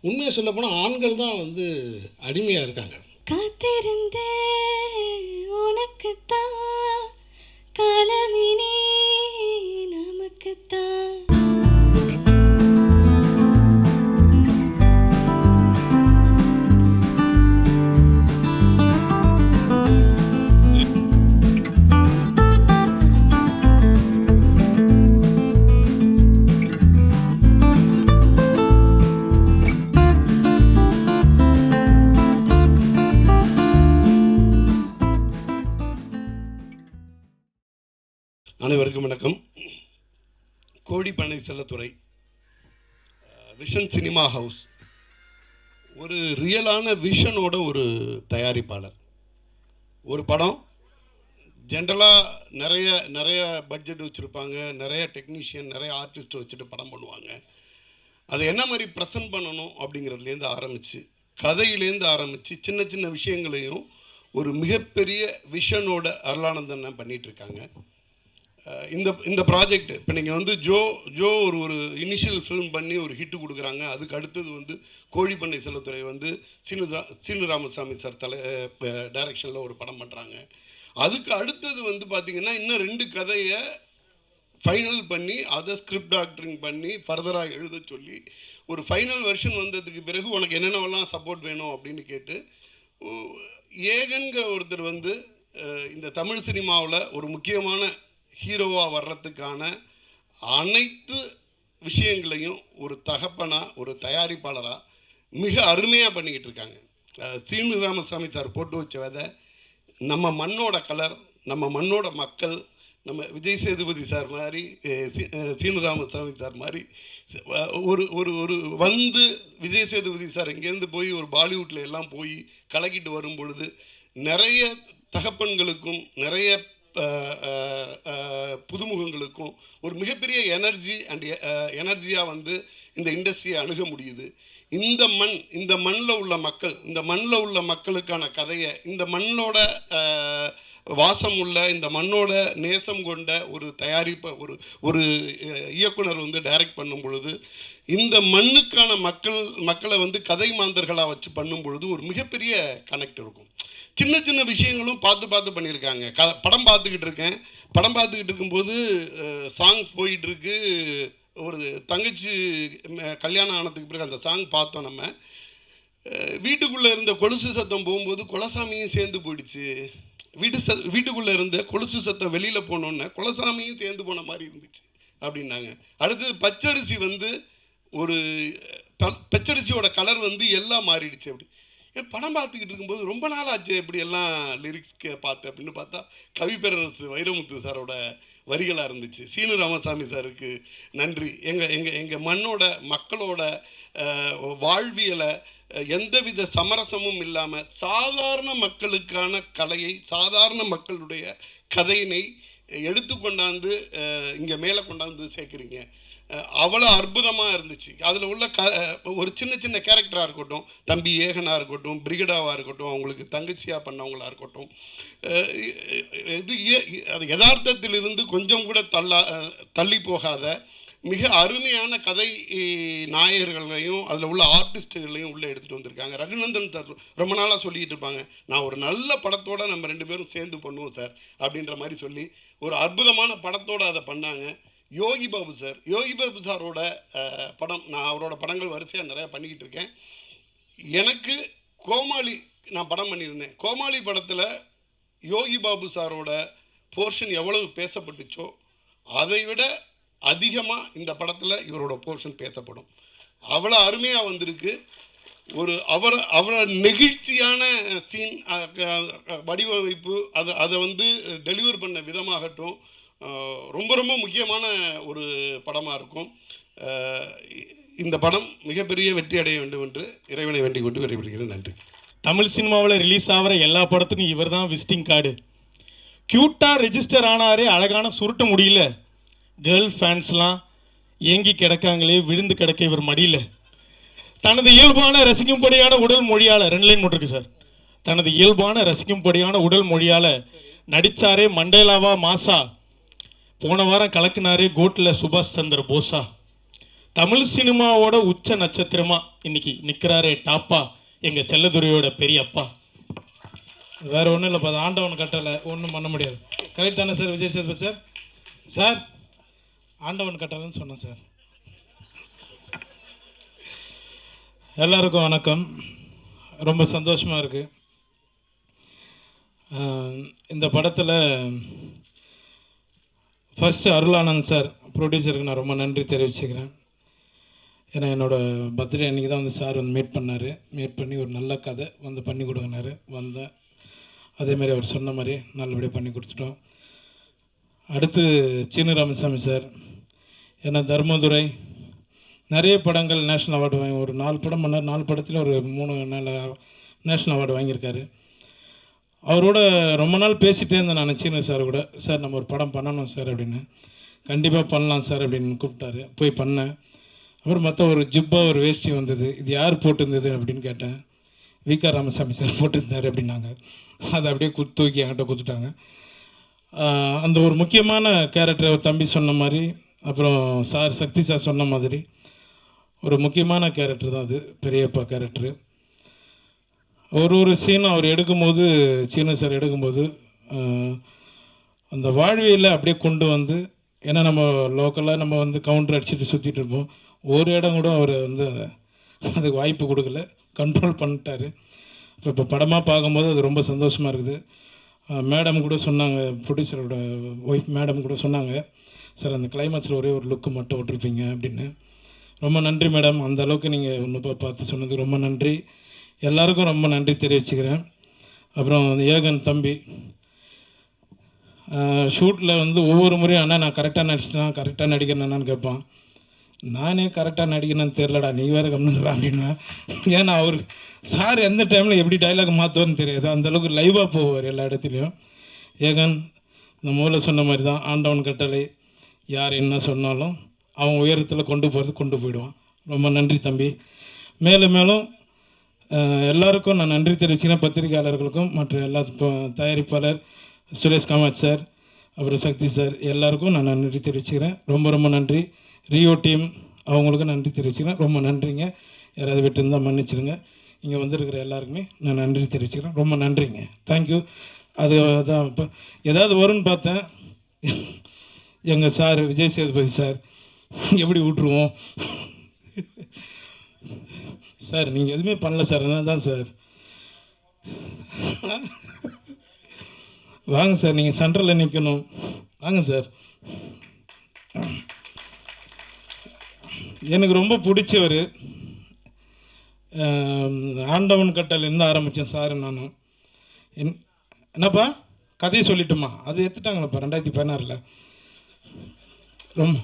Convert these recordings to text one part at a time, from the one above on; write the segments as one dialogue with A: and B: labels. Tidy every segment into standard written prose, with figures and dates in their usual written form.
A: உண்மையை சொல்ல போனால் ஆண்கள் தான் வந்து அடிமையாக இருக்காங்க.
B: காத்திருந்தே உனக்குத்தான் காலமினி நமக்குத்தான்.
A: அனைவருக்கும் வணக்கம். கோடிப்பண்ணை செல்லத்துறை, விஷன் சினிமா ஹவுஸ் ஒரு ரியலான விஷனோட ஒரு தயாரிப்பாளர். ஒரு படம் ஜென்ரலாக நிறைய பட்ஜெட் வச்சுருப்பாங்க, நிறைய டெக்னீஷியன், நிறைய ஆர்டிஸ்ட் வச்சுட்டு படம் பண்ணுவாங்க. அதை என்ன மாதிரி ப்ரெசன்ட் பண்ணணும் அப்படிங்கிறதுலேருந்து ஆரம்பித்து, கதையிலேருந்து ஆரம்பித்து சின்ன சின்ன விஷயங்களையும் ஒரு மிகப்பெரிய விஷனோட அருளானந்தன் பண்ணிகிட்ருக்காங்க. இந்த ப்ராஜெக்ட் இப்போ நீங்கள் வந்து ஜோ ஒரு இனிஷியல் ஃபிலிம் பண்ணி ஒரு ஹிட்டு கொடுக்குறாங்க. அதுக்கு அடுத்தது வந்து கோழிப்பண்ணை செல்லத்துறை வந்து சீனு ராமசாமி சார் டைரக்ஷனில் ஒரு படம் பண்ணுறாங்க. அதுக்கு அடுத்தது வந்து பார்த்திங்கன்னா இன்னும் 2 கதையை ஃபைனல் பண்ணி அதை ஸ்கிரிப்ட் டாக்டரிங் பண்ணி ஃபர்தராக எழுத சொல்லி ஒரு ஃபைனல் வெர்ஷன் வந்ததுக்கு பிறகு உனக்கு என்னென்னவெல்லாம் சப்போர்ட் வேணும் அப்படின்னு கேட்டு ஏகன்கிற ஒருத்தர் வந்து இந்த தமிழ் சினிமாவில் ஒரு முக்கியமான ஹீரோவாக வர்றதுக்கான அனைத்து விஷயங்களையும் ஒரு தகப்பனாக, ஒரு தயாரிப்பாளராக மிக அருமையாக பண்ணிக்கிட்டு இருக்காங்க. சீனு ராமசாமி சார் போட்டு வச்ச விதை, நம்ம மண்ணோட கலர், நம்ம மண்ணோட மக்கள், நம்ம விஜய் சேதுபதி சார் மாதிரி, சீனு ராமசாமி சார் மாதிரி ஒரு ஒரு ஒரு வந்து விஜய் சேதுபதி சார் இங்கேருந்து போய் ஒரு பாலிவுட்டில் எல்லாம் போய் கலக்கிட்டு வரும் பொழுது நிறைய தகப்பன்களுக்கும் நிறைய புதுமுகங்களுக்கும் ஒரு மிகப்பெரிய எனர்ஜியாக வந்து இந்த இண்டஸ்ட்ரியை அணுக முடியுது. இந்த மண்ணில் உள்ள மக்களுக்கான கதையை, இந்த மண்ணோட வாசம் உள்ள, இந்த மண்ணோட நேசம் கொண்ட ஒரு தயாரிப்பை ஒரு இயக்குனர் வந்து டைரக்ட் பண்ணும் பொழுது, இந்த மண்ணுக்கான மக்களை வந்து கதை மாந்தர்களாக வச்சு பண்ணும் பொழுது ஒரு மிகப்பெரிய கனெக்ட் இருக்கும். சின்ன சின்ன விஷயங்களும் பார்த்து பண்ணியிருக்காங்க. படம் பார்த்துக்கிட்டு இருக்கும்போது சாங் போயிட்டுருக்கு. ஒரு தங்கச்சி கல்யாணம் ஆனதுக்கு பிறகு அந்த சாங் பார்த்தோம். நம்ம வீட்டுக்குள்ளே இருந்த கொலுசு சத்தம் போகும்போது குலசாமியும் சேர்ந்து போயிடுச்சு. வீட்டுக்குள்ளே இருந்த கொலுசு சத்தம் வெளியில் போனோன்னே குலசாமியும் சேர்ந்து போன மாதிரி இருந்துச்சு அப்படின்னாங்க. அடுத்தது பச்சரிசி வந்து பச்சரிசியோட கலர் வந்து எல்லாம் மாறிடுச்சு. அப்படி படம் பார்த்துக்கிட்டு இருக்கும்போது ரொம்ப நாள் ஆச்சு எப்படி எல்லாம் லிரிக்ஸ்க்கு பார்த்து அப்படின்னு பார்த்தா கவிப்பேரரசு வைரமுத்து சாரோட வரிகளாக இருந்துச்சு. சீனு ராமசாமி சாருக்கு நன்றி. எங்கள் மண்ணோட மக்களோட வாழ்வியலை எந்தவித சமரசமும் இல்லாமல் சாதாரண மக்களுக்கான கலையை, சாதாரண மக்களுடைய கதையினை எடுத்து கொண்டாந்து இங்கே மேலே கொண்டாந்து சேர்க்குறீங்க. அவ்வளோ அற்புதமாக இருந்துச்சு. அதில் உள்ள ஒரு சின்ன கேரக்டராக இருக்கட்டும், தம்பி ஏகனாக இருக்கட்டும், பிரிகடாவாக இருக்கட்டும், அவங்களுக்கு தங்கச்சியாக பண்ணவங்களாக இருக்கட்டும், அது யதார்த்தத்திலிருந்து கொஞ்சம் கூட தள்ளி போகாத மிக அருமையான கதை நாயகர்களையும் அதில் உள்ள ஆர்டிஸ்ட்டுகளையும் உள்ளே எடுத்துகிட்டு வந்திருக்காங்க. ரகுநந்தன் சார் ரொம்ப நாளாக சொல்லிகிட்டு இருப்பாங்க, நான் ஒரு நல்ல படத்தோடு நம்ம 2 பேரும் சேர்ந்து பண்ணுவோம் சார் அப்படின்ற மாதிரி சொல்லி ஒரு அற்புதமான படத்தோடு அதை பண்ணாங்க. யோகி பாபு சாரோட படம், நான் அவரோட படங்கள் வரிசையாக நிறையா பண்ணிக்கிட்டு இருக்கேன். எனக்கு கோமாளி நான் படம் பண்ணியிருந்தேன். கோமாளி படத்தில் யோகி பாபு சாரோட போர்ஷன் எவ்வளவு பேசப்பட்டுச்சோ அதை விட அதிகமாக இந்த படத்தில் இவரோட போர்ஷன் பேசப்படும். அவ்வளோ அருமையாக வந்திருக்கு. அவரோட நெகிழ்ச்சியான சீன், வடிவமைப்பு, அதை வந்து டெலிவர் பண்ண விதமாகட்டும் ரொம்ப முக்கியமான ஒரு படமாக இருக்கும். இந்த படம் மிகப்பெரிய வெற்றி அடைய வேண்டும் என்று இறைவனை வேண்டிக் கொண்டு விரைவிடுகிறேன். நன்றி.
C: தமிழ் சினிமாவில் ரிலீஸ் ஆகிற எல்லா படத்துக்கும் இவர் தான் விசிட்டிங் கார்டு. க்யூட்டாக ரெஜிஸ்டர் ஆனாரே, அழகான சுருட்ட முடியல. கேர்ள் ஃபேன்ஸ்லாம் ஏங்கி கிடக்காங்களே, விழுந்து கிடக்க இவர் மடியில். தனது இயல்பான ரசிக்கும்படியான உடல் மொழியால் 2 லைன் போட்டிருக்கு சார். தனது இயல்பான ரசிக்கும்படியான உடல் மொழியால் நடித்தாரே மண்டேலாவா மாசா, போன வாரம் கலக்குனாரே கோட்டில் சுபாஷ் சந்திர போஸா, தமிழ் சினிமாவோட உச்ச நட்சத்திரமா இன்னைக்கு நிற்கிறாரே டாப்பா எங்கள் செல்லதுரையோட பெரிய அப்பா.
D: வேறு ஒன்றும் இல்லைப்பா, அது ஆண்டவன் கட்டளை, ஒன்றும் பண்ண முடியாது. கரெக்ட் தானே sir Vijay Sethupathi sir? Sir ஆண்டவன் கட்டளைன்னு சொன்னேன் சார். எல்லாருக்கும் வணக்கம். ரொம்ப சந்தோஷமாக இருக்குது. இந்த படத்தில் ஃபஸ்ட்டு அருளானந்த் சார் ப்ரொடியூசருக்கு நான் ரொம்ப நன்றி தெரிவிச்சுக்கிறேன். ஏன்னா என்னோடய பர்த்டே அன்றைக்கி தான் வந்து சார் வந்து மீட் பண்ணி ஒரு நல்ல கதை வந்து பண்ணி கொடுங்கினாரு. வந்தேன், அதேமாதிரி அவர் சொன்ன மாதிரி நல்லபடியாக பண்ணி கொடுத்துட்டோம். அடுத்து சீனு ராமசாமி சார், ஏன்னா தர்மதுரை நிறைய படங்கள் நேஷ்னல் அவார்டு வாங்கி, ஒரு 4 படம் பண்ணார். 4 படத்தில் ஒரு 3 நேஷ்னல் அவார்டு வாங்கியிருக்காரு. அவரோட ரொம்ப நாள் பேசிகிட்டே இருந்தேன் நான் சீனு சார் கூட. சார் நம்ம ஒரு படம் பண்ணணும் சார் அப்படின்னு. கண்டிப்பாக பண்ணலாம் சார் அப்படின்னு கூப்பிட்டாரு. போய் பண்ணேன். அப்புறம் மற்ற ஒரு ஜிப்பா ஒரு வேஷ்டி வந்தது. இது யார் போட்டிருந்தது அப்படின்னு கேட்டேன். விகா ராமசாமி சார் போட்டிருந்தார் அப்படின்னாங்க. அதை அப்படியே தூக்கி என்கிட்ட கொடுத்துட்டாங்க. அந்த ஒரு முக்கியமான கேரக்டர் அவர் தம்பி சொன்ன மாதிரி, அப்புறம் சார் சக்தி சார் சொன்ன மாதிரி ஒரு முக்கியமான கேரக்டர் தான் அது, பெரியப்பா கேரக்டரு. ஒரு சீனும் அவர் எடுக்கும்போது, சீனு சார் எடுக்கும்போது அந்த வாழ்வியலை அப்படியே கொண்டு வந்து, ஏன்னா நம்ம லோக்கலாக நம்ம வந்து கவுண்டர் அடிச்சுட்டு சுற்றிட்டு இருப்போம். ஒரு இடம் கூட அவர் வந்து அதுக்கு வாய்ப்பு கொடுக்கல, கண்ட்ரோல் பண்ணிட்டார். இப்போ படமாக பார்க்கும்போது அது ரொம்ப சந்தோஷமாக இருக்குது. மேடம் கூட சொன்னாங்க, ப்ரொடியூசரோட ஒய்ஃப் மேடம் கூட சொன்னாங்க, சார் அந்த கிளைமேக்ஸில் ஒரே ஒரு லுக்கு மட்டும் விட்டுருப்பீங்க அப்படின்னு. ரொம்ப நன்றி மேடம், அந்த அளவுக்கு நீங்கள் ஒன்று பார்த்து சொன்னதுக்கு ரொம்ப நன்றி. எல்லாருக்கும் ரொம்ப நன்றி தெரிவிச்சுக்கிறேன். அப்புறம் ஏகன் தம்பி ஷூட்டில் வந்து ஒவ்வொரு முறையும் அண்ணா நான் கரெக்டாக நடிச்சிட்டேன், கரெக்டாக நடிக்கிறேன்னு கேட்பான். நானே கரெக்டாக நடிக்கிறேன்னு தெரிலடா, நீ வேறு கம்முன்றா அப்படின்னா. ஏன்னா அவர் சார் எந்த டைமில் எப்படி டைலாக் மாற்றுவார்னு தெரியாது, அந்தளவுக்கு லைவாக போவார் எல்லா இடத்துலையும். ஏகன் இந்த மூலம் சொன்ன மாதிரி தான், ஆண்டவன் கட்டளை, யார் என்ன சொன்னாலும் அவன் உயரத்தில் கொண்டு போயிடுவான். ரொம்ப நன்றி தம்பி. மேலும் மேலும் எல்லாருக்கும் நான் நன்றி தெரிவிச்சுக்கிறேன். பத்திரிகையாளர்களுக்கும் மற்ற எல்லா தயாரிப்பாளர் சுரேஷ் காமத் சார், அப்புறம் சக்தி சார், எல்லாருக்கும் நான் நன்றி தெரிவிச்சுக்கிறேன். ரொம்ப ரொம்ப நன்றி. ரியோ டீம் அவங்களுக்கும் நன்றி தெரிவிச்சுக்கிறேன். ரொம்ப நன்றிங்க. யாராவது விட்டு இருந்தால் மன்னிச்சிடுங்க. இங்கே வந்திருக்கிற எல்லாருக்குமே நான் நன்றி தெரிவிச்சுக்கிறேன். ரொம்ப நன்றிங்க. தேங்க்யூ. அதான் இப்போ ஏதாவது வரும்னு பார்த்தேன். எங்கள் சார் விஜய் சேதுபதி சார் எப்படி விட்ருவோம் சார், நீங்கள் எதுவுமே பண்ணல சார், என்ன தான் சார். வாங்க சார், நீங்கள் சென்ட்ரலில் நிற்கணும், வாங்க சார். எனக்கு ரொம்ப பிடிச்சவர், ஆண்டவன் கட்டலேருந்து ஆரம்பித்தேன் சார். நான் என்னப்பா கதையை சொல்லிட்டுமா, அது எடுத்துட்டாங்களப்பா 2016. ரொம்ப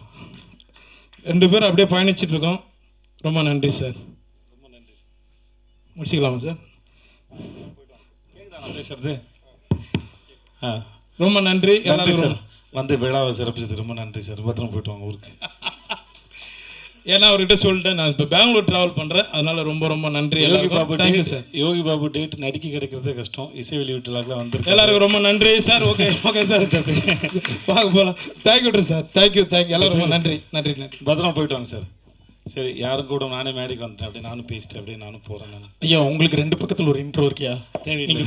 D: 2 பேரும் அப்படியே பயணிச்சிட்ருக்கோம். ரொம்ப நன்றி சார். ரொம்ப நன்றி சார். முடிச்சிக்கலாமா சார்?
E: பேசுறது
D: ரொம்ப நன்றி
E: எல்லாரும் சார். வந்து விழாவை சிறப்பிச்சது ரொம்ப நன்றி சார். பத்திரம் போயிட்டு வாங்க ஊருக்கு.
D: ஏன்னா அவர்கிட்ட சொல்லிட்டேன், நான் இப்போ பெங்களூர் ட்ராவல் பண்ணுறேன், அதனால ரொம்ப ரொம்ப நன்றி எல்லாருக்கும். Thank you sir.
E: Yogi Babu date நடிக்க கிடைக்கிறதே கஷ்டம். இசை வெளியீட்டுலாம் வந்து
D: எல்லாருக்கும் ரொம்ப நன்றி சார். ஓகே ஓகே சார், பார்க்க போகலாம். Thank you sir. தேங்க்யூ எல்லாரும் ரொம்ப நன்றி நன்றி நன்றி.
E: பத்திரமா போயிட்டு வாங்க சார். சரி, யாரும் கூட நானே மேடைக்கு வந்துட்டேன், அப்படியே நானும் பேசிட்டேன், அப்படியே நானும் போகிறேன். நான்
C: ஐயா உங்களுக்கு 2 பக்கத்தில் ஒரு இன்ட்ரோ இருக்கியா?
E: தேவையில்லை.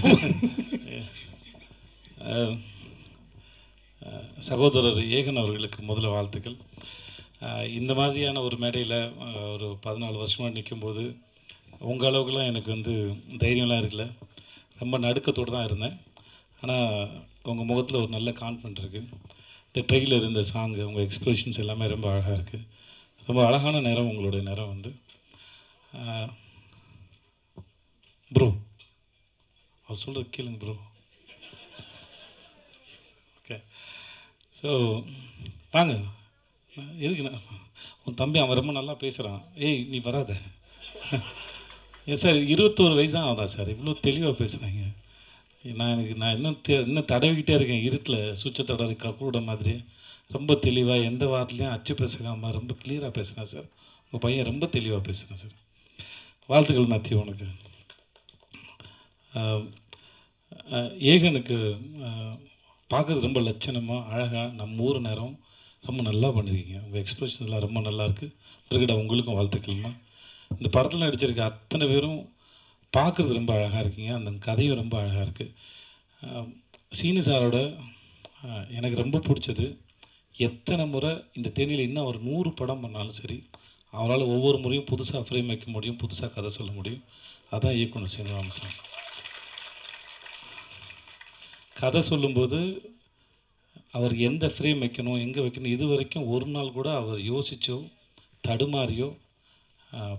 E: சகோதரர் ஏகன் அவர்களுக்கு முதல்ல வாழ்த்துக்கள். இந்த மாதிரியான ஒரு மேடையில் ஒரு 14 வருஷமாக நிற்கும்போது உங்கள் அளவுக்குலாம் எனக்கு வந்து தைரியம்லாம் இருக்குல்ல, ரொம்ப நடுக்கத்தோடு தான் இருந்தேன். ஆனால் உங்கள் முகத்தில் ஒரு நல்ல கான்ஃபிடென்ட் இருக்குது. இந்த ட்ரெயிலர், இந்த சாங்கு, உங்கள் எக்ஸ்பிரஷன்ஸ் எல்லாமே ரொம்ப அழகாக இருக்குது. ரொம்ப அழகான நேரம் உங்களுடைய நேரம் வந்து. ப்ரோ அவர் சொல்கிறது கேளுங்க ப்ரோ. ஓகே, ஸோ வாங்க. எதுக்கு உன் தம்பி அவன் ரொம்ப நல்லா பேசுகிறான். ஏய் நீ வராத. ஏன் சார் 21 வயசு தான் ஆகுதா சார், இவ்வளோ தெளிவாக பேசுகிறாங்க. நான் இன்னும் தடவிக்கிட்டே இருக்கேன் இருட்டில், சுவிட்சை தடவை கூட மாதிரி. ரொம்ப தெளிவாக எந்த வார்த்தையும் அச்சு பேசுகாமல் ரொம்ப கிளியராக பேசுகிறேன் சார். உங்கள் பையன் ரொம்ப தெளிவாக பேசுகிறேன் சார். வாழ்த்துக்கள் மேத்யூ உனக்கு. ஏகனுக்கு பார்க்குறது ரொம்ப லட்சணமாக அழகாக நம்ம ஊர் நேரம் ரொம்ப நல்லா பண்ணியிருக்கீங்க. உங்கள் எக்ஸ்பிரஷன்ஸ்லாம் ரொம்ப நல்லாயிருக்கு. பிறகுடா உங்களுக்கும் வாழ்த்துக்கள்மா. இந்த படத்தில் நடிச்சிருக்க அத்தனை பேரும் பார்க்குறது ரொம்ப அழகாக இருக்கீங்க. அந்த கதையும் ரொம்ப அழகாக இருக்குது. சீனு சாரோட எனக்கு ரொம்ப பிடிச்சது, எத்தனை முறை இந்த தேனியில் இன்னும் அவர் 100 படம் பண்ணாலும் சரி, அவரால் ஒவ்வொரு முறையும் புதுசாக ஃப்ரேம் வைக்க முடியும், புதுசாக கதை சொல்ல முடியும். அதான் இயக்குனர் சீனிவாசன். கதை சொல்லும்போது அவர் எந்த ஃப்ரேம் வைக்கணும், எங்கே வைக்கணும், இது வரைக்கும் ஒரு நாள் கூட அவர் யோசித்தோ தடுமாறியோ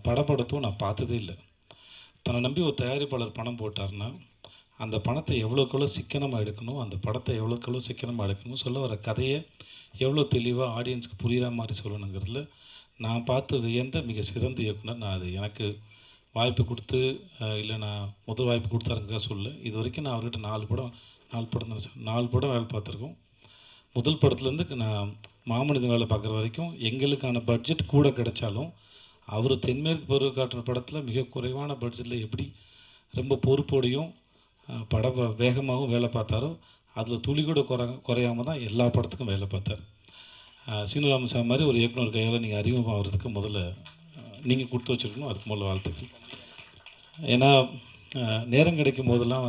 E: படப்படத்தோ நான் பார்த்ததே இல்லை. தன்னை நம்பி ஒரு தயாரிப்பாளர் பணம் போட்டார்னா அந்த பணத்தை எவ்வளோக்கெவ்வளோ சிக்கனமாக எடுக்கணும், அந்த படத்தை எவ்வளோக்கெவ்வளோ சிக்கனமாக எடுக்கணும், சொல்ல வர கதையை எவ்வளோ தெளிவாக ஆடியன்ஸ்க்கு புரிகிற மாதிரி சொல்லணுங்கிறதுல நான் பார்த்து வியந்த மிக சிறந்த இயக்குனர். நான் அது எனக்கு வாய்ப்பு கொடுத்து இல்லை நான் முதல் வாய்ப்பு கொடுத்தாருங்க சொல்ல, இது வரைக்கும் நான் அவர்கிட்ட 4 படம் வேலை பார்த்துருக்கோம். முதல் படத்துலேருந்து நான் மாமனிதன் வேலை பார்க்குற வரைக்கும் எங்களுக்கான பட்ஜெட் கூட கிடைச்சாலும் அவர் தென்மேற்கு பருவ காட்டுற படத்தில் மிக குறைவான பட்ஜெட்டில் எப்படி ரொம்ப பொறுப்போடையும் வேகமாகவும் வேலை பார்த்தாரோ அதில் துளி கூட குறையாமல் தான் எல்லா படத்துக்கும் வேலை பார்த்தார். சீனு ராமசாமி மாதிரி ஒரு இயக்குனர் கையால் நீங்கள் அறிமுகமாகிறதுக்கு முதல்ல நீங்கள் கொடுத்து வச்சுருக்கணும். அதுக்கு முதல்ல வாழ்த்துக்கள். ஏன்னா நேரம் கிடைக்கும் போதெல்லாம்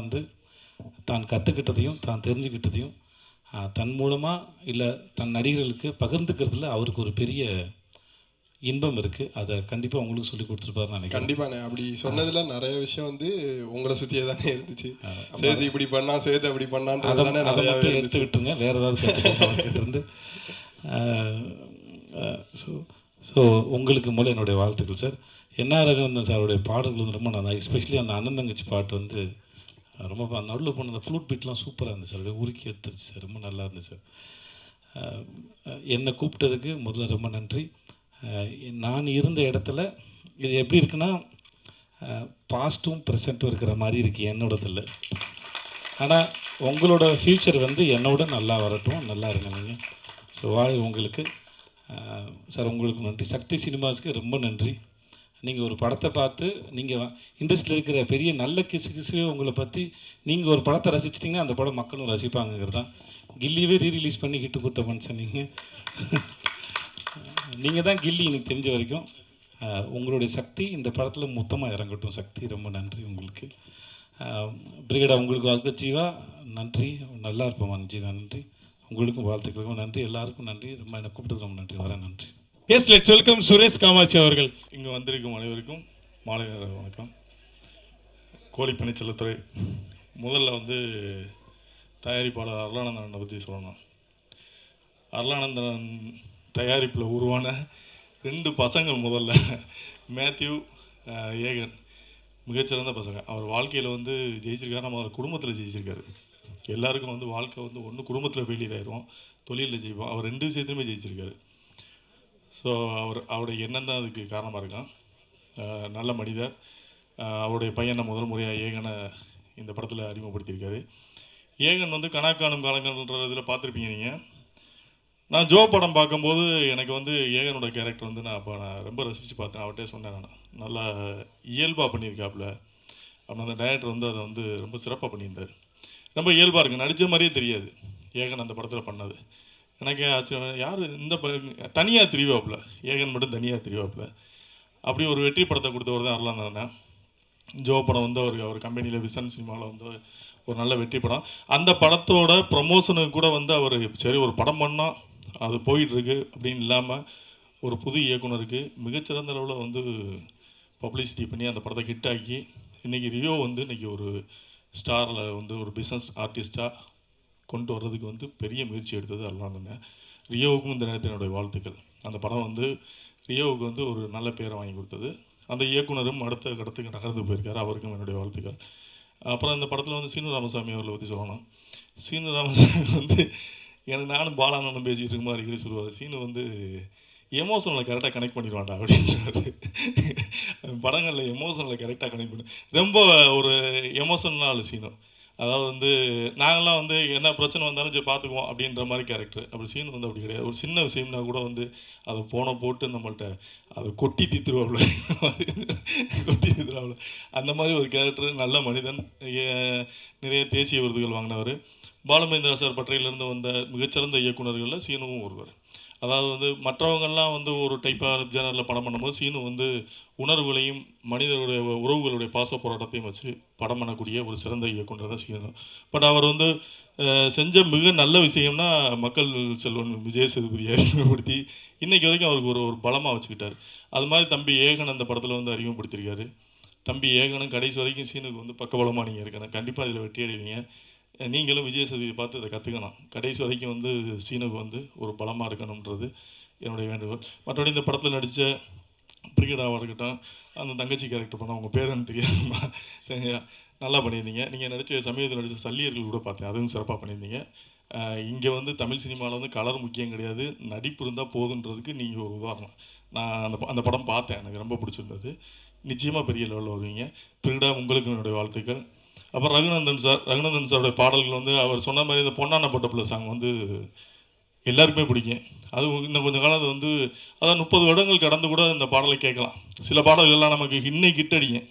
E: தான் கற்றுக்கிட்டதையும் தான் தெரிஞ்சுக்கிட்டதையும் தன் மூலமாக இல்லை தன் நடிகர்களுக்கு பகிர்ந்துக்கிறதுல அவருக்கு ஒரு பெரிய இன்பம் இருக்குது. அதை கண்டிப்பாக உங்களுக்கு சொல்லி கொடுத்துருப்பாரு நினைக்கிறேன்.
F: கண்டிப்பாண்ணே. அப்படி சொன்னதில் நிறைய விஷயம் உங்களை சுற்றியே தானே இருந்துச்சு. சேது இப்படி பண்ணா, சேது அப்படி பண்ணான்றதை
E: மட்டும் எடுத்துக்கிட்டுருங்க, வேறு ஏதாவது கற்றுக்கிட்டு ஸோ உங்களுக்கு மூலம் என்னுடைய வாழ்த்துக்கள் சார். என்ஆர் ரகுநந்தன் சாருடைய பாடல்கள் ரொம்ப நல்லா, எஸ்பெஷலி அந்த அண்ணன் தங்கச்சி பாட்டு ரொம்ப நடுவில் போன அந்த ஃப்ளூட் பீட்லாம் சூப்பராக இருந்துச்சு சார். அப்படியே உருக்கி எடுத்துருச்சு சார், ரொம்ப நல்லா இருந்துச்சு சார். என்னை கூப்பிட்டதுக்கு முதல்ல ரொம்ப நன்றி. நான் இருந்த இடத்துல இது எப்படி இருக்குன்னா பாஸ்ட்டும் ப்ரெசண்ட்டும் இருக்கிற மாதிரி இருக்குது என்னோடதில்லை. ஆனால் உங்களோட ஃப்யூச்சர் என்னோட நல்லா வரட்டும், நல்லா இருங்க நீங்கள். ஸோ உங்களுக்கு சார் உங்களுக்கு நன்றி. சக்தி சினிமாஸ்க்கு ரொம்ப நன்றி. நீங்கள் ஒரு படத்தை பார்த்து நீங்கள் இண்டஸ்ட்ரியில் இருக்கிற பெரிய நல்ல கிசு உங்களை பற்றி நீங்கள் ஒரு படத்தை ரசிச்சிட்டிங்கன்னா அந்த படம் மக்களும் ரசிப்பாங்கிறது தான். கில்லியவே ரீரிலீஸ் பண்ணி ஹிட்டு கொடுத்த மனுஷன் நீங்கள் தான் கில்லி எனக்கு தெரிஞ்ச வரைக்கும். உங்களுடைய சக்தி இந்த படத்தில் மொத்தமாக இறங்கட்டும். சக்தி ரொம்ப நன்றி உங்களுக்கு. பிரிகேடா உங்களுக்கு வாழ்த்து. ஜீவா நன்றி, நல்லா இருப்போம் ஜீவா நன்றி. உங்களுக்கும் வாழ்த்துக்களுக்கும் நன்றி, எல்லாருக்கும் நன்றி. ரொம்ப என்னை கூப்பிட்டது ரொம்ப நன்றி, வரேன் நன்றி.
C: Yes, let's welcome Suresh Kamatchi அவர்கள்.
G: இங்கே வந்திருக்கும் அனைவருக்கும் மாலை வணக்கம். கோழிப்பண்ணை செல்லத்துறை. முதல்ல தயாரிப்பாளர் அருளானந்தனை பற்றி சொல்லணும். அருளானந்தன் தயாரிப்பில் உருவான 2 பசங்கள், முதல்ல மேத்யூ, ஏகன், மிகச்சிறந்த பசங்க. அவர் வாழ்க்கையில் ஜெயிச்சிருக்காரு. நம்ம அவர் குடும்பத்தில் ஜெயிச்சிருக்காரு. எல்லாருக்கும் வாழ்க்கை ஒன்று குடும்பத்தில் ஃபெயிலியர் ஆயிரும், தொழிலில் ஜெயிப்போம். அவர் 2 விஷயத்துலையுமே ஜெயிச்சிருக்காரு. ஸோ அவருடைய எண்ணம் தான் அதுக்கு காரணமாக இருக்கான். நல்ல மனிதர். அவருடைய பையனை முதல் முறையாக ஏகனை இந்த படத்தில் அறிமுகப்படுத்தியிருக்காரு. ஏகன் கணக்கானும் காலங்கள்ன்ற இதில் பார்த்துருப்பீங்க நீங்கள். நான் ஜோ படம் பார்க்கும்போது எனக்கு ஏகனோட கேரக்டர் நான் ரொம்ப ரசித்து பார்த்தேன். அவர்கிட்ட சொன்னேன், நான் நல்லா இயல்பாக பண்ணியிருக்காப்புல அப்படின்னு. அந்த டைரக்டர் அதை ரொம்ப சிறப்பாக பண்ணியிருந்தார். ரொம்ப இயல்பாக இருக்குது, நடித்த மாதிரியே தெரியாது ஏகன் அந்த படத்தில் பண்ணது. எனக்கு ஆச்சரியம், யார் இந்த தனியாக தெரிவாப்புல, ஏகன் மட்டும் தனியாக தெரிவாப்புல. அப்படி ஒரு வெற்றி படத்தை கொடுத்தவர் தான் அருளானந்தன். ஜோ படம் அவர் கம்பெனியில் விசன் சினிமாவில் ஒரு நல்ல வெற்றி படம். அந்த படத்தோட ப்ரமோஷனுக்கு கூட அவர் சரி ஒரு படம் பண்ணால் அது போயிட்டுருக்கு அப்படின்னு இல்லாமல் ஒரு புது இயக்குனருக்கு மிகச்சிறந்த அளவில் பப்ளிசிட்டி பண்ணி அந்த படத்தை ஹிட் ஆக்கி இன்றைக்கி ரியோ இன்றைக்கி ஒரு ஸ்டாரில் ஒரு பிஸ்னஸ் ஆர்டிஸ்ட்டாக கொண்டு வர்றதுக்கு பெரிய முயற்சி எடுத்தது அருளானந்தன். ரியோவுக்கும் இந்த நேரத்தில் என்னுடைய வாழ்த்துக்கள். அந்த படம் ரியோவுக்கு ஒரு நல்ல பேரை வாங்கி கொடுத்தது. அந்த இயக்குனரும் அடுத்த கடத்துக்கு நகர்ந்து போயிருக்காரு, அவருக்கும் என்னுடைய வாழ்த்துக்கள். அப்புறம் இந்த படத்தில் சீனு ராமசாமி அவர்களை பற்றி சொல்லணும். சீனு ராமசாமி எனக்கு நானும் பாலானந்தம் பேசிகிட்டு இருக்கும்போது அடிக்கடி சொல்லுவார், சீனு எமோஷனில் கரெக்டாக கனெக்ட் பண்ணிடுவான்டா அப்படின்றாரு. படங்களில் எமோஷனில் கரெக்டாக கனெக்ட் பண்ணி ரொம்ப ஒரு எமோஷனல் சீனு. அதாவது நாங்கள்லாம் என்ன பிரச்சனை வந்தாலும் சரி பார்த்துக்குவோம் அப்படின்ற மாதிரி கேரக்டர். அப்படி சீன் அப்படி கிடையாது. ஒரு சின்ன விஷயம்னா கூட அதை போட்டு நம்மள்கிட்ட அதை கொட்டி தீத்துருவாப்புல, கொட்டி தீத்துருவாப்புல. அந்த மாதிரி ஒரு கேரக்டர். நல்ல மனிதன். நிறைய தேசிய விருதுகள் வாங்கினவர். பாலுமகேந்திரா சார் பட்டறையிலேருந்து வந்த மிகச்சிறந்த இயக்குநர்களில் சீனுவும் ஒருவர். அதாவது வந்து மற்றவங்கள்லாம் வந்து ஒரு டைப்பாக ஜேனரில் படம் பண்ணும்போது சீனு வந்து உணர்வுகளையும் மனிதர்களுடைய உறவுகளுடைய பாச போராட்டத்தையும் வச்சு படம் பண்ணக்கூடிய ஒரு சிறந்த இயக்குனர் தான் சீனு. பட் அவர் வந்து செஞ்ச மிக நல்ல விஷயம்னா மக்கள் செல்வன் விஜய் சேதுபதியை அறிமுகப்படுத்தி இன்றைக்கி வரைக்கும் அவருக்கு ஒரு பலமாக வச்சுக்கிட்டார். அது மாதிரி தம்பி ஏகன் அந்த படத்தில் வந்து அறிமுகப்படுத்தியிருக்காரு. தம்பி ஏகனும் கடைசி வரைக்கும் சீனுக்கு வந்து பக்கபலமாக நீங்கள் இருக்கணும். கண்டிப்பாக இதில் வெற்றி அடைவீங்க. நீங்களும் விஜய் சேதுபதியை பார்த்து இதை கற்றுக்கணும். கடைசி வரைக்கும் வந்து சீனுக்கு வந்து ஒரு பலமாக இருக்கணுன்றது என்னுடைய வேண்டுகோள். மற்றபடி இந்த படத்தில் நடித்த பிரிகேடாவாக இருக்கட்டும், அந்த தங்கச்சி கேரக்டர் பண்ண உங்கள் பேர் எனக்கு தெரியாதுமா, சரியா, நல்லா பண்ணியிருந்தீங்க. நீங்கள் நடித்த சமீபத்தில் நடித்த சல்லியர்கள் கூட பார்த்தேன், அதுவும் சிறப்பாக பண்ணியிருந்தீங்க. இங்கே வந்து தமிழ் சினிமாவில் வந்து கலர் முக்கியம் கிடையாது, நடிப்பு இருந்தால் போதுன்றதுக்கு நீங்கள் ஒரு உதாரணம். நான் அந்த படம் பார்த்தேன், எனக்கு ரொம்ப பிடிச்சிருந்தது. நிச்சயமாக பெரிய லெவலில் வருவீங்க. பிரிகேடா உங்களுக்கு என்னுடைய வாழ்த்துக்கள். அப்புறம் ரகுநந்தன் சாருடைய பாடல்கள் வந்து அவர் சொன்ன மாதிரி இந்த பொன்னான பொட்டப்புள்ள சாங் வந்து எல்லாருக்குமே பிடிக்கும். அது இன்னும் கொஞ்சம் காலம் வந்து அதான் 30 வருடங்கள் கடந்து கூட இந்த பாடலை கேட்கலாம். சில பாடல்கள்லாம் நமக்கு இன்னைக்கு கிட்டடிக்கும்.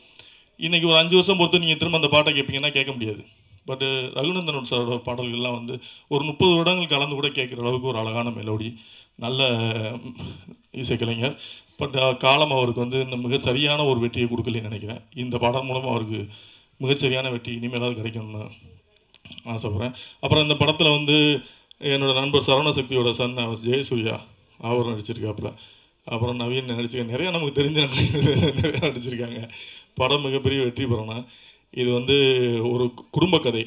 G: இன்றைக்கி ஒரு 5 வருஷம் பொறுத்து நீங்கள் திரும்ப அந்த பாட்டை கேட்பீங்கன்னா கேட்க முடியாது. பட்டு ரகுநந்தன் சாரோட பாடல்கள்லாம் வந்து ஒரு 30 வருடங்கள் கலந்து கூட கேட்குற அளவுக்கு ஒரு அழகான மெலோடி, நல்ல இசைக்கலைஞர். பட் காலம் அவருக்கு வந்து இன்னும் மிக சரியான ஒரு வெற்றியை கொடுக்கலன்னு நினைக்கிறேன். இந்த பாடல் மூலமாக அவருக்கு மிகச்சரியான வெற்றி இனிமேலாவது கிடைக்கணும்னு ஆசைப்பட்றேன். அப்புறம் இந்த படத்தில் வந்து என்னோடய நண்பர் சரவணசக்தியோட சன் ஜெயசூர்யா அவரும் நடிச்சிருக்காப்புல. அப்புறம் நவீன் நடிச்சிருக்காங்க. நிறையா நமக்கு தெரிஞ்ச நிறையா நடிச்சிருக்காங்க. படம் மிகப்பெரிய வெற்றி பெறணும். இது வந்து ஒரு குடும்ப கதை.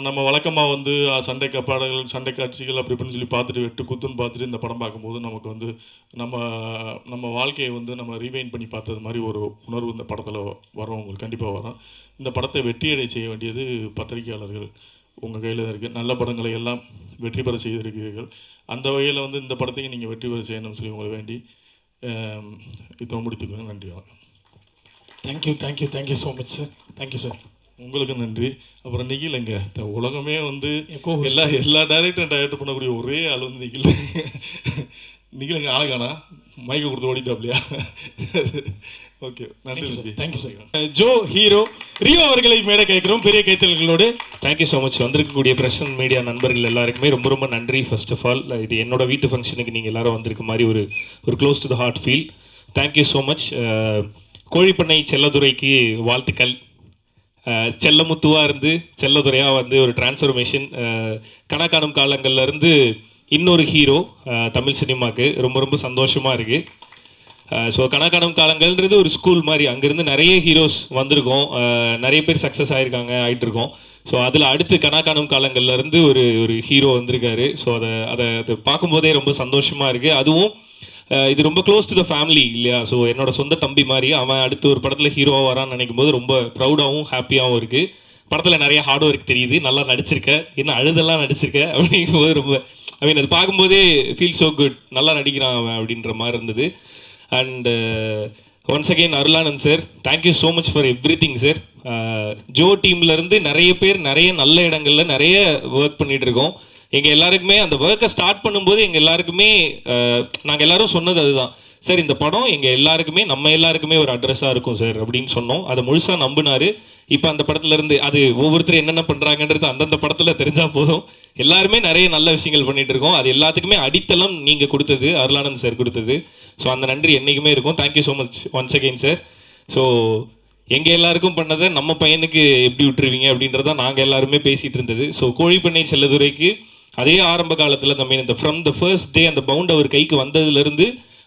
G: நம்ம வழக்கமாக வந்து சண்டை பாடல்கள், சண்டை காட்சிகள் அப்படி இப்படின்னு சொல்லி பார்த்துட்டு வெட்டு குத்துன்னு பார்த்துட்டு இந்த படம் பார்க்கும்போது நமக்கு வந்து நம்ம வாழ்க்கையை வந்து நம்ம ரீவைண்ட் பண்ணி பார்த்தது மாதிரி ஒரு உணர்வு இந்த படத்தில் வரவங்களுக்கு கண்டிப்பாக வரும். இந்த படத்தை வெற்றியடை செய்ய வேண்டியது பத்திரிகையாளர்கள் உங்கள் கையில் தான் இருக்குது. நல்ல படங்களை எல்லாம் வெற்றி பெற செய்திருக்கிறீர்கள். அந்த வகையில் வந்து இந்த படத்தையும் நீங்கள் வெற்றி பெற செய்யணும்னு சொல்லி உங்களை வேண்டி இதை முடித்துக்கோங்க. நன்றி, வணக்கம்.
C: Thank you so much sir. Thank you sir.
G: உங்களுக்கு நன்றி. அப்புறம் நிகில் எங்க உலகமே வந்து எல்லா டைரக்டரும் டைரக்டர் பண்ணக்கூடிய ஒரே ஆள் வந்து நிகில் எங்க ஆளுக்கானா மைக்கை கொடுத்து ஓடிட்டாப்லையா? ஓகே, நன்றி.
C: Thank you sir. Joe hero Rio அவர்களை மேடை கேட்குறோம் பெரிய கைத்தல்களோடு.
H: Thank you so much. வந்திருக்கக்கூடிய பிரசன் மீடியா நண்பர்கள் எல்லாருக்குமே ரொம்ப ரொம்ப நன்றி. ஃபர்ஸ்ட் ஆஃப் ஆல் இது என்னோட வீட்டு ஃபங்க்ஷனுக்கு நீங்கள் எல்லாரும் வந்திருக்க மாதிரி ஒரு close to the heart feel. Thank you so much. கோழிப்பண்ணை செல்லதுரைக்கு வாழ்த்துக்கள். செல்லமுத்துவாக இருந்து செல்லதுரையாக வந்து ஒரு டிரான்ஸ்ஃபர்மேஷன். கணக்காணும் காலங்கள்லேருந்து இன்னொரு ஹீரோ தமிழ் சினிமாவுக்கு ரொம்ப ரொம்ப சந்தோஷமாக இருக்குது. ஸோ கணக்காணும் காலங்கள்ன்றது ஒரு ஸ்கூல் மாதிரி. அங்கேருந்து நிறைய ஹீரோஸ் வந்திருக்கோம், நிறைய பேர் சக்ஸஸ் ஆகிருக்காங்க. ஸோ அதில் அடுத்து கணக்காணும் காலங்கள்லேருந்து ஒரு ஹீரோ வந்திருக்காரு. ஸோ அதை பார்க்கும்போதே ரொம்ப சந்தோஷமாக இருக்குது. அதுவும் இது ரொம்ப க்ளோஸ் டு த ஃபேமிலி இல்லையா? ஸோ என்னோட சொந்த தம்பி மாதிரி அவன் அடுத்து ஒரு படத்தில் ஹீரோவாக வரான்னு நினைக்கும் போது ரொம்ப ப்ரௌடாகவும் ஹாப்பியாகவும் இருக்குது. படத்தில் நிறைய ஹார்ட் ஒர்க் தெரியுது. நல்லா நடிச்சிருக்க, என்ன அழுதெல்லாம் நடிச்சிருக்க அப்படிங்கும்போது ரொம்ப அது பார்க்கும்போதே ஃபீல் ஸோ குட். நல்லா நடிக்கிறான் அவன் அப்படின்ற மாதிரி இருந்தது. And once again Arulanand sir, thank you so much for everything sir. Joe டீம்லேருந்து நிறைய பேர் நிறைய நல்ல இடங்களில் நிறைய ஒர்க் பண்ணிகிட்டு இருக்கோம். எங்கள் எல்லாருக்குமே அந்த ஒர்க்கை ஸ்டார்ட் பண்ணும்போது எங்கள் எல்லாருக்குமே நாங்கள் எல்லோரும் சொன்னது அதுதான் சார், இந்த படம் எங்கள் எல்லாருக்குமே நம்ம எல்லாருக்குமே ஒரு அட்ரஸாக இருக்கும் சார் அப்படின்னு சொன்னோம். அதை முழுசாக நம்பினார். இப்போ அந்த படத்துலேருந்து அது ஒவ்வொருத்தரும் என்னென்ன பண்ணுறாங்கன்றது அந்தந்த படத்தில் தெரிஞ்சால் போதும். எல்லாருமே நிறைய நல்ல விஷயங்கள் பண்ணிகிட்டு இருக்கோம். அது எல்லாத்துக்குமே அடித்தளம் நீங்கள் கொடுத்தது, அருளானந்த் சார் கொடுத்தது. ஸோ அந்த நன்றி என்றைக்குமே இருக்கும். Thank you so much once again sir. So எங்கள் எல்லாருக்கும் பண்ணதை நம்ம பையனுக்கு எப்படி விட்டுருவீங்க அப்படின்றதான் நாங்கள் எல்லாருமே பேசிகிட்டு இருந்தது. ஸோ கோழிப்பண்ணை செல்லதுரைக்கு அதே ஆரம்ப காலத்தில் இந்த ஃப்ரம் த ஃபர்ஸ்ட் டே அந்த பவுண்ட் அவர் கைக்கு வந்ததுலேருந்து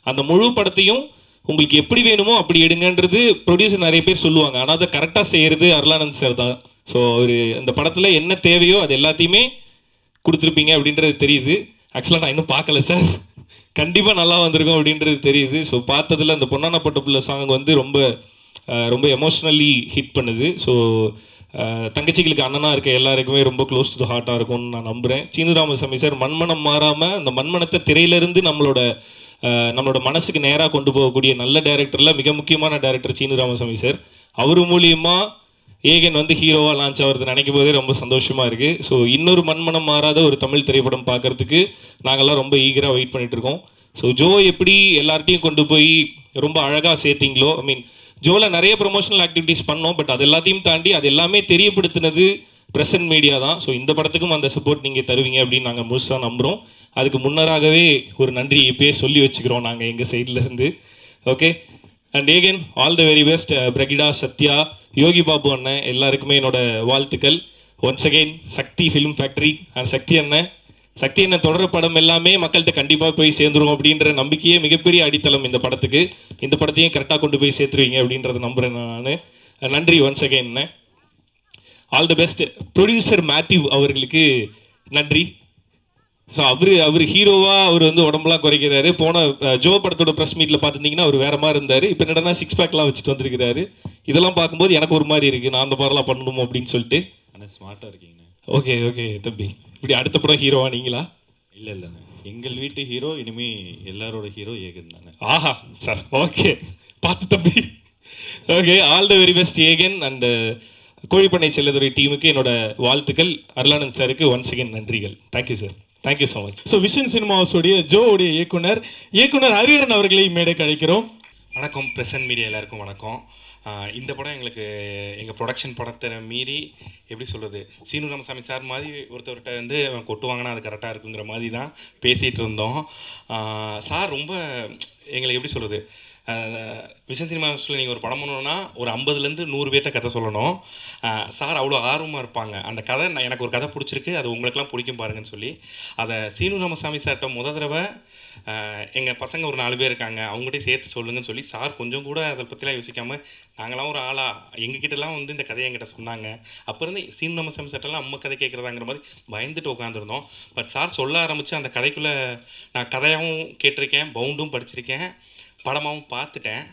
H: அந்த முழு படத்தையும் உங்களுக்கு எப்படி வேணுமோ அப்படி எடுங்கன்றது ப்ரொடியூசர் நிறைய பேர் சொல்லுவாங்க. ஆனால் அதை கரெக்டாக செய்கிறது அருளானந்த் சார் தான். ஸோ அவர் அந்த படத்தில் என்ன தேவையோ அது எல்லாத்தையுமே கொடுத்துருப்பீங்க அப்படின்றது தெரியுது. ஆக்சுவலாக நான் இன்னும் பார்க்கல சார், கண்டிப்பாக நல்லா வந்திருக்கும் அப்படின்றது தெரியுது. ஸோ பார்த்ததில் அந்த பொன்னான பொட்டப்புள்ள சாங் வந்து ரொம்ப ரொம்ப எமோஷ்னலி ஹிட் பண்ணுது. ஸோ தங்கச்சிகளுக்கு அண்ணனாக இருக்க எல்லாருக்குமே ரொம்ப க்ளோஸ் டு த ஹார்ட்டாக இருக்கும்னு நான் நம்புகிறேன். சீனு ராமசாமி சார் மண்மனம் மாறாமல் அந்த மண்மனத்தை திரையிலேருந்து நம்மளோட மனசுக்கு நேராக கொண்டு போகக்கூடிய நல்ல டைரக்டரில் மிக முக்கியமான டைரக்டர் சீனு ராமசாமி சார். அவர் மூலியமாக ஏகன் வந்து ஹீரோவாக லான்ச் ஆகிறது நினைக்கும் போதே ரொம்ப சந்தோஷமாக இருக்குது. ஸோ இன்னொரு மண்மனம் மாறாத ஒரு தமிழ் திரைப்படம் பார்க்குறதுக்கு நாங்கள்லாம் ரொம்ப ஈகராக வெயிட் பண்ணிகிட்டு இருக்கோம். ஸோ ஜோ எப்படி எல்லார்ட்டையும் கொண்டு போய் ரொம்ப அழகாக சேர்த்திங்களோ, ஜோவில் நிறைய ப்ரொமோஷனல் ஆக்டிவிட்டீஸ் பண்ணோம். பட் அது எல்லாத்தையும் தாண்டி அது எல்லாமே தெரியப்படுத்தினது பிரசன்ட் மீடியா தான். ஸோ இந்த படத்துக்கும் அந்த சப்போர்ட் நீங்கள் தருவீங்க அப்படின்னு நாங்கள் முழுசாக நம்புகிறோம். அதுக்கு முன்னராகவே ஒரு நன்றி இப்பயே சொல்லி வச்சுக்கிறோம் நாங்கள் எங்கள் சைட்லேருந்து. Okay, and Aegan all the very best. Brigida, Sathya, Yogi Babu அண்ணன் எல்லாருக்குமே என்னோட வாழ்த்துக்கள். Once again Sakthi film factory and Sakthi அண்ணன் தொடர் படம் எல்லாமே மக்கள்கிட்ட கண்டிப்பாக போய் சேர்ந்துரும் அப்படின்ற நம்பிக்கையே மிகப்பெரிய அடித்தளம் இந்த படத்துக்கு. இந்த படத்தையும் கரெக்டாக கொண்டு போய் சேர்த்துருவீங்க அப்படின்றத நம்புகிறேன் நான். நன்றி once again. All the best. Producer Mathew அவர்களுக்கு நன்றி. ஸோ அவர் ஹீரோவாக அவர் வந்து உடம்புலாம் குறைக்கிறாரு. போன ஜோ படத்தோட ப்ரெஸ் மீட்டில் பார்த்துருந்தீங்கன்னா அவர் வேறு மாதிரி இருந்தார். இப்போ என்னடனா 6 பேக்லாம் வச்சுட்டு வந்திருக்கிறாரு. இதெல்லாம் பார்க்கும்போது எனக்கு ஒரு மாதிரி இருக்குது, நான் அந்த மாதிரிலாம் பண்ணணுமோ அப்படின்னு சொல்லிட்டு.
I: ஆனால் ஸ்மார்ட்டாக இருக்கீங்க.
H: ஓகே தம்பி, இப்படி அடுத்த படம் ஹீரோவா நீங்களா?
I: இல்லைண்ணே, எங்கள் வீட்டு ஹீரோ இனிமேல் எல்லாரோட ஹீரோ ஏகன் தானே.
H: ஆஹா சார், ஓகே பார்த்து தம்பி. Okay, all the very best Aegan. And Kozhipannai Chelladurai டீமுக்கு என்னோட வாழ்த்துக்கள். அருளானந்த் சாருக்கு ஒன்ஸ் அகேன் நன்றிகள். Thank you sir, thank you so much.
C: So vision சினிமாஸோடைய ஜோவுடைய இயக்குனர் ஹரிஹரன் அவர்களை மேடைக்கு அழைக்கிறோம்.
J: வணக்கம் பிரசன்ட் மீடியா எல்லாருக்கும் வணக்கம். இந்த படம் எங்களுக்கு எங்கள் ப்ரொடக்ஷன் படத்தை மீறி எப்படி சொல்கிறது, சீனு ராமசாமி சார் மாதிரி ஒருத்தர்கிட்ட வந்து கொட்டுவாங்கன்னா அது கரெக்டாக இருக்குங்கிற மாதிரி தான் பேசிகிட்டு இருந்தோம். சார் ரொம்ப எங்களுக்கு எப்படி சொல்கிறது, விஷன் சினிமாஸில் நீங்கள் ஒரு படம் பண்ணணுன்னா ஒரு 50லேருந்து 100 பேர்கிட்ட கதை சொல்லணும். சார் அவ்வளோ ஆர்வமாக இருப்பாங்க. அந்த கதை எனக்கு ஒரு கதை பிடிச்சிருக்கு, அது உங்களுக்கெல்லாம் பிடிக்கும் பாருங்கன்னு சொல்லி அதை சீனு ராமசாமி சார்கிட்ட தடவை எங்கள் பசங்க ஒரு 4 பேர் இருக்காங்க, அவங்ககிட்டே சேர்த்து சொல்லுங்கன்னு சொல்லி சார் கொஞ்சம் கூட அதை பற்றிலாம் யோசிக்காமல் நாங்களாம் ஒரு ஆளா எங்ககிட்டலாம் வந்து இந்த கதையை என்கிட்ட சொன்னாங்க. அப்போ இருந்து சீனு ராமசாமி சார்ட்டெல்லாம் அம்மா கதை கேட்குறதாங்கிற மாதிரி பயந்துட்டு உட்காந்துருந்தோம். பட் சார் சொல்ல ஆரம்பித்து அந்த கதைக்குள்ளே நான் கதையாகவும் கேட்டிருக்கேன், பவுண்டும் படிச்சிருக்கேன், படமாகவும் பார்த்துட்டேன்.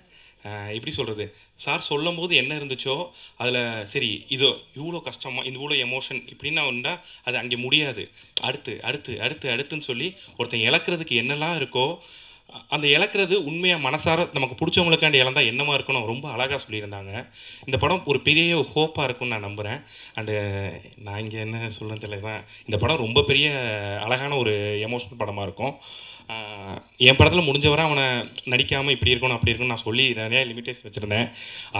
J: எப்படி சொல்கிறது, சார் சொல்லும் போது என்ன இருந்துச்சோ அதில் சரி இது இவ்வளோ கஷ்டமாக இவ்வளோ எமோஷன் இப்படின்னா வந்தால் அது அங்கே முடியாது, அடுத்துன்னு சொல்லி ஒருத்தன் இழக்கிறதுக்கு என்னெல்லாம் இருக்கோ அந்த இழக்கிறது உண்மையாக மனசார நமக்கு பிடிச்சவங்களுக்காண்டி இழந்தால் என்னமா இருக்கணும் ரொம்ப அழகாக சொல்லியிருந்தாங்க. இந்த படம் ஒரு பெரிய ஹோப்பாக இருக்கும்னு நான் நம்புகிறேன். அண்டு நான் இங்கே என்ன சொல்ல தெரியல, இந்த படம் ரொம்ப பெரிய அழகான ஒரு எமோஷனல் படமாக இருக்கும். என் படத்தில் முடிஞ்சவரை அவனை நடிக்காமல் இப்படி இருக்கணும் அப்படி இருக்கணும் நான் சொல்லி நிறையா லிமிட்டேஷன் வச்சுருந்தேன்.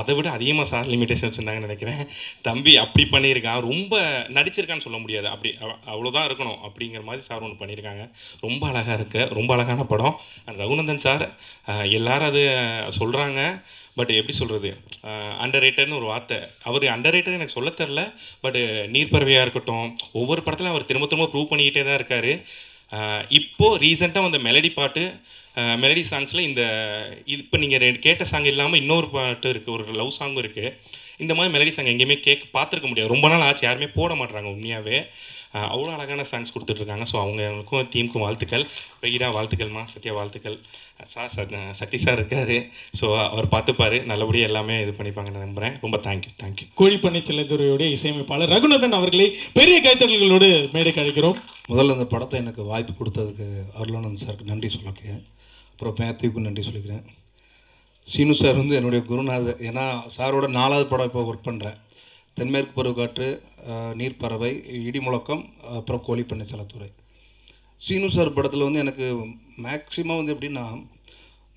J: அதை விட அதிகமாக சார் லிமிட்டேஷன் வச்சுருந்தாங்கன்னு நினைக்கிறேன். தம்பி அப்படி பண்ணியிருக்கான், ரொம்ப நடிச்சிருக்கான்னு சொல்ல முடியாது, அப்படி அவ்வளோதான் இருக்கணும் அப்படிங்கிற மாதிரி சார் ஒன்று பண்ணியிருக்காங்க. ரொம்ப அழகாக இருக்குது, ரொம்ப அழகான படம். ரகுநந்தன் சார் எல்லாரும் அது சொல்கிறாங்க, பட் எப்படி சொல்கிறது, அண்டர் ரேட்டட்னு ஒரு வார்த்தை, அவர் அண்டர் ரேட்டட் எனக்கு சொல்ல தெரில. பட் நீர்ப்பறவையாக இருக்கட்டும், ஒவ்வொரு படத்துலையும் அவர் திரும்ப ப்ரூவ் பண்ணிக்கிட்டே தான் இருக்கார். இப்போது ரீசெண்டாக வந்த மெலடி பாட்டு, மெலடி சாங்ஸில் இந்த இப்போ நீங்கள் கேட்ட சாங் இல்லாமல் இன்னொரு பாட்டு இருக்குது, ஒரு லவ் சாங்கும் இருக்குது. இந்த மாதிரி மெலடி சாங் எங்கேயுமே பார்த்துருக்க முடியாது, ரொம்ப நாள் ஆச்சு, யாருமே போட மாட்டுறாங்க உண்மையாகவே. அவ்வளோ அழகான சாங்ஸ் கொடுத்துட்ருக்காங்க. ஸோ அவங்களுக்கும் டீமுக்கும் வாழ்த்துக்கள். பிரகிடா வாழ்த்துக்கள்மா, சத்யா வாழ்த்துக்கள். சார் சக்தி சார் இருக்கார், ஸோ அவர் பார்த்துப்பார், நல்லபடியாக எல்லாமே இது பண்ணிப்பாங்கன்னு நம்புகிறேன். ரொம்ப தேங்க்யூ.
C: கோழிப்பண்ணை செல்லதுறையுடைய இசையமைப்பாளர் ரகுநந்தன் அவர்களை பெரிய கைத்தட்டல்களோடு மேடைக்கு அழைக்கிறோம்.
K: முதல்ல இந்த படத்தை எனக்கு வாய்ப்பு கொடுத்ததுக்கு அருளானந்த் சாருக்கு நன்றி சொல்லிக்கிறேன். அப்புறம் மேத்யூக்கும் நன்றி சொல்லிக்கிறேன். சீனு சார் வந்து என்னுடைய குருநாதர். ஏன்னா சாரோட 4வது படம் இப்போ ஒர்க் பண்ணுறேன். தென்மேற்கு பருவக்காற்று, நீர்ப்பறவை, இடிமுழக்கம், அப்புறம் கோழிப்பண்ணை செல்லத்துறை. சீனு சார் படத்தில் வந்து எனக்கு மேக்ஸிமம் வந்து எப்படின்னா,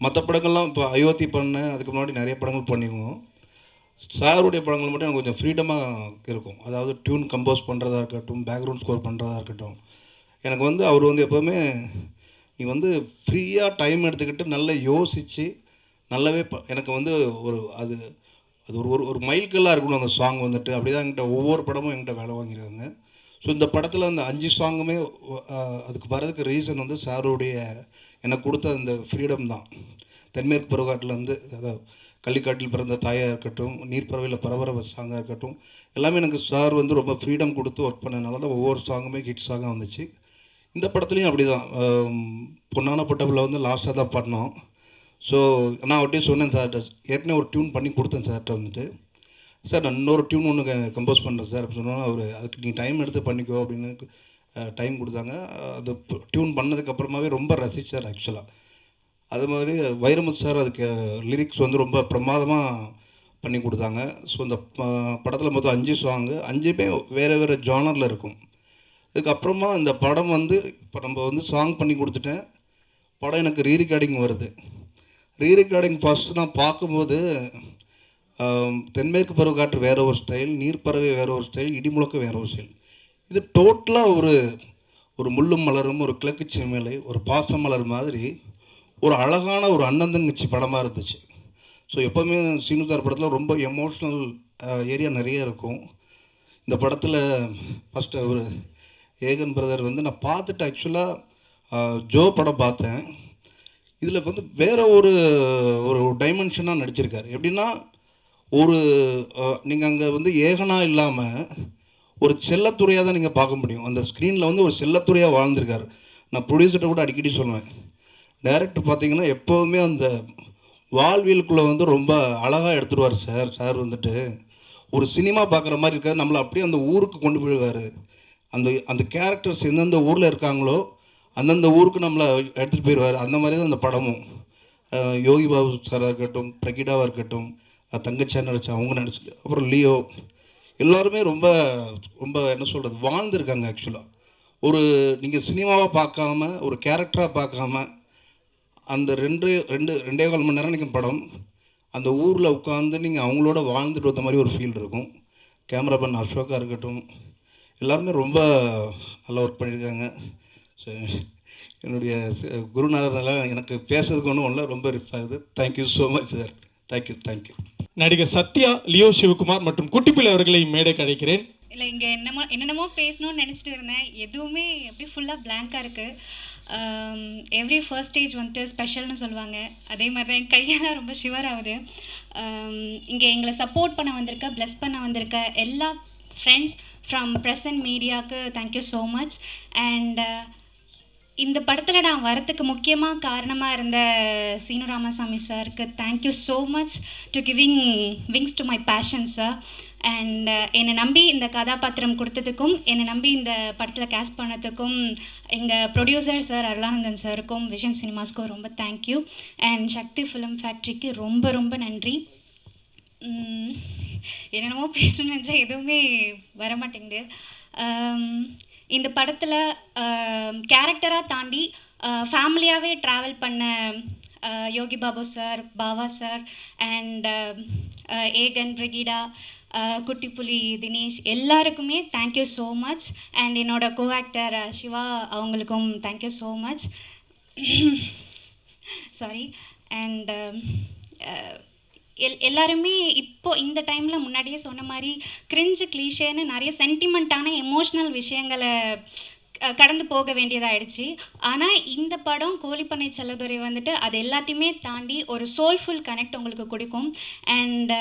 K: மற்ற படங்கள்லாம் இப்போ அயோத்தி பண்ணேன், அதுக்கு முன்னாடி நிறைய படங்கள் பண்ணிடுவோம். சாருடைய படங்கள் மட்டும் எனக்கு கொஞ்சம் ஃப்ரீடமாக இருக்கும். அதாவது டியூன் கம்போஸ் பண்ணுறதா இருக்கட்டும், பேக்ரவுண்ட் ஸ்கோர் பண்ணுறதா இருக்கட்டும், எனக்கு வந்து அவர் வந்து எப்போவுமே நீ வந்து ஃப்ரீயாக டைம் எடுத்துக்கிட்டு நல்லா யோசித்து நல்லாவே எனக்கு வந்து அது ஒரு மைல்கல்லாக இருக்கணும் அந்த சாங் வந்துட்டு. அப்படி தான் என்கிட்ட ஒவ்வொரு படமும் என்கிட்ட வேலை வாங்கியிருக்காங்க. ஸோ இந்த படத்தில் அந்த 5 சாங்குமே அதுக்கு வர்றதுக்கு ரீசன் வந்து சாருடைய எனக்கு கொடுத்த அந்த ஃப்ரீடம் தான். தென்மேற்கு பருவக்காட்டிலேருந்து, அதாவது கள்ளிக்காட்டில் பிறந்த தாயாக இருக்கட்டும், நீர்ப்பறவையில் பரபரவ சாங்காக இருக்கட்டும், எல்லாமே எனக்கு சார் வந்து ரொம்ப ஃப்ரீடம் கொடுத்து ஒர்க் பண்ணனால தான் ஒவ்வொரு சாங்குமே ஹிட் சாங்காக வந்துச்சு. இந்த படத்துலையும் அப்படி தான். பொன்னான பட்டபில் வந்து லாஸ்ட்டாக தான் பண்ணோம். ஸோ நான் அவர்கிட்டே சொன்னேன் சார்கிட்ட, ஏற்கனவே ஒரு டியூன் பண்ணி கொடுத்தேன் சார்கிட்ட வந்துட்டு, சார் நான் இன்னொரு டியூன் ஒன்று கம்போஸ் பண்ணுறேன் சார் அப்படின்னு சொன்னால், அவர் அதுக்கு நீ டைம் எடுத்து பண்ணிக்கோ அப்படின்னு டைம் கொடுத்தாங்க. அது டியூன் பண்ணதுக்கப்புறமாவே ரொம்ப ரசித்தார் ஆக்சுவலாக. அது மாதிரி வைரமுத்து சார் அதுக்கு லிரிக்ஸ் வந்து ரொம்ப பிரமாதமாக பண்ணி கொடுத்தாங்க. ஸோ இந்த படத்தில் மொத்தம் 5 சாங்கு, 5மே வேறு ஜானரில் இருக்கும். இதுக்கப்புறமா இந்த படம் வந்து இப்போ நம்ம வந்து சாங் பண்ணி கொடுத்துட்டேன், படம் எனக்கு ரீரெக்கார்டிங் வருது. ரீரெக்கார்டிங் ஃபஸ்ட்டு நான் பார்க்கும்போது தென்மேற்கு பருவக்காற்று வேறு ஒரு ஸ்டைல், நீர்ப்பறவை வேறு ஒரு ஸ்டைல், இடிமுழக்கம் வேறு ஒரு ஸ்டைல். இது டோட்டலாக ஒரு முள்ளும் மலரும், ஒரு கிழக்கு சீமையிலை, ஒரு பாச மலர் மாதிரி ஒரு அழகான ஒரு அண்ணன் தங்கச்சி படமாக இருந்துச்சு. ஸோ எப்போவுமே சீனு சார் படத்தில் ரொம்ப எமோஷ்னல் ஏரியா நிறைய இருக்கும். இந்த படத்தில் ஃபஸ்ட்டு ஒரு ஏகன் பிரதர் வந்து நான் பார்த்துட்டு ஆக்சுவலாக ஜோ படம் பார்த்தேன். இதில் வந்து வேறு ஒரு ஒரு டைமென்ஷனாக நடிச்சிருக்காரு. எப்படின்னா ஒரு நீங்கள் அங்கே வந்து ஏகனாக இல்லாமல் ஒரு செல்லத்துறையாக தான் நீங்கள் பார்க்க முடியும். அந்த ஸ்க்ரீனில் வந்து ஒரு செல்லத்துறையாக வாழ்ந்திருக்காரு. நான் ப்ரொடியூசர்கிட்ட கூட அடிக்கடி சொல்லுவேன், டைரக்டர் பார்த்தீங்கன்னா எப்போதுமே அந்த வாழ்வியலுக்குள்ளே வந்து ரொம்ப அழகாக எடுத்துருவார் சார் வந்துட்டு ஒரு சினிமா பார்க்குற மாதிரி இருக்காது. நம்மளை அப்படியே அந்த ஊருக்கு கொண்டு போயிடுவார். அந்த கேரக்டர்ஸ் எந்தெந்த ஊரில் இருக்காங்களோ அந்தந்த ஊருக்கு நம்மளை எடுத்துகிட்டு போயிடுவார். அந்த மாதிரி தான் அந்த படமும். யோகி பாபு சாராக இருக்கட்டும், பிரகிடாவாக இருக்கட்டும், தங்கச்சியாக நடிச்சு அவங்க நடிச்சு, அப்புறம் லியோ, எல்லோருமே ரொம்ப ரொம்ப என்ன சொல்கிறது வாழ்ந்துருக்காங்க. ஆக்சுவலாக ஒரு நீங்கள் சினிமாவாக பார்க்காம ஒரு கேரக்டராக பார்க்காம அந்த 2.25 மணி நேரம் நிற்கும் படம், அந்த ஊரில் உட்காந்து நீங்கள் அவங்களோட வாழ்ந்துட்டு வந்த மாதிரி ஒரு ஃபீல் இருக்கும். கேமராமேன் அசோகா இருக்கட்டும், எல்லாருமே ரொம்ப நல்லா ஒர்க் பண்ணியிருக்காங்க. ஸோ என்னுடைய குருநாதர்லாம் எனக்கு பேசுறதுக்கு ஒன்றும் இல்லை, ரொம்ப ரிஃப் ஆகுது. Thank you so much sir. Thank you.
C: நடிகர் சத்யா, லியோ சிவகுமார் மற்றும் குட்டிப்பிள்ளை அவர்களை மேடைக்கு அழைக்கிறேன்.
B: இல்லை, இங்கே என்னென்னமோ பேசணும்னு நினச்சிட்டு இருந்தேன். எதுவுமே அப்படியே ஃபுல்லாக பிளாங்காக இருக்குது. எவ்ரி ஃபர்ஸ்ட் ஸ்டேஜ் வந்துட்டு ஸ்பெஷல்னு சொல்லுவாங்க. அதே மாதிரி தான் என் கையெல்லாம் ரொம்ப ஷிவர் ஆகுது. இங்கே எங்களை சப்போர்ட் பண்ண வந்திருக்க, ப்ளஸ் பண்ண வந்திருக்க எல்லா ஃப்ரெண்ட்ஸ் ஃப்ரம் ப்ரெசன்ட் மீடியாவுக்கு தேங்க்யூ ஸோ மச். அண்ட் இந்த படத்தில் நான் வரத்துக்கு முக்கியமாக காரணமாக இருந்த சீனு ராமசாமி சாருக்கு thank you so much to giving wings to my passion sir. And என்னை நம்பி இந்த கதாபாத்திரம் கொடுத்ததுக்கும், என்னை நம்பி இந்த படத்தில் கேஸ்ட் பண்ணதுக்கும் எங்கள் ப்ரொடியூசர் சார் அருளானந்தன் சாருக்கும், விஷன் சினிமாஸ்க்கும் ரொம்ப தேங்க்யூ. அண்ட் சக்தி ஃபிலிம் ஃபேக்ட்ரிக்கு ரொம்ப ரொம்ப நன்றி. என்னென்னமோ பேசணும்னு நினச்சா எதுவுமே வரமாட்டேங்குது. இந்த படத்தில் கேரக்டராக தாண்டி ஃபேமிலியாகவே ட்ராவல் பண்ண Yogi Babu sir, Bava sir and Aegan, Brigida, Kuttipuli, Dinesh எல்லாருக்குமே தேங்க்யூ ஸோ மச். அண்ட் என்னோட கோ ஆக்டர் சிவா அவங்களுக்கும் thank you so much. Sorry. And எல்லாருமே இப்போது இந்த டைமில் முன்னாடியே சொன்ன மாதிரி கிரிஞ்சு கிளீஷேன்னு நிறைய சென்டிமெண்ட்டான எமோஷ்னல் விஷயங்களை கடந்து போக வேண்டியதாகிடுச்சு. ஆனால் இந்த படம் கோழிப்பண்ணை செல்லதுரை வந்துட்டு அது எல்லாத்தையுமே தாண்டி ஒரு சோல்ஃபுல் கனெக்ட் உங்களுக்கு கொடுக்கும். And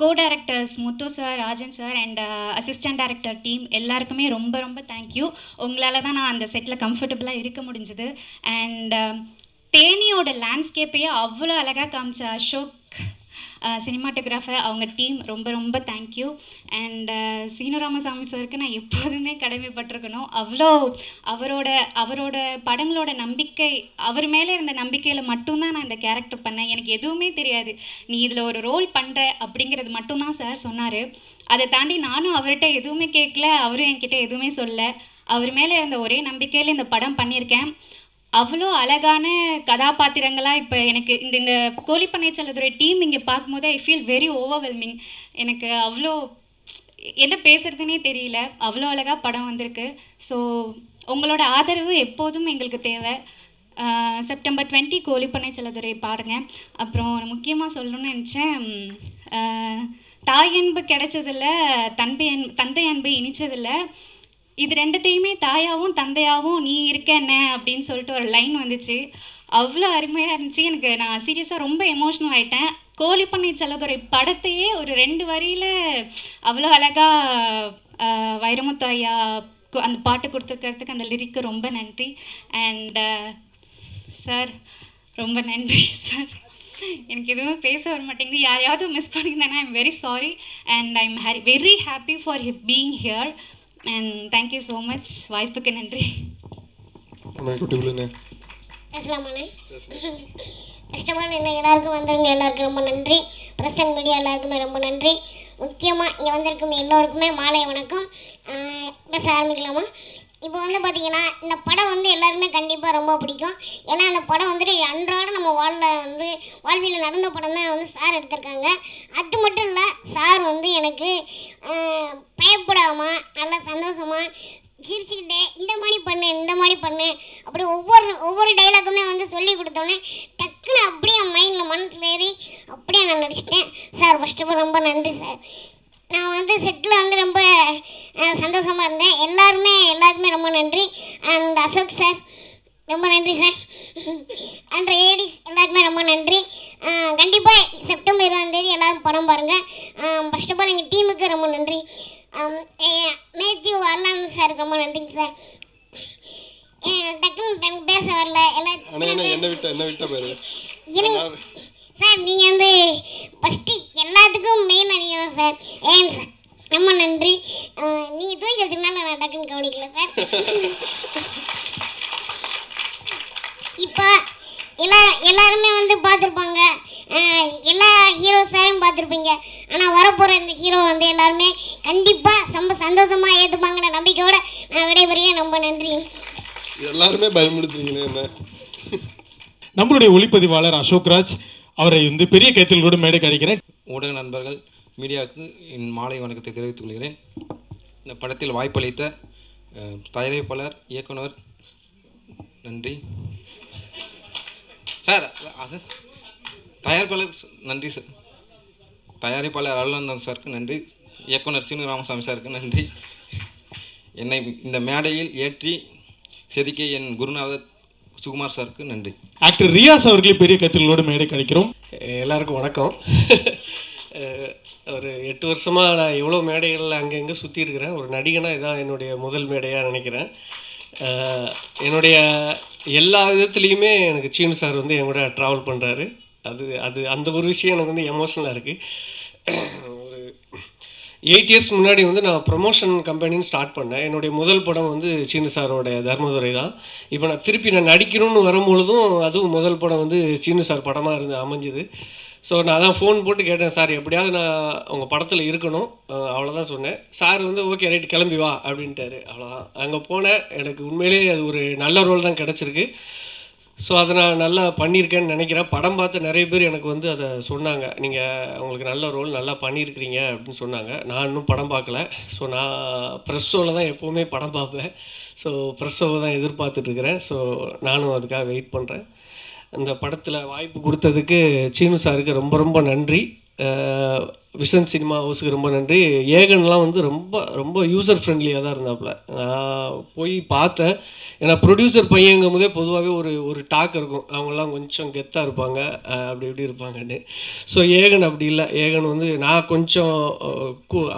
B: go directors Muthu sir, Rajan sir and assistant director team எல்லாருக்குமே ரொம்ப ரொம்ப தேங்க்யூ. உங்களால் தான் நான் அந்த செட்டில் கம்ஃபர்டபுளாக இருக்க முடிஞ்சுது. அண்ட் தேனியோட லேண்ட்ஸ்கேப்பையே அவ்வளோ அழகாக காமிச்ச அசோக் சினிமாட்டோகிராஃபர், அவங்க டீம் ரொம்ப ரொம்ப தேங்க்யூ. அண்ட் சீனு ராமசாமி சாருக்கு நான் எப்போதுமே கடமைப்பட்டிருக்கணும். அவ்வளோ அவரோட படங்களோட நம்பிக்கை, அவர் மேலே இருந்த நம்பிக்கையில் மட்டும்தான் நான் இந்த கேரக்டர் பண்ணேன். எனக்கு எதுவுமே தெரியாது, நீ இதில் ஒரு ரோல் பண்ணுற அப்படிங்கிறது மட்டும்தான் சார் சொன்னார். அதை தாண்டி நானும் அவர்கிட்ட எதுவுமே கேட்கல, அவரும் என்கிட்ட எதுவுமே சொல்லலை. அவர் மேலே இருந்த ஒரே நம்பிக்கையில் இந்த படம் பண்ணியிருக்கேன். அவ்வளோ அழகான கதாபாத்திரங்களாக இப்போ எனக்கு இந்த கோழிப்பண்ணை செல்லதுரை டீம் இங்கே பார்க்கும்போது ஐ ஃபீல் வெரி ஓவர்வெல்மிங். எனக்கு அவ்வளோ என்ன பேசுகிறதுனே தெரியல, அவ்வளோ அழகாக படம் வந்திருக்கு. ஸோ உங்களோட ஆதரவு எப்போதும் எங்களுக்கு தேவை. செப்டம்பர் 20 கோழிப்பண்ணை செல்லதுரை பாருங்க. அப்புறம் முக்கியமாக சொல்லணும்னு நினச்சேன், தாய் அன்பு கிடைச்சதில்ல, தந்தை அன்பு இனிச்சதில்லை, இது ரெண்டுத்தையுமே தாயாகவும் தந்தையாகவும் நீ இருக்க என்ன அப்படின்னு சொல்லிட்டு ஒரு லைன் வந்துச்சு. அவ்வளோ அருமையாக இருந்துச்சு. எனக்கு நான் சீரியஸாக ரொம்ப எமோஷ்னல் ஆகிட்டேன். கோழிப்பண்ணை செல்லதுரை படத்தையே ஒரு 2 வரியில் அவ்வளோ அழகாக வைரமுத்து ஐயா அந்த பாட்டு கொடுத்துருக்கிறதுக்கு அந்த லிரிக்கு ரொம்ப நன்றி. அண்ட் சார் ரொம்ப நன்றி சார். எனக்கு எதுவுமே பேச வர மாட்டேங்குது. யாரையாவது மிஸ் பண்ணியிருந்தேன்னா I am very sorry. And I am very happy for being here. And thank you so much. வாய்ப்புக்கு நன்றி.
L: பேசலாமாண்ணே? ஃபர்ஸ்ட் ஆஃப் ஆல் என்ன எல்லாருக்கும் வந்துருங்க, எல்லாருக்கும் ரொம்ப நன்றி. ப்ரெசன்ட் மீடியா எல்லாருக்குமே ரொம்ப நன்றி. முக்கியமாக இங்கே வந்திருக்கும் எல்லோருக்குமே மாலை வணக்கம். பேச ஆரம்பிக்கலாமா? இப்போ வந்து பார்த்திங்கன்னா இந்த படம் வந்து எல்லாருமே கண்டிப்பாக ரொம்ப பிடிக்கும். ஏன்னா அந்த படம் வந்துட்டு அன்றாட நம்ம வாழ்வியில் நடந்த படம் தான் வந்து சார் எடுத்திருக்காங்க. அது மட்டும் இல்லை, சார் வந்து எனக்கு பயப்படாமல் நல்லா சந்தோஷமாக சிரிச்சுக்கிட்டே இந்த மாதிரி பண்ணு அப்படி ஒவ்வொரு டைலாக்குமே வந்து சொல்லி கொடுத்தோன்னே டக்குன்னு அப்படியே என் மைண்டில் மனசில் ஏறி அப்படியே நான் நடிச்சிட்டேன் சார். ஃபர்ஸ்ட் ஆஃப் ஆல் ரொம்ப நன்றி சார். நான் வந்து செட்டில் வந்து ரொம்ப சந்தோஷமாக இருந்தேன். எல்லாருமே ரொம்ப நன்றி. அண்ட் அசோக் சார் ரொம்ப நன்றி சார். அண்ட் ஏடிஸ் எல்லாருக்குமே ரொம்ப நன்றி. கண்டிப்பாக செப்டம்பர் 20 எல்லோரும் படம் பாருங்கள். ஃபர்ஸ்ட் ஆஃப் ஆல் எங்கள் டீமுக்கு ரொம்ப நன்றி. மேத்யூ அர்லானந்த் சாருக்கு ரொம்ப நன்றிங்க சார். டக்குன்னு பேச வரல
F: என்ன விட்ட பேர்
L: சார். நீங்கள் வந்து ஃபஸ்ட்டு எல்லாத்துக்கும் மெயின் நீங்கள் தான் சார். ஏன் சார் ரொம்ப நன்றி. நீங்கள் தூக்கி வச்சுருந்தாலும் நான் டக்குன்னு கவனிக்கல சார். இப்போ எல்லாருமே வந்து பார்த்துருப்பாங்க, எல்லா ஹீரோ சாரும் பார்த்துருப்பீங்க. ஆனால் வரப்போகிற இந்த ஹீரோ வந்து எல்லாருமே கண்டிப்பாக ரொம்ப சந்தோஷமாக ஏற்றுப்பாங்கிற நம்பிக்கையோடு நான் விடைபெறுகிறேன். ரொம்ப நன்றி.
F: எல்லாருமே பயன்படுத்துறீங்களே என்ன.
C: நம்மளுடைய ஒளிப்பதிவாளர் அசோக்ராஜ் அவரை வந்து பெரிய கைத்தில் கூட மேடை கிடைக்கிறேன்.
K: ஊடக நண்பர்கள் மீடியாவுக்கு என் மாலை வணக்கத்தை தெரிவித்துக் கொள்கிறேன். இந்த படத்தில் வாய்ப்பளித்த தயாரிப்பாளர் இயக்குனர் நன்றி சார். அது தயாரிப்பாளர் நன்றி சார். தயாரிப்பாளர் அருளானந்தன் சாருக்கு நன்றி. இயக்குனர் சீனு ராமசாமி சாருக்கு நன்றி. என்னை இந்த மேடையில் ஏற்றி செதுக்கிய என் குருநாதர் சுகுமார் சாருக்கு நன்றி.
C: ஆக்டர் ரியாஸ் அவர்களே பெரிய கைத்தலோடு மேடை கிடைக்கிறோம்.
M: எல்லாருக்கும் வணக்கம். ஒரு 8 வருஷமாக நான் எவ்வளோ மேடைகளில் அங்கங்கே சுற்றி இருக்கிறேன். ஒரு நடிகனாக இதான் என்னுடைய முதல் மேடையாக நினைக்கிறேன். என்னுடைய எல்லா விதத்துலேயுமே எனக்கு சீனு சார் வந்து என் கூட ட்ராவல் பண்ணுறாரு. அது அந்த ஒரு விஷயம் எனக்கு வந்து எமோஷ்னலாக இருக்குது. ஒரு 8 இயர்ஸ் முன்னாடி வந்து நான் ப்ரொமோஷன் கம்பெனின்னு ஸ்டார்ட் பண்ணேன். என்னுடைய முதல் படம் வந்து சீனு சாரோடைய தர்மதுரை தான். இப்போ நான் திருப்பி நான் வரும்பொழுதும் அதுவும் முதல் படம் வந்து சீனு சார் படமாக அமைஞ்சுது. ஸோ நான் அதான் ஃபோன் போட்டு கேட்டேன், சார் எப்படியாவது நான் உங்கள் படத்தில் இருக்கணும், அவ்வளோதான் சொன்னேன். சார் வந்து ஓகே ரைட் கிளம்பி வா அப்படின்ட்டாரு. அவ்வளோதான். அங்கே போனேன். எனக்கு உண்மையிலே அது ஒரு நல்ல ரோல் தான் கிடச்சிருக்கு. ஸோ அதை நான் நல்லா பண்ணியிருக்கேன்னு நினைக்கிறேன். படம் பார்த்து நிறைய பேர் எனக்கு வந்து அதை சொன்னாங்க, நீங்கள் உங்களுக்கு நல்ல ரோல் நல்லா பண்ணியிருக்கிறீங்க அப்படின்னு சொன்னாங்க. நான் இன்னும் படம் பார்க்கல. ஸோ நான் ப்ரெஸ் ஷோவில் தான் எப்போவுமே படம் பார்ப்பேன். ஸோ ப்ரெஸ் ஷோவை தான் எதிர்பார்த்துட்ருக்கிறேன். ஸோ நானும் அதுக்காக வெயிட் பண்ணுறேன். இந்த படத்தில் வாய்ப்பு கொடுத்ததுக்கு சீனு சாருக்கு ரொம்ப ரொம்ப நன்றி. விஷன் சினிமா ஹவுஸுக்கு ரொம்ப நன்றி. ஏகன்லாம் வந்து ரொம்ப யூசர் ஃப்ரெண்ட்லியாக தான் இருந்தாப்புல. நான் போய் பார்த்தேன். ஏன்னா ப்ரொடியூசர் பையங்கும் போதே பொதுவாகவே ஒரு டாக் இருக்கும், அவங்களாம் கொஞ்சம் கெத்தாக இருப்பாங்க, அப்படி இப்படி இருப்பாங்கன்னு. ஸோ ஏகன் அப்படி இல்லை. ஏகன் வந்து நான் கொஞ்சம்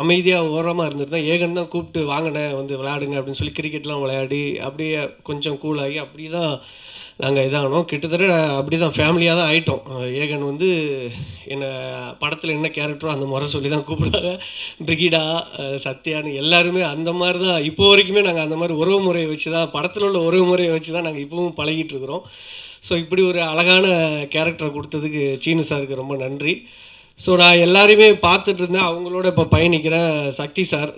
M: அமைதியாக ஓரமாக இருந்திருந்தேன். ஏகன் தான் கூப்பிட்டு வாங்கினேன் வந்து விளையாடுங்க அப்படின்னு சொல்லி கிரிக்கெட்லாம் விளையாடி அப்படியே கொஞ்சம் கூலாகி அப்படி தான் நாங்கள் இதாகணும். கிட்டத்தட்ட அப்படி தான் ஃபேமிலியாக தான் ஆகிட்டோம். ஏகன் வந்து என்னை படத்தில் என்ன கேரக்டரோ அந்த முறை சொல்லி தான் கூப்பிடாங்க. பிரிகிடா, சத்யான்னு எல்லாருமே அந்த மாதிரி தான். இப்போ வரைக்குமே நாங்கள் அந்த மாதிரி உறவு முறையை வச்சு தான், படத்தில் உள்ள உறவு முறையை வச்சு தான் நாங்கள் இப்போவும் பழகிட்டு இருக்கிறோம். ஸோ இப்படி ஒரு அழகான கேரக்டரை கொடுத்ததுக்கு சீனு சாருக்கு ரொம்ப நன்றி. ஸோ நான் எல்லாரையுமே பார்த்துட்டு இருந்தேன், அவங்களோட இப்போ பயணிக்கிறேன்.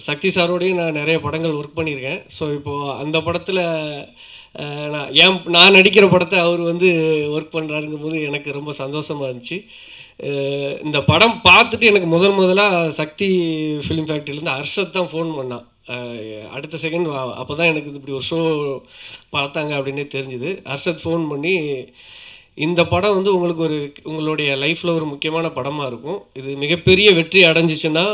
M: சக்தி சாரோடையும் நான் நிறைய படங்கள் ஒர்க் பண்ணியிருக்கேன். ஸோ இப்போது அந்த படத்தில் நான் நடிக்கிற படத்தை அவர் வந்து ஒர்க் பண்ணுறாருங்கும் போது எனக்கு ரொம்ப சந்தோஷமாக இருந்துச்சு. இந்த படம் பார்த்துட்டு எனக்கு முதலாக சக்தி ஃபிலிம் ஃபேக்ட்ரியிலேருந்து ஹர்ஷத் தான் ஃபோன் பண்ணான். அடுத்த செகண்ட் அப்போ தான் எனக்கு இப்படி ஒரு ஷோ பார்த்தாங்க அப்படின்னே தெரிஞ்சுது. ஹர்ஷத் ஃபோன் பண்ணி, இந்த படம் வந்து உங்களுடைய லைஃப்பில் ஒரு முக்கியமான படமாக இருக்கும், இது மிகப்பெரிய வெற்றி அடைஞ்சிச்சுன்னா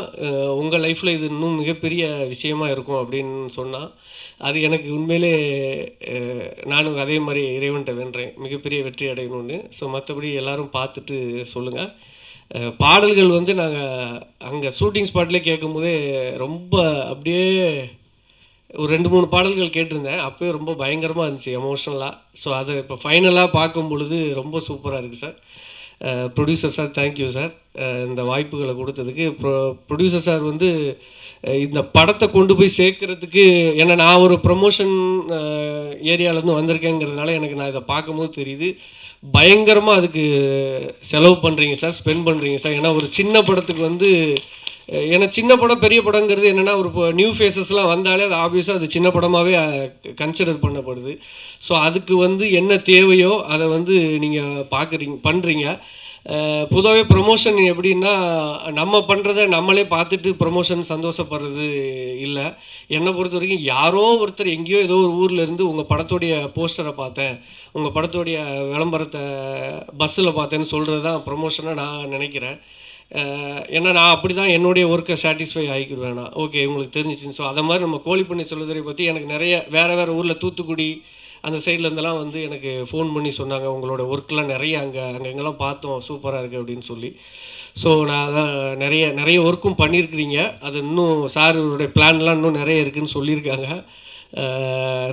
M: உங்கள் லைஃப்பில் இது இன்னும் மிகப்பெரிய விஷயமா இருக்கும் அப்படின்னு சொன்னால், அது எனக்கு உண்மையிலே நானும் அதே மாதிரி இறைவன்கிட்ட வேண்டுறேன் மிகப்பெரிய வெற்றி அடையணும்னு. ஸோ மற்றபடி எல்லோரும் பார்த்துட்டு சொல்லுங்கள். பாடல்கள் வந்து நாங்கள் அங்கே ஷூட்டிங் ஸ்பாட்லேயே கேட்கும்போதே ரொம்ப அப்படியே ஒரு 2-3 பாடல்கள் கேட்டிருந்தேன். அப்போயே ரொம்ப பயங்கரமாக இருந்துச்சு எமோஷ்னலாக. ஸோ அதை இப்போ ஃபைனலாக பார்க்கும் பொழுது ரொம்ப சூப்பராக இருக்குது sir. Producer sir thank you sir இந்த வாய்ப்புகளை கொடுத்ததுக்கு. ப்ரொடியூசர் சார் வந்து இந்த படத்தை கொண்டு போய் சேர்க்குறதுக்கு, ஏன்னா நான் ஒரு ப்ரமோஷன் ஏரியாவிலேருந்து வந்திருக்கேங்கிறதுனால எனக்கு நான் இதை பார்க்கும்போது தெரியுது, பயங்கரமாக அதுக்கு செலவு பண்ணுறீங்க சார், ஸ்பெண்ட் பண்ணுறீங்க சார். ஏன்னா ஒரு சின்ன படத்துக்கு வந்து, ஏன்னா சின்ன படம் பெரிய படங்கிறது என்னென்னா ஒரு நியூ ஃபேஸஸ்லாம் வந்தாலே அது ஆப்வியஸாக அது சின்ன படமாகவே கன்சிடர் பண்ணப்படுது. ஸோ அதுக்கு வந்து என்ன தேவையோ அதை வந்து நீங்கள் பண்ணுறீங்க. பொதுவாகவே ப்ரொமோஷன் எப்படின்னா நம்ம பண்ணுறத நம்மளே பார்த்துட்டு ப்ரொமோஷன் சந்தோஷப்படுறது இல்லை. என்னை பொறுத்த வரைக்கும் யாரோ ஒருத்தர் எங்கேயோ ஏதோ ஒரு ஊரில் இருந்து உங்கள் படத்தோடைய போஸ்டரை பார்த்தேன், உங்கள் படத்தோடைய விளம்பரத்தை பஸ்ஸில் பார்த்தேன்னு சொல்கிறது தான் ப்ரொமோஷனாக நான் நினைக்கிறேன். ஏன்னா நான் அப்படி தான் என்னுடைய ஒர்க்கை சாட்டிஸ்ஃபை ஆகிக்கிடுவேன். நான் ஓகே உங்களுக்கு தெரிஞ்சிச்சின்னு. ஸோ அதை மாதிரி நம்ம கோழிப்பண்ணை செல்லத்துறை பற்றி எனக்கு நிறைய வேறு ஊரில் தூத்துக்குடி அந்த சைடில் இருந்தெல்லாம் வந்து எனக்கு ஃபோன் பண்ணி சொன்னாங்க, உங்களோட ஒர்க்கெலாம் நிறைய அங்கெங்கெல்லாம் பார்த்தோம், சூப்பராக இருக்குது அப்படின்னு சொல்லி. ஸோ நான் அதான் நிறைய ஒர்க்கும் பண்ணியிருக்கிறீங்க. அது இன்னும் சாருடைய பிளான்லாம் இன்னும் நிறைய இருக்குதுன்னு சொல்லியிருக்காங்க.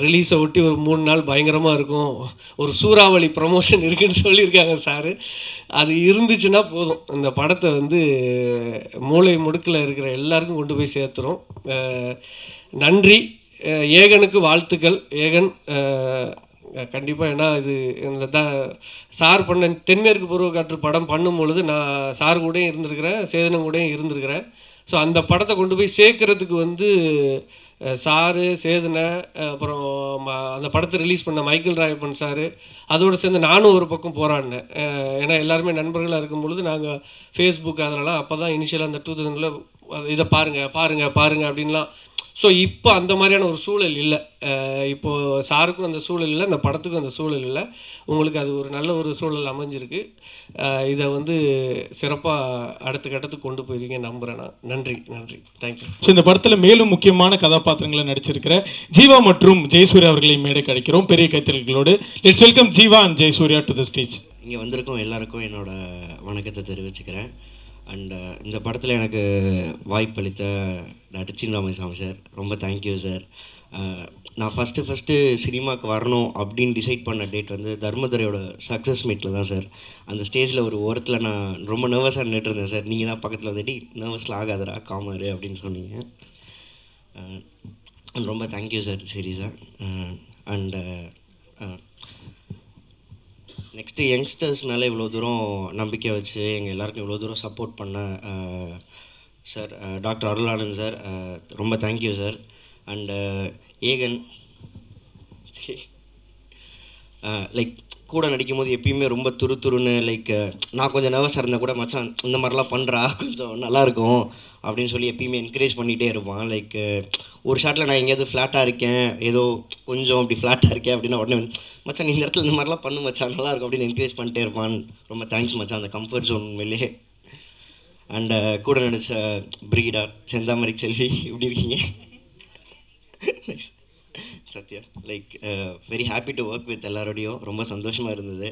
M: ரிலீஸை ஒட்டி ஒரு 3 நாள் பயங்கரமாக இருக்கும், ஒரு சூறாவளி ப்ரமோஷன் இருக்குதுன்னு சொல்லியிருக்காங்க சாரு. அது இருந்துச்சுன்னா போதும், இந்த படத்தை வந்து மூளை முடுக்கில் இருக்கிற எல்லாருக்கும் கொண்டு போய் சேர்த்துரும். நன்றி. ஏகனுக்கு வாழ்த்துக்கள். ஏகன் கண்டிப்பாக, ஏன்னா இது இந்த சார் பண்ண தென்மேற்கு பருவக்காற்று படம் பண்ணும்பொழுது நான் சார் கூடயும் இருந்திருக்கிறேன், சேதனம் கூடயும் இருந்திருக்கிறேன். ஸோ அந்த படத்தை கொண்டு போய் சேர்க்கறதுக்கு வந்து சாரு, சேதனை, அப்புறம் அந்த படத்தை ரிலீஸ் பண்ண மைக்கேல் ராயப்பன் சார், அதோடு சேர்ந்து நானும் ஒரு பக்கம் போராடினேன். ஏன்னா எல்லாருமே நண்பர்களாக இருக்கும் பொழுது நாங்கள் ஃபேஸ்புக் அதெல்லாம் அப்போ தான் இனிஷியலாக அந்த 2000 இதை பாருங்கள் அப்படின்லாம். ஸோ இப்போ அந்த மாதிரியான ஒரு சூழல் இல்லை. இப்போது சாருக்கும் அந்த சூழல் இல்லை, அந்த படத்துக்கும் அந்த சூழல் இல்லை. உங்களுக்கு அது ஒரு நல்ல ஒரு சூழல் அமைஞ்சிருக்கு. இதை வந்து சிறப்பாக அடுத்த கட்டத்துக்கு கொண்டு போயிருக்கீங்க நம்புகிறேன் நான். நன்றி தேங்க்யூ.
C: ஸோ இந்த படத்தில் மேலும் முக்கியமான கதாபாத்திரங்களை நடிச்சிருக்கிற ஜீவா மற்றும் ஜெயசூர்யா அவர்களை மேடை கிடைக்கிறோம் பெரிய கைத்தறல்களோடு. Let's welcome Jiiva and Jayasurya to the stage.
N: இங்கே வந்திருக்கோம் எல்லாருக்கும் என்னோட வணக்கத்தை தெரிவிச்சுக்கிறேன். அண்ட் இந்த படத்தில் எனக்கு வாய்ப்பளித்த டாக்டர் சீனு ராமசாமி சார், ரொம்ப தேங்க்யூ சார். நான் ஃபஸ்ட்டு சினிமாவுக்கு வரணும் அப்படின்னு டிசைட் பண்ண டேட் வந்து தர்மதுரையோட சக்ஸஸ் மீட்டில் தான் சார். அந்த ஸ்டேஜில் ஒரு ஓரத்தில் நான் ரொம்ப நர்வஸாக நின்றுட்டு இருந்தேன் சார். நீங்கள் தான் பக்கத்தில் வந்துட்டு நர்வஸ்லாம் ஆகாதரா காமாரு அப்படின்னு சொன்னீங்க. ரொம்ப தேங்க்யூ சார் சீரியஸாக. அண்டு நெக்ஸ்ட்டு யங்ஸ்டர்ஸ் மேலே இவ்வளோ தூரம் நம்பிக்கை வச்சு எங்கள் எல்லாருக்கும் இவ்வளோ தூரம் சப்போர்ட் பண்ண சார் டாக்டர் அருளானந்த் சார், ரொம்ப thank you sir. And Egan like கூட நடிக்கும் போது எப்பயுமே ரொம்ப துருன்னு லைக் நான் கொஞ்சம் நர்வஸாக இருந்தால் கூட மச்சான் இந்த மாதிரிலாம் பண்ணுறா கொஞ்சம் நல்லாயிருக்கும் அப்படின்னு சொல்லி எப்பயுமே என்கரேஜ் பண்ணிகிட்டே இருப்பான். லைக் ஒரு ஷாட்டில் நான் எங்கேயாவது ஃப்ளாட்டாக இருக்கேன், ஏதோ கொஞ்சம் அப்படி ஃப்ளாட்டாக இருக்கேன் அப்படின்னா உடனே மச்சான் நீ இந்த இடத்துல இந்த மாதிரிலாம் பண்ணு மச்சான் நல்லாயிருக்கும் அப்படின்னு என்கரேஜ் பண்ணிட்டே இருப்பான். ரொம்ப தேங்க்ஸ் மச்சான், அந்த கம்ஃபர்ட் ஜோன் உண்மையிலே. அண்ட் கூட நடித்த பிரிகிடா செந்தாமரை செல்வி எப்படி இருக்கீங்க? Nice Sathya. Like very happy to work with எல்லாரோடையும், ரொம்ப சந்தோஷமாக இருந்தது.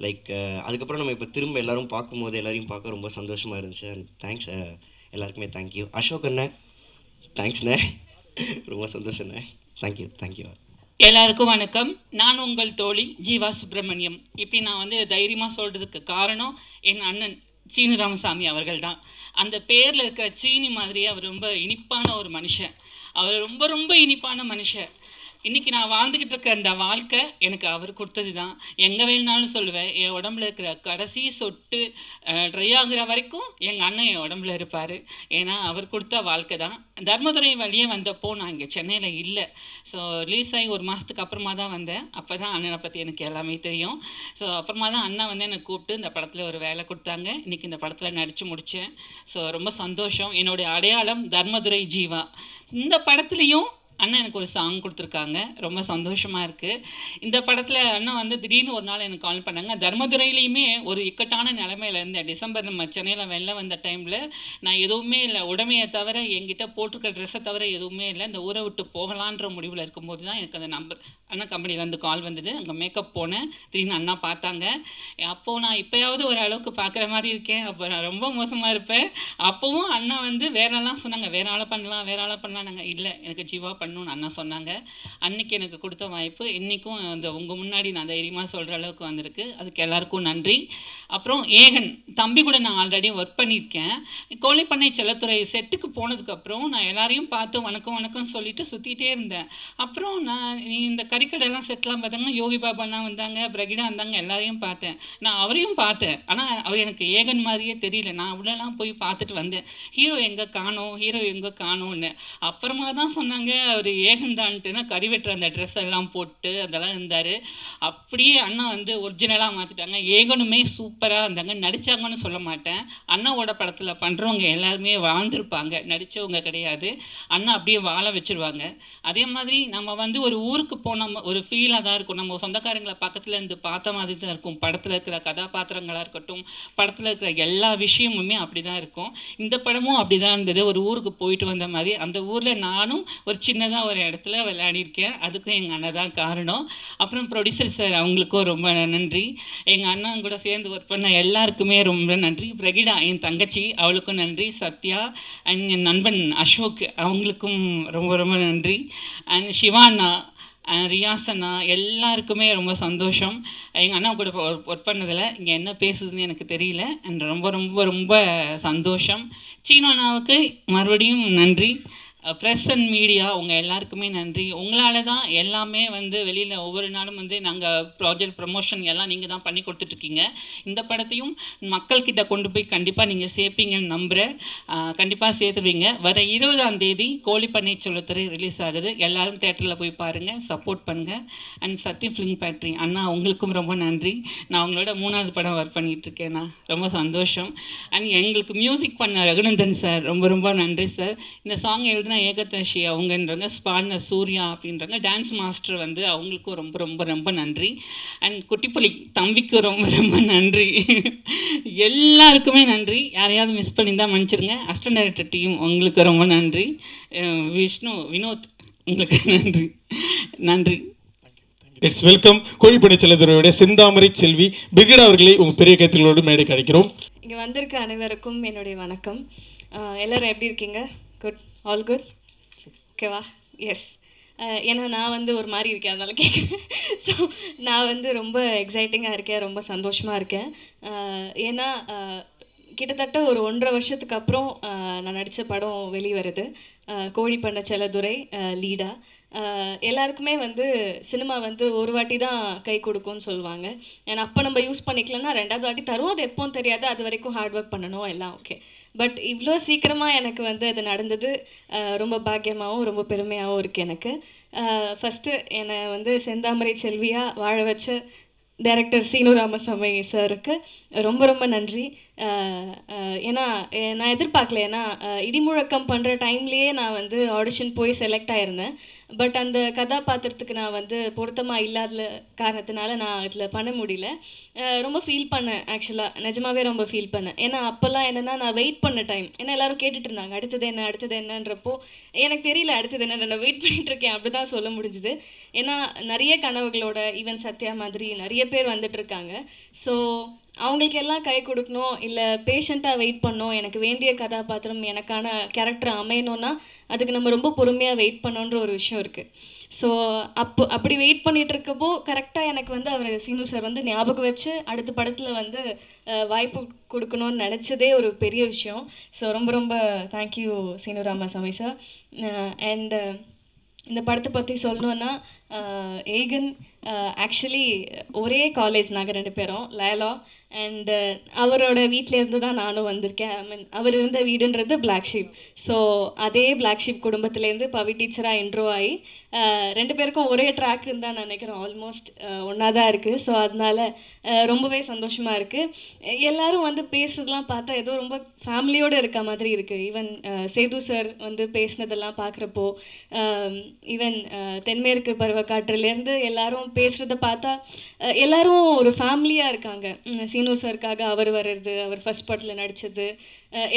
N: லைக் அதுக்கப்புறம் நம்ம இப்போ திரும்ப எல்லோரும் பார்க்கும்போது எல்லாரையும் பார்க்க ரொம்ப சந்தோஷமாக இருந்துச்சு. அண்ட் தேங்க்ஸ் எல்லாருக்குமே தேங்க்யூ. அசோக் அண்ணே தேங்க்ஸ்ண்ணே, ரொம்ப சந்தோஷண்ணே. தேங்க்யூ.
O: எல்லாருக்கும் வணக்கம். நான் உங்கள் தோழி ஜீவா சுப்பிரமணியம். இப்படி நான் வந்து தைரியமாக சொல்கிறதுக்கு காரணம் என் அண்ணன் சீனு ராமசாமி அவர்கள் தான். அந்த பேரில் இருக்கிற சீனி மாதிரியே அவர் ரொம்ப இனிப்பான ஒரு மனுஷன். அவர் ரொம்ப இனிப்பான மனுஷன். இன்றைக்கி நான் வாழ்ந்துக்கிட்டு இருக்க அந்த வாழ்க்கை எனக்கு அவர் கொடுத்தது தான். எங்கே வேணுனாலும் சொல்லுவேன், என் உடம்புல இருக்கிற கடைசி சொட்டு ட்ரை ஆகுற வரைக்கும் எங்கள் அண்ணன் என் உடம்புல இருப்பார். ஏன்னா அவர் கொடுத்த வாழ்க்கை தான். தர்மதுரை வழியே வந்தப்போ நான் இங்கே சென்னையில் இல்லை. ஸோ ரிலீஸ் ஆகி ஒரு மாதத்துக்கு அப்புறமா தான் வந்தேன். அப்போ தான் அண்ணனை பற்றி எனக்கு எல்லாமே தெரியும். ஸோ அப்புறமா தான் அண்ணன் வந்து என்னை கூப்பிட்டு இந்த படத்தில் ஒரு வேலை கொடுத்தாங்க. இன்றைக்கி இந்த படத்தில் நடித்து முடித்தேன். ஸோ ரொம்ப சந்தோஷம். என்னுடைய அடையாளம் தர்மதுரை ஜீவா. இந்த படத்துலேயும் அண்ணன் எனக்கு ஒரு சாங் கொடுத்துருக்காங்க, ரொம்ப சந்தோஷமாக இருக்குது. இந்த படத்தில் அண்ணன் வந்து திடீர்னு ஒரு நாள் எனக்கு கால் பண்ணாங்க. தர்மதுரையிலையுமே ஒரு இக்கட்டான நிலைமையில் இருந்தேன். டிசம்பர் நம்ம சென்னையில் வெளில வந்த டைமில் நான் எதுவுமே இல்லை, உடமையை தவிர என்கிட்ட போட்டிருக்க ட்ரெஸ்ஸை தவிர எதுவுமே இல்லை. இந்த ஊரை விட்டு போகலான்ற முடிவில் இருக்கும்போது தான் எனக்கு அந்த நம்பர் அண்ணன் கம்பெனிலேருந்து கால் வந்தது. அங்கே மேக்கப் போனேன். திடீர்னு அண்ணா பார்த்தாங்க. அப்போது நான் இப்போயாவது ஒரு அளவுக்கு பார்க்குற மாதிரி இருக்கேன், அப்போ நான் ரொம்ப மோசமாக இருப்பேன். அப்போவும் அண்ணா வந்து வேறெல்லாம் சொன்னாங்க, வேற ஆளை பண்ணலாம் நாங்கள் இல்லை, எனக்கு ஜீவா பண்ணணும்னு அண்ணா சொன்னாங்க. அன்றைக்கி எனக்கு கொடுத்த வாய்ப்பு இன்றைக்கும் அந்த உங்கள் முன்னாடி நான் தைரியமாக சொல்கிற அளவுக்கு வந்திருக்கு. அதுக்கு எல்லாருக்கும் நன்றி. அப்புறம் ஏகன் தம்பி கூட நான் ஆல்ரெடி ஒர்க் பண்ணியிருக்கேன். கோழிப்பண்ணை செல்லத்துறை செட்டுக்கு போனதுக்கப்புறம் நான் எல்லாரையும் பார்த்து வணக்கம் சொல்லிட்டு சுற்றிகிட்டே இருந்தேன். அப்புறம் நான் இந்த கறிக்கடையெல்லாம் செட்லாம் பார்த்தாங்கன்னா யோகி பாபாண்ணா வந்தாங்க, பிரகிடா வந்தாங்க, எல்லாரையும் பார்த்தேன். நான் அவரையும் பார்த்தேன், ஆனால் அவர் எனக்கு ஏகன் மாதிரியே தெரியல. நான் அவ்வளோலாம் போய் பார்த்துட்டு வந்தேன், ஹீரோ எங்கே காணோன்னு. அப்புறமா தான் சொன்னாங்க அவர் ஏகன் தான்ட்டுன்னா கறி வெட்டுற அந்த ட்ரெஸ் எல்லாம் போட்டு அதெல்லாம் இருந்தார். அப்படியே அண்ணா வந்து ஒரிஜினலாக மாற்றிட்டாங்க. ஏகனுமே சூப்பராக இருந்தாங்க. நடித்தாங்கன்னு சொல்ல மாட்டேன், அண்ணாவோட படத்தில் பண்ணுறவங்க எல்லாருமே வாழ்ந்துருப்பாங்க, நடித்தவங்க கிடையாது. அண்ணா அப்படியே வாழ வச்சுருவாங்க. அதே மாதிரி நம்ம வந்து ஒரு ஊருக்கு போன ஒரு ஃபீலாக தான் இருக்கும். நம்ம சொந்தக்காரங்களை பக்கத்தில் இருந்து பார்த்த மாதிரி தான் இருக்கும். படத்தில் இருக்கிற கதாபாத்திரங்களாக இருக்கட்டும், படத்தில் இருக்கிற எல்லா விஷயமுமே அப்படி தான் இருக்கும். இந்த படமும் அப்படி தான் இருந்தது. ஒரு ஊருக்கு போயிட்டு வந்த மாதிரி. அந்த ஊரில் நானும் ஒரு சின்னதாக ஒரு இடத்துல விளையாடிருக்கேன். அதுக்கும் எங்கள் அண்ணன் தான் காரணம். அப்புறம் ப்ரொடியூசர் சார், அவங்களுக்கும் ரொம்ப நன்றி. எங்கள் அண்ணன் கூட சேர்ந்து ஒர்க் பண்ண எல்லாருக்குமே ரொம்ப நன்றி. பிரகிடா என் தங்கச்சி, அவளுக்கும் நன்றி. சத்யா அண்ட் என் நண்பன் அசோக், அவங்களுக்கும் ரொம்ப ரொம்ப நன்றி. அண்ட் சிவாண்ணா, ரியாசண்ணா, எல்லாருக்குமே ரொம்ப சந்தோஷம். எங்கள் அண்ணா கூட ஒர்க் பண்ணதில் இங்கே என்ன பேசுதுன்னு எனக்கு தெரியல. அண்ட் ரொம்ப ரொம்ப ரொம்ப சந்தோஷம். சீனு அண்ணாவுக்கு மறுபடியும் நன்றி. ப்ரெஸ் அண்ட் மீடியா, உங்கள் எல்லாருக்குமே நன்றி. உங்களால் தான் எல்லாமே வந்து வெளியில் ஒவ்வொரு நாளும் வந்து நாங்கள் ப்ராஜெக்ட் ப்ரமோஷன் எல்லாம் நீங்கள் தான் பண்ணி கொடுத்துட்ருக்கீங்க. இந்த படத்தையும் மக்கள்கிட்ட கொண்டு போய் கண்டிப்பாக நீங்கள் சேர்ப்பீங்கன்னு நம்புகிறேன். கண்டிப்பாக சேர்த்துருவீங்க. வர 20ஆம் தேதி கோழிப்பண்ணை செல்லத்துறை ரிலீஸ் ஆகுது. எல்லோரும் தேட்டரில் போய் பாருங்கள், சப்போர்ட் பண்ணுங்கள். அண்ட் சத்ய ஃபிலிம் ஃபேக்ட்ரி அண்ணா, உங்களுக்கும் ரொம்ப நன்றி. நான் உங்களோட 3வது படம் ஒர்க் பண்ணிகிட்ருக்கேண்ணா, ரொம்ப சந்தோஷம். அண்ட் எங்களுக்கு மியூசிக் பண்ண ரகுநந்தன் சார், ரொம்ப ரொம்ப நன்றி சார். இந்த சாங் எழுதின ஏகதர்ஷி அவங்கன்றாங்க, ஸ்பாட்னர் சூர்யா அப்படின்றாங்க, டான்ஸ் மாஸ்டர் வந்து அவங்களுக்கும் ரொம்ப ரொம்ப ரொம்ப நன்றி. அண்ட் குட்டிப்புலி தம்பிக்கு ரொம்ப ரொம்ப நன்றி. எல்லாருக்குமே நன்றி. யாரையாவது மிஸ் பண்ணியிருந்தால் மன்னிச்சிருங்க. அசிஸ்டன்ட் டைரக்டர் டீம், உங்களுக்கு ரொம்ப நன்றி. வினோத், உங்களுக்கு நன்றி. நன்றி.
C: It's welcome. கோழிப்பண்ணை செல்லத்துறையுடைய செந்தாமரை செல்வி பிரிகேட் அவர்களை உங்கள் பெரிய கைத்தங்களோடு மேடை கிடைக்கிறோம்.
P: இங்கே வந்திருக்க அனைவருக்கும் என்னுடைய வணக்கம். எல்லோரும் எப்படி இருக்கீங்க? குட், ஆல் குட், ஓகேவா? எஸ். ஏன்னா நான் வந்து ஒரு மாதிரி இருக்கேன், அதனால் கேட்குறேன். ஸோ நான் வந்து ரொம்ப எக்ஸைட்டிங்காக இருக்கேன், ரொம்ப சந்தோஷமாக இருக்கேன். ஏன்னா கிட்டத்தட்ட ஒரு 1.5 வருஷத்துக்கு அப்புறம் நான் நடித்த படம் வெளியே வருது. கோழிப்பண்ணை செல்லத்துறை லீடா. எல்லாருக்குமே வந்து சினிமா வந்து ஒரு வாட்டி தான் கை கொடுக்கும்னு சொல்லுவாங்க. ஏன்னா அப்போ நம்ம யூஸ் பண்ணிக்கலன்னா 2வது வாட்டி தரும். அது எப்போன்னு தெரியாது, அது வரைக்கும் ஹார்ட் ஒர்க் பண்ணணும், எல்லாம் ஓகே. பட் இவ்வளோ சீக்கிரமாக எனக்கு வந்து அது நடந்தது ரொம்ப பாக்கியமாகவும் ரொம்ப பெருமையாகவும் இருக்குது எனக்கு. ஃபஸ்ட்டு என்னை வந்து செந்தாமரை செல்வியாக வாழ வச்ச டைரக்டர் சீனு ராமசாமி சாருக்கு ரொம்ப ரொம்ப நன்றி. ஏன்னா நான் எதிர்பார்க்கல. ஏன்னா இடிமுழக்கம் பண்ணுற டைம்லேயே நான் வந்து ஆடிஷன் போய் செலக்ட் ஆகிருந்தேன். பட் அந்த கதாபாத்திரத்துக்கு நான் வந்து பொருத்தமாக இல்லாத காரணத்தினால நான் அதில் பண்ண முடியல. ரொம்ப ஃபீல் பண்ணேன், ஆக்சுவலாக நிஜமாகவே ரொம்ப ஃபீல் பண்ணேன். ஏன்னா அப்போல்லாம் என்னென்னா நான் வெயிட் பண்ண டைம். ஏன்னா எல்லோரும் கேட்டுட்டு இருந்தாங்க அடுத்தது என்னன்றப்போ எனக்கு தெரியல அடுத்தது என்ன, நான் வெயிட் பண்ணிகிட்ருக்கேன், அப்படி தான் சொல்ல முடிஞ்சுது. ஏன்னா நிறைய கனவுகளோட ஈவன் சத்யா மாதிரி நிறைய பேர் வந்துட்டுருக்காங்க. ஸோ அவங்களுக்கு எல்லாம் கை கொடுக்கணும், இல்லை பேஷண்ட்டாக வெயிட் பண்ணணும். எனக்கு வேண்டிய கதாபாத்திரம், எனக்கான கேரக்டர் அமையணும்னா அதுக்கு நம்ம ரொம்ப பொறுமையாக வெயிட் பண்ணணுன்ற ஒரு விஷயம் இருக்குது. ஸோ அப்படி வெயிட் பண்ணிகிட்டு இருக்கப்போ கரெக்டாக எனக்கு வந்து அவர் சீனு சார் வந்து ஞாபகம் வச்சு அடுத்த படத்தில் வந்து வாய்ப்பு கொடுக்கணும்னு நினச்சதே ஒரு பெரிய விஷயம். ஸோ ரொம்ப ரொம்ப thank you Seenu Ramasamy sir. And இந்த படத்தை பற்றி சொல்லணுன்னா, ஏகன் ஆக்சுவலி ஒரே காலேஜ் நாங்கள் 2 பேரும், லயலா. அண்ட் அவரோட வீட்டிலேருந்து தான் நானும் வந்திருக்கேன். ஐ மீன் அவர் இருந்த வீடுன்றது பிளாக் ஷீப். ஸோ அதே பிளாக் ஷீப் குடும்பத்துலேருந்து பவி டீச்சராக இன்ட்ரோ ஆகி 2 பேருக்கும் ஒரே ட்ராக்குன்னு தான் நினைக்கிறோம். ஆல்மோஸ்ட் ஒன்றா தான் இருக்குது. ஸோ அதனால் ரொம்பவே சந்தோஷமாக இருக்குது. எல்லோரும் வந்து பேசுகிறதுலாம் பார்த்தா ஏதோ ரொம்ப ஃபேமிலியோடு இருக்க மாதிரி இருக்குது. ஈவன் சேது சார் வந்து பேசினதெல்லாம் பார்க்குறப்போ, ஈவன் தென்மேற்கு பருவக்காற்றுலேருந்து எல்லாரும் பேசுகிறத பார்த்தா எல்லோரும் ஒரு ஃபேமிலியாக இருக்காங்க. சீனு சாருக்காக அவர் வர்றது, அவர் ஃபர்ஸ்ட் படத்தில் நடித்தது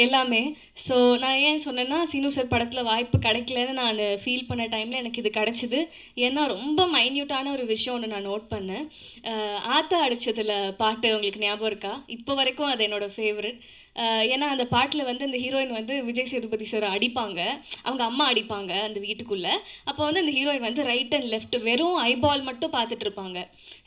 P: எல்லாமே. ஸோ நான் ஏன் சொன்னேன்னா, சீனு சார் படத்தில் வாய்ப்பு கிடைக்கலன்னு நான் ஃபீல் பண்ண டைமில் எனக்கு இது கிடச்சிது. ஏன்னா ரொம்ப மைன்யூட்டான ஒரு விஷயம் ஒன்று நான் நோட் பண்ணேன். ஆத்தா அடித்ததில் பாட்டு உங்களுக்கு ஞாபகம் இருக்கா? இப்போ வரைக்கும் அது என்னோடய ஃபேவரட். ஏன்னா அந்த பாட்டில் வந்து அந்த ஹீரோயின் வந்து விஜய் சேதுபதி சார் அடிப்பாங்க, அவங்க அம்மா அடிப்பாங்க அந்த வீட்டுக்குள்ளே. அப்போ வந்து அந்த ஹீரோயின் வந்து ரைட் அண்ட் லெஃப்ட் வெறும் ஐபால் மட்டும் பார்த்துட்டு இருப்பாங்க.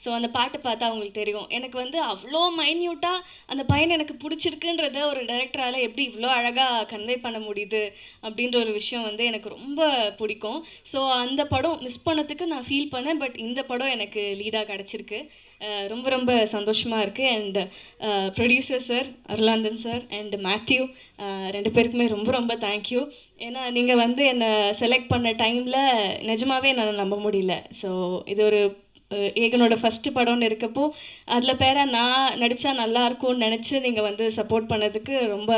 P: ஸோ அந்த பாட்டு பார்த்தா அவங்களுக்கு தெரியும். எனக்கு வந்து அவ்வளோ மைன்யூட்டாக அந்த பையனை எனக்கு பிடிச்சிருக்குன்றத ஒரு டைரக்டரால் எப்படி இவ்வளோ அழகாக கன்வே பண்ண முடியுது அப்படின்ற ஒரு விஷயம் வந்து எனக்கு ரொம்ப பிடிக்கும். ஸோ அந்த படம் மிஸ் பண்ணதுக்கு நான் ஃபீல் பண்ணேன். பட் இந்த படம் எனக்கு லீடாக கிடச்சிருக்கு. ரொம்ப ரொம்ப சந்தோஷமாக இருக்குது. And producer sir Arulanandan sir and Mathew 2 பேருக்குமே ரொம்ப ரொம்ப தேங்க்யூ. ஏன்னா நீங்கள் வந்து என்னை செலக்ட் பண்ண டைமில் நிஜமாகவே என்னால் நம்ப முடியல. ஸோ இது ஒரு ஏகனோட ஃபஸ்ட்டு படம்னு இருக்கப்போ அதில் பேரை நான் நடித்தா நல்லாயிருக்கும்னு நினச்சி நீங்கள் வந்து சப்போர்ட் பண்ணதுக்கு ரொம்ப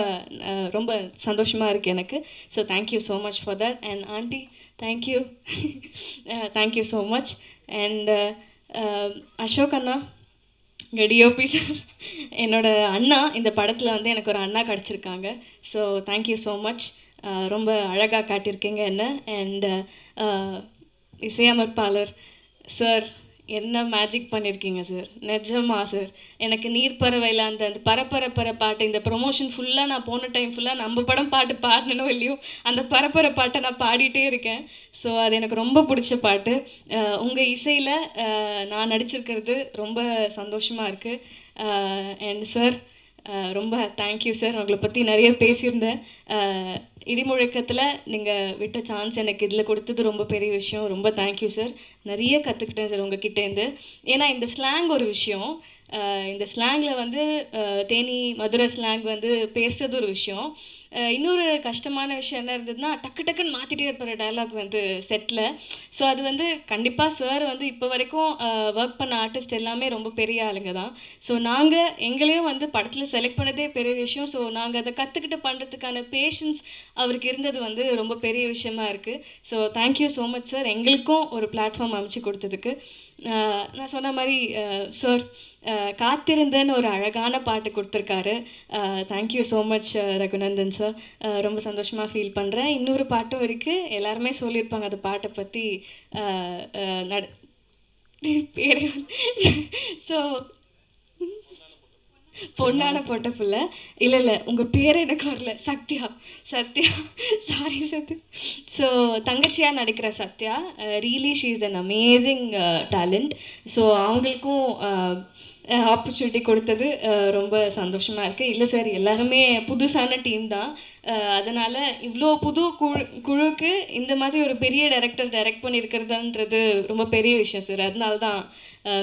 P: ரொம்ப சந்தோஷமாக இருக்குது எனக்கு. So thank you so much for that. And aunty thank you thank you so much. And Ashok அண்ணா டிஓபி சார் என்னோட அண்ணா, இந்த படத்தில் வந்து எனக்கு ஒரு அண்ணா கிடச்சிருக்காங்க. So thank you so much. ரொம்ப அழகாக காட்டியிருக்கீங்க என்ன. அண்ட் இசையமைப்பாளர் சார் என்ன மேஜிக் பண்ணியிருக்கீங்க சார், நிஜமா சார். எனக்கு நீர்ப்பறவையில் அந்த பரப்பர பாட்டு, இந்த ப்ரொமோஷன் ஃபுல்லாக நான் போன டைம் ஃபுல்லாக நம்ம படம் பாட்டு பாடணும் இல்லையோ அந்த பரப்பர பாட்டை நான் பாடிட்டே இருக்கேன். ஸோ அது எனக்கு ரொம்ப பிடிச்ச பாட்டு. உங்கள் இசையில் நான் நடிச்சிருக்கிறது ரொம்ப சந்தோஷமாக இருக்குது. அண்ட் சார் ரொம்ப தேங்க்யூ சார். உங்களை பற்றி நிறைய பேசியிருந்தேன். இடிமுழக்கத்தில் நீங்கள் விட்ட சான்ஸ் எனக்கு இதில் கொடுத்தது ரொம்ப பெரிய விஷயம். ரொம்ப தேங்க்யூ சார். நிறைய கற்றுக்கிட்டேன் சார் உங்ககிட்டேருந்து. ஏன்னா இந்த ஸ்லாங் ஒரு விஷயம், இந்த ஸ்லாங்கில் வந்து தேனி மதுரை ஸ்லாங் வந்து பேசுகிறது ஒரு விஷயம். இன்னொரு கஷ்டமான விஷயம் என்ன இருந்ததுன்னா டக்கு டக்குன்னு மாற்றிட்டே இருப்பார் டைலாக் வந்து செட்டில். ஸோ அது வந்து கண்டிப்பாக சார் வந்து இப்போ வரைக்கும் ஒர்க் பண்ண ஆர்டிஸ்ட் எல்லாமே ரொம்ப பெரிய ஆளுங்க தான். ஸோ நாங்கள் எங்களையும் வந்து படத்தில் செலக்ட் பண்ணதே பெரிய விஷயம். ஸோ நாங்கள் அதை கற்றுக்கிட்டு பண்ணுறதுக்கான பேஷன்ஸ் அவருக்கு இருந்தது வந்து ரொம்ப பெரிய விஷயமா இருக்குது. So thank you so much sir, எங்களுக்கும் ஒரு பிளாட்ஃபார்ம் அமைச்சு கொடுத்ததுக்கு. நான் சொன்ன மாதிரி சார் காத்திருந்தேன்னு ஒரு அழகான பாட்டு கொடுத்துருக்காரு. Thank you so much Raghunandan sir. ரொம்ப சந்தோஷமாக ஃபீல் பண்ணுறேன். இன்னொரு பாட்டும் இருக்குது, எல்லாருமே சொல்லியிருப்பாங்க அந்த பாட்டை பற்றி பேர். ஸோ பொண்ணான போட்ட பிள்ளை இல்லை உங்கள் பேர் எனக்கு வரல. சத்யா சாரி சத்யா. ஸோ தங்கச்சியாக நடிக்கிற Sathya really she is an amazing talent. So அவங்களுக்கும் ஆப்பர்ச்சுனிட்டி கொடுத்தது ரொம்ப சந்தோஷமாக இருக்குது. இல்லை சார் எல்லாருமே புதுசான டீம் தான். அதனால் இவ்வளோ புது குழுக்கு இந்த மாதிரி ஒரு பெரிய டைரக்ட் பண்ணியிருக்கிறதுன்றது ரொம்ப பெரிய விஷயம் சார். அதனால தான்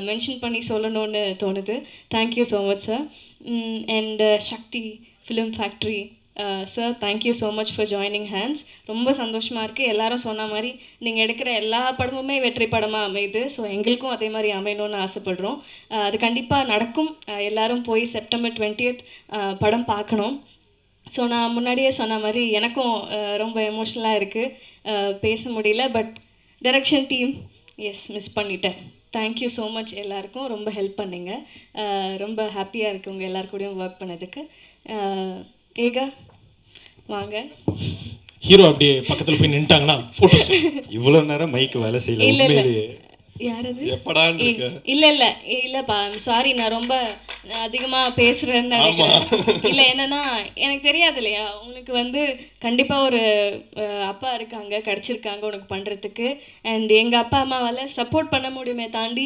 P: மென்ஷன் பண்ணி சொல்லணும்னு தோணுது. Thank you so much sir. And Sakthi film factory sir thank you so much for joining hands. ரொம்ப சந்தோஷமாக இருக்குது. எல்லாரும் சொன்ன மாதிரி நீங்கள் எடுக்கிற எல்லா படமுமே வெற்றி படமாக அமையுது. ஸோ எங்களுக்கும் அதே மாதிரி அமையணும்னு ஆசைப்படுறோம். அது கண்டிப்பாக நடக்கும். எல்லோரும் போய் செப்டம்பர் 20th படம் பார்க்கணும். ஸோ நான் முன்னாடியே சொன்ன மாதிரி எனக்கும் ரொம்ப எமோஷ்னலாக இருக்குது, பேச முடியல. பட் டைரக்ஷன் டீம் மிஸ் பண்ணிட்டேன். தேங்க்யூ ஸோ மச் எல்லாருக்கும், ரொம்ப ஹெல்ப் பண்ணிங்க. ரொம்ப ஹாப்பியாக இருக்குது உங்கள் எல்லாருக்கூடையும் ஒர்க் பண்ணதுக்கு. ஏகா வாங்க.
C: ஹீரோ அப்படியே பக்கத்தில் போய் நின்ட்டாங்கன்னா ஃபோட்டோஸ்.
I: இவ்வளோ நேரம் மைக்கு வேலை செய்யல.
P: இல்லை யாரது
F: எப்படான்னு இருக்க?
P: இல்லைப்பா சாரி, நான் ரொம்ப அதிகமாக பேசுகிறேன்னு நினைக்கிறேன். இல்லை என்னன்னா எனக்கு தெரியாது இல்லையா, உனக்கு வந்து கண்டிப்பாக ஒரு அப்பா இருக்காங்க, கிடச்சிருக்காங்க உனக்கு பண்ணுறதுக்கு. அண்ட் எங்கள் அப்பா அம்மாவால் சப்போர்ட் பண்ண முடியுமே தாண்டி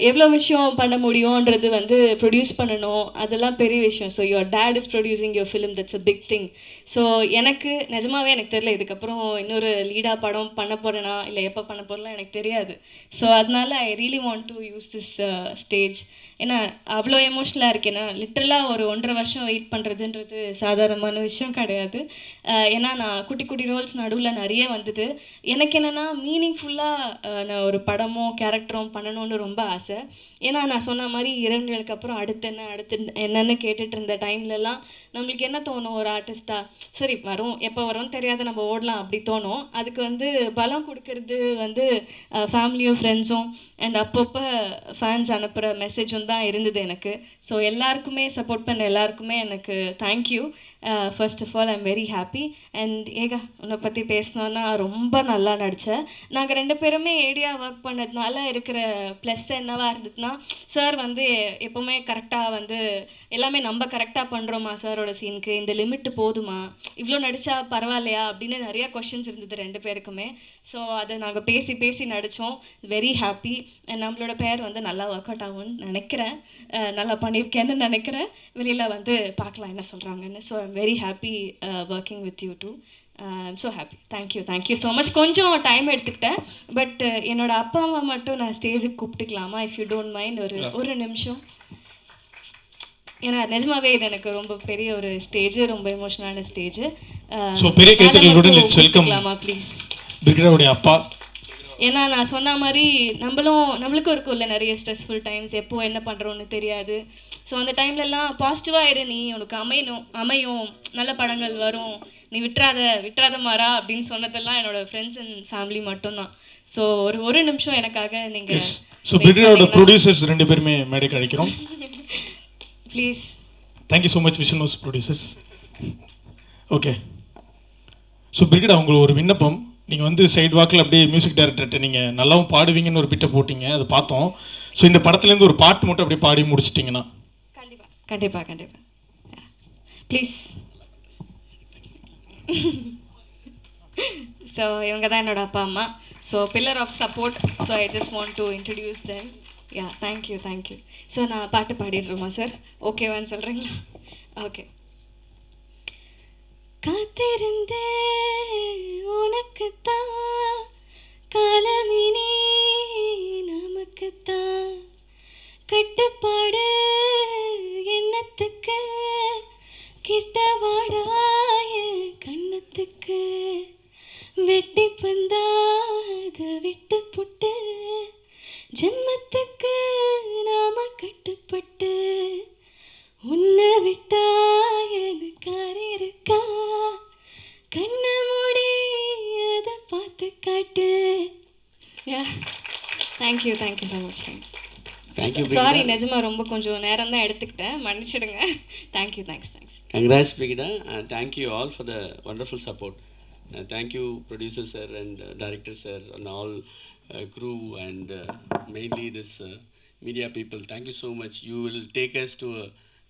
P: எவ்வளோ விஷயம் பண்ண முடியும்ன்றது வந்து ப்ரொடியூஸ் பண்ணணும், அதெல்லாம் பெரிய விஷயம். So your dad is producing your film, that's a big thing. So எனக்கு நிஜமாவே எனக்கு தெரியல இதுக்கப்புறம் இன்னொரு லீடாக படம் பண்ண போகிறேனா இல்லை எப்போ பண்ண போகிறலாம் எனக்கு தெரியாது. ஸோ அதனால I really want to use this stage. ஏன்னா அவ்வளோ எமோஷ்னலாக இருக்குது. ஏன்னா லிட்ரலாக ஒரு 1.5 வருஷம் வெயிட் பண்ணுறதுன்றது சாதாரணமான விஷயம் கிடையாது. ஏன்னா நான் குட்டி குட்டி ரோல்ஸ் நடுவில் நிறைய வந்தது. எனக்கு என்னென்னா மீனிங்ஃபுல்லாக நான் ஒரு படமோ கேரக்டரும் பண்ணணும்னு ரொம்ப ஆசை. ஏன்னா நான் சொன்ன மாதிரி 2 நாளுக்கு அப்புறம் அடுத்து என்னன்னு கேட்டுட்டு இருந்த டைம்லலாம் நம்மளுக்கு என்ன தோணும், ஒரு ஆர்டிஸ்ட்டாக சரி வரும் எப்போ வரும்னு தெரியாது நம்ம ஓடலாம் அப்படி தோணும். அதுக்கு வந்து பலம் கொடுக்கறது வந்து ஃபேமிலியும் ஃப்ரெண்ட்ஸும் அண்ட் அப்பப்போ ஃபேன்ஸ் அனுப்புகிற மெசேஜும் தான் இருந்தது எனக்கு. ஸோ எல்லாருக்குமே சப்போர்ட் பண்ண எல்லாருக்குமே எனக்கு thank you. First of all I'm very happy. And Eka உன்னை பற்றி பேசினோன்னா ரொம்ப நல்லா நடித்தேன். நாங்கள் 2 பேருமே ஏடியா ஒர்க் பண்ணதுனால இருக்கிற ப்ளஸ் என்னவா இருந்ததுன்னா, சார் வந்து எப்போவுமே கரெக்டாக வந்து எல்லாமே நம்ம கரெக்டாக பண்ணுறோமா சாரோட சீனுக்கு, இந்த லிமிட்டு போதுமா, இவ்வளோ நடித்தா பரவாயில்லையா அப்படின்னு நிறையா கொஷின்ஸ் இருந்தது 2 பேருக்குமே. ஸோ அதை நாங்கள் பேசி பேசி நடித்தோம். Very happy. நம்மளோட பேர் வந்து நல்லா ஒர்க் அவுட் ஆகும்னு நினைக்கிறேன். நல்லா பண்ணியிருக்கேன்னு நினைக்கிறேன். வெளியில் வந்து பார்க்கலாம் என்ன சொல்கிறாங்கன்னு. So I'm very happy working with you too. I'm so happy. Thank you so much. கொஞ்சம் டைம் எடுத்துக்கிட்டேன். பட் என்னோட அப்பா அம்மா மட்டும் நான் ஸ்டேஜுக்கு கூப்பிட்டுக்கலாமா, இஃப் யூ டோன்ட் மைண்ட்? ஒரு நிமிஷம். ஏன்னா நிஜமாவே இது எனக்கு ரொம்ப பெரிய ஒரு ஸ்டேஜ், ரொம்ப எமோஷனலான ஸ்டேஜ்.
C: ஸோ பெரிய கைத்தறலுடன் லெட்ஸ் வெல்கம்
P: ப்ளீஸ்
C: பிரிகேடோடைய அப்பா.
P: ஏன்னா நான் சொன்ன மாதிரி நம்மளுக்கும் இருக்கும்ல நிறைய ஸ்ட்ரெஸ்ஃபுல் டைம்ஸ், எப்போ என்ன பண்ணுறோன்னு தெரியாது. ஸோ அந்த டைம்லலாம் பாசிட்டிவாக இரு, நீ உனக்கு அமையும் நல்ல படங்கள் வரும், நீ விட்டுறாத மாறா அப்படின்னு சொன்னதெல்லாம் என்னோடய ஃப்ரெண்ட்ஸ் அண்ட் ஃபேமிலி மட்டும்தான். ஸோ ஒரு நிமிஷம் எனக்காக நீங்கள்.
C: ஸோ பிரிகேடோட ப்ரொடியூசர்ஸ் 2 பேருமே மேடைக்கு அழைக்கிறோம்
P: please.
C: Thank you so much vision house producers. Okay. So brigade, அவங்களுக்கு ஒரு விண்ணப்பம். நீங்கள் வந்து சைட் வாக்கில் அப்படியே மியூசிக் டைரக்டர்கிட்ட நீங்கள் நல்லாவும் பாடுவீங்கன்னு ஒரு பிட்டை போட்டிங்க, அதை பார்த்தோம். ஸோ இந்த படத்துலேருந்து ஒரு பாட்டு மட்டும் அப்படியே பாடி முடிச்சிட்டிங்கன்னா.
P: கண்டிப்பாக ப்ளீஸ். ஸோ இவங்க தான் என்னோட அப்பா அம்மா. So pillar of support. So I just want to introduce them. Yeah thank you. So நான் பாட்டு பாடிடுறோமா சார்? ஓகேவான்னு சொல்கிறீங்களா? ஓகே. காத்திருந்தே உனக்குத்தான், காலமினி நமக்குத்தான், கட்டுப்பாடு எண்ணத்துக்கு, கிட்டவாடாய கண்ணத்துக்கு, வெட்டி பந்தாத விட்டு புட்டு, ஜென்மத்துக்கு நாம கட்டுப்பட்டு, உன்னை விட்டா எனக்கு இருக்கா, கண்ண மூடி அதை பார்த்து காட்டு. Thank you so much. Thanks. Sorry நிஜமா ரொம்ப கொஞ்சம் நேரம் தான் எடுத்துக்கிட்டேன், மன்னிச்சிடுங்க. Thanks.
Q: Congrats Brigida. Thank you all for the wonderful support. Thank you producer sir and director sir and all crew and mainly this media people. Thank you so much. You will take us to a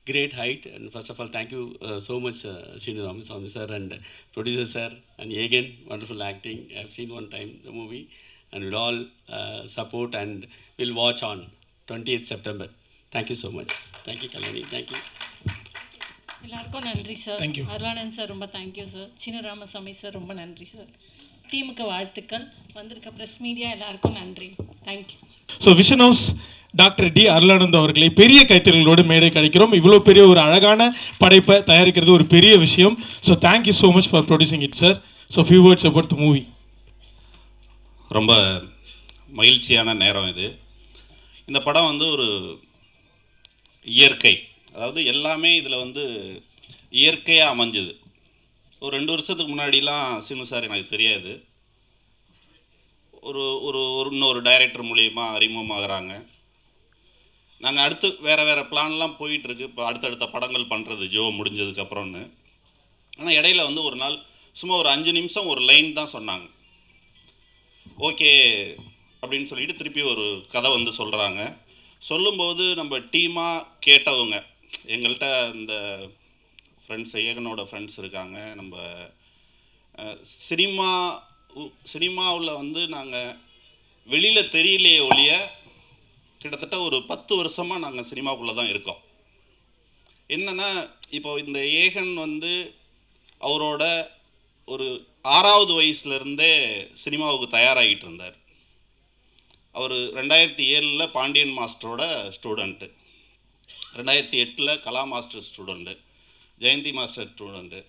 Q: great height. And first of all, thank you so much Sinu Ramaswamy sir and producer sir and again wonderful acting. I have seen one time the movie and we'll all support and we'll watch on 20th September. Thank you so much. Thank you Kalani. Thank you.
R: எல்லாருக்கும் நன்றி sir. Arulanand sir ரொம்ப thank you sir. Seenu Ramasamy sir ரொம்ப நன்றி sir. டீமுக்கு வாழ்த்துக்கள். வந்திருக்க press media எல்லாருக்கும் நன்றி. Thank you.
C: So vision house doctor D Arulanand அவர்களை பெரிய கைத்தறலோடு மேடை கிடைக்கிறோம். இவ்வளோ பெரிய ஒரு அழகான படைப்பை தயாரிக்கிறது ஒரு பெரிய விஷயம். So thank you so much for producing it sir. So few words about the movie.
S: ரொம்ப மகிழ்ச்சியான நேரம் இது. இந்த படம் வந்து ஒரு இயற்கை, அதாவது எல்லாமே இதில் வந்து இயற்கையாக அமைஞ்சுது. ஒரு 2 வருஷத்துக்கு முன்னாடிலாம் சீனு சார் எனக்கு தெரியாது. ஒரு இன்னொரு டைரக்டர் மூலிமா அறிமுகமாகறாங்க. நாங்கள் அடுத்து வேறு பிளான்லாம் போயிட்டுருக்கு. இப்போ அடுத்தடுத்த படங்கள் பண்ணுறது ஜோ முடிஞ்சதுக்கப்புறம்னு. ஆனால் இடையில வந்து ஒரு நாள் சும்மா ஒரு 5 நிமிஷம் ஒரு லைன் தான் சொன்னாங்க. ஓகே அப்படின்னு சொல்லிட்டு திருப்பி ஒரு கதை வந்து சொல்கிறாங்க. சொல்லும்போது நம்ம டீமாக கேட்டவங்க, எங்கள்கிட்ட இந்த ஃப்ரெண்ட்ஸ், ஏகனோட ஃப்ரெண்ட்ஸ் இருக்காங்க. நம்ம சினிமாவில் வந்து நாங்கள் வெளியில் தெரியலையே ஒழிய கிட்டத்தட்ட ஒரு 10 வருஷமாக நாங்கள் சினிமாவுக்குள்ளே தான் இருக்கோம். என்னென்னா இப்போ இந்த ஏகன் வந்து அவரோட ஒரு 6வது வயசுலேருந்தே சினிமாவுக்கு தயாராகிட்டு இருந்தார். அவர் 2007 பாண்டியன் மாஸ்டரோட student, 2008 Kala master student, Jayanthi master student.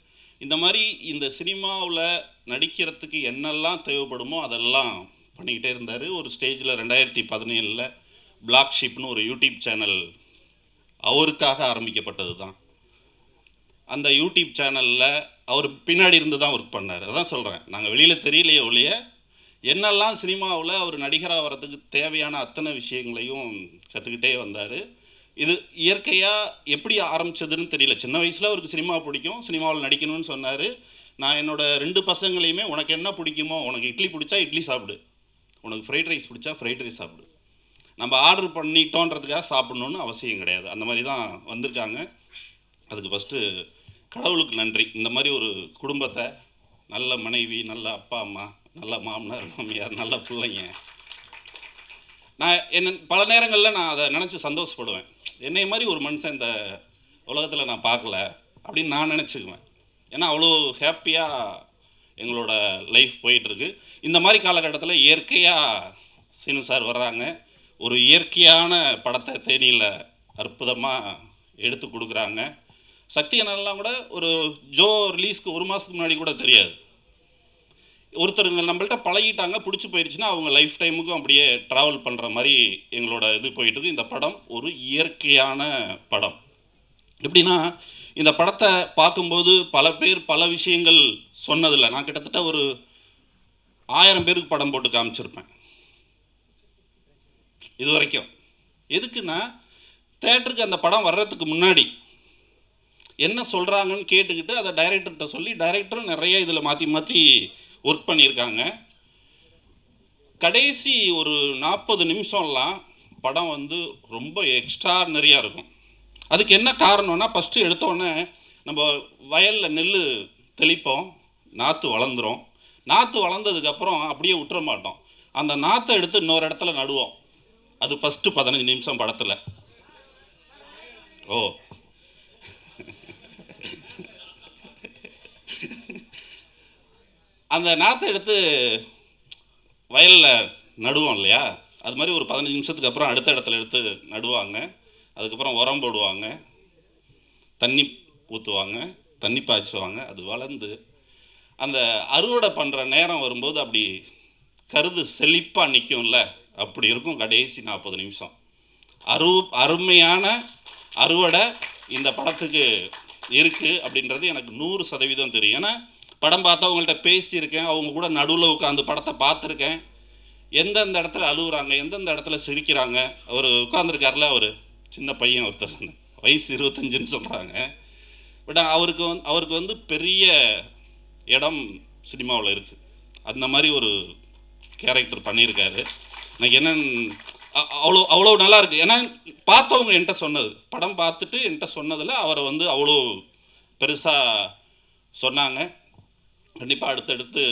S: இந்த மாதிரி இந்த சினிமாவில் நடிக்கிறதுக்கு என்னெல்லாம் தேவைப்படுமோ அதெல்லாம் பண்ணிக்கிட்டே இருந்தார். ஒரு ஸ்டேஜில் 2017 பிளாக் ஷிப்னு ஒரு யூடியூப் சேனல் அவருக்காக ஆரம்பிக்கப்பட்டது தான். அந்த யூடியூப் சேனலில் அவர் பின்னாடி இருந்து தான் ஒர்க் பண்ணார். அதான் சொல்கிறேன், நாங்கள் வெளியில் தெரியலையே ஒழிய என்னெல்லாம் சினிமாவில் அவர் நடிகராக வர்றதுக்கு தேவையான அத்தனை விஷயங்களையும் கற்றுக்கிட்டே வந்தார். இது இயற்கையாக எப்படி ஆரம்பித்ததுன்னு தெரியல. சின்ன வயசில் அவருக்கு சினிமா பிடிக்கும், சினிமாவில் நடிக்கணும்னு சொன்னார். நான் என்னோடய 2 பசங்களையுமே உனக்கு என்ன பிடிக்குமோ, உனக்கு இட்லி பிடிச்சா இட்லி சாப்பிடு, உனக்கு ஃப்ரைட் ரைஸ் பிடிச்சா ஃப்ரைட் ரைஸ் சாப்பிடு, நம்ம ஆர்டர் பண்ணிட்டோன்றதுக்காக சாப்பிட்ணுன்னு அவசியம் கிடையாது. அந்த மாதிரி தான் வந்திருக்காங்க. அதுக்கு ஃபஸ்ட்டு கடவுளுக்கு நன்றி. இந்த மாதிரி ஒரு குடும்பத்தை, நல்ல மனைவி, நல்ல அப்பா அம்மா, நல்ல மாமனார் மாமியார், நல்ல பிள்ளைங்க. நான் பல நேரங்களில் நான் அதை நினச்சி சந்தோஷப்படுவேன். என்னை மாதிரி ஒரு மனுஷன் இந்த உலகத்தில் நான் பார்க்கல அப்படின்னு நான் நினச்சிக்குவேன். ஏன்னா அவ்வளோ ஹாப்பியாக எங்களோட லைஃப் போயிட்டுருக்கு. இந்த மாதிரி காலகட்டத்தில் இயற்கையாக சீனு சார் வர்றாங்க. ஒரு இயற்கையான படத்தை தேனியில் அற்புதமாக எடுத்து கொடுக்குறாங்க. சக்தி அண்ணன்லாம் கூட ஒரு ஜோ ரிலீஸ்க்கு 1 மாதத்துக்கு முன்னாடி கூட தெரியாது. ஒருத்தருங்க நம்மள்ட்ட பழகிட்டாங்க, பிடிச்சி போயிடுச்சுன்னா அவங்க லைஃப் டைமுக்கும் அப்படியே ட்ராவல் பண்ணுற மாதிரி எங்களோட இது போயிட்டுருக்கு. இந்த படம் ஒரு இயற்கையான படம். எப்படின்னா இந்த படத்தை பார்க்கும்போது பல பேர் பல விஷயங்கள் சொன்னதில்லை. நான் கிட்டத்தட்ட ஒரு 1000 பேருக்கு படம் போட்டு காமிச்சிருப்பேன் இது வரைக்கும். எதுக்குன்னா தேட்டருக்கு அந்த படம் வர்றதுக்கு முன்னாடி என்ன சொல்கிறாங்கன்னு கேட்டுக்கிட்டு அதை டைரக்டர்கிட்ட சொல்லி, டைரக்டரும் நிறைய இதில் மாற்றி மாற்றி ஒர்க் பண்ணியிருக்காங்க. கடைசி ஒரு 40 நிமிஷம்லாம் படம் வந்து ரொம்ப எக்ஸ்ட்ரானரியாக இருக்கும். அதுக்கு என்ன காரணம்னா, ஃபஸ்ட்டு எடுத்தோடனே நம்ம வயலில் நெல் தெளிப்போம், நாற்று வளர்ந்துடும். நாற்று வளர்ந்ததுக்கப்புறம் அப்படியே விட்டுற மாட்டோம், அந்த நாற்றை எடுத்து இன்னொரு இடத்துல நடுவோம். அது ஃபஸ்ட்டு 15 நிமிஷம் படத்தில். ஓ அந்த நாற்றை எடுத்து வயலில் நடுவோம் இல்லையா, அது மாதிரி ஒரு 15 நிமிஷத்துக்கு அப்புறம் அடுத்த இடத்துல எடுத்து நடுவாங்க. அதுக்கப்புறம் உரம் போடுவாங்க, தண்ணி ஊற்றுவாங்க, தண்ணி பாய்ச்சுவாங்க. அது வளர்ந்து அந்த அறுவடை பண்ணுற நேரம் வரும்போது அப்படி கருது செழிப்பாக நிற்கும்ல, அப்படி இருக்கும் கடைசி 40 நிமிஷம். அருமையான அறுவடை இந்த படத்துக்கு இருக்குது அப்படின்றது எனக்கு 100% தெரியும். ஏன்னா படம் பார்த்தவங்கள்ட்ட பேசியிருக்கேன், அவங்க கூட நடுவில் உட்காந்து படத்தை பார்த்துருக்கேன். எந்தெந்த இடத்துல அழுகுறாங்க, எந்தெந்த இடத்துல சிரிக்கிறாங்க. அவர் உட்காந்துருக்காருல, அவர் சின்ன பையன் ஒருத்தர், வயசு 25ன்னு சொல்கிறாங்க. பட் அவருக்கு வந்து பெரிய இடம் சினிமாவில் இருக்குது. அந்த மாதிரி ஒரு கேரக்டர் பண்ணியிருக்காரு. எனக்கு என்னன்னு அவ்வளோ நல்லா இருக்குது. ஏன்னா பார்த்தவங்க என்கிட்ட சொன்னது, படம் பார்த்துட்டு என்கிட்ட சொன்னதில் அவரை வந்து அவ்வளோ பெருசாக சொன்னாங்க. கண்டிப்பாக அடுத்தடுத்து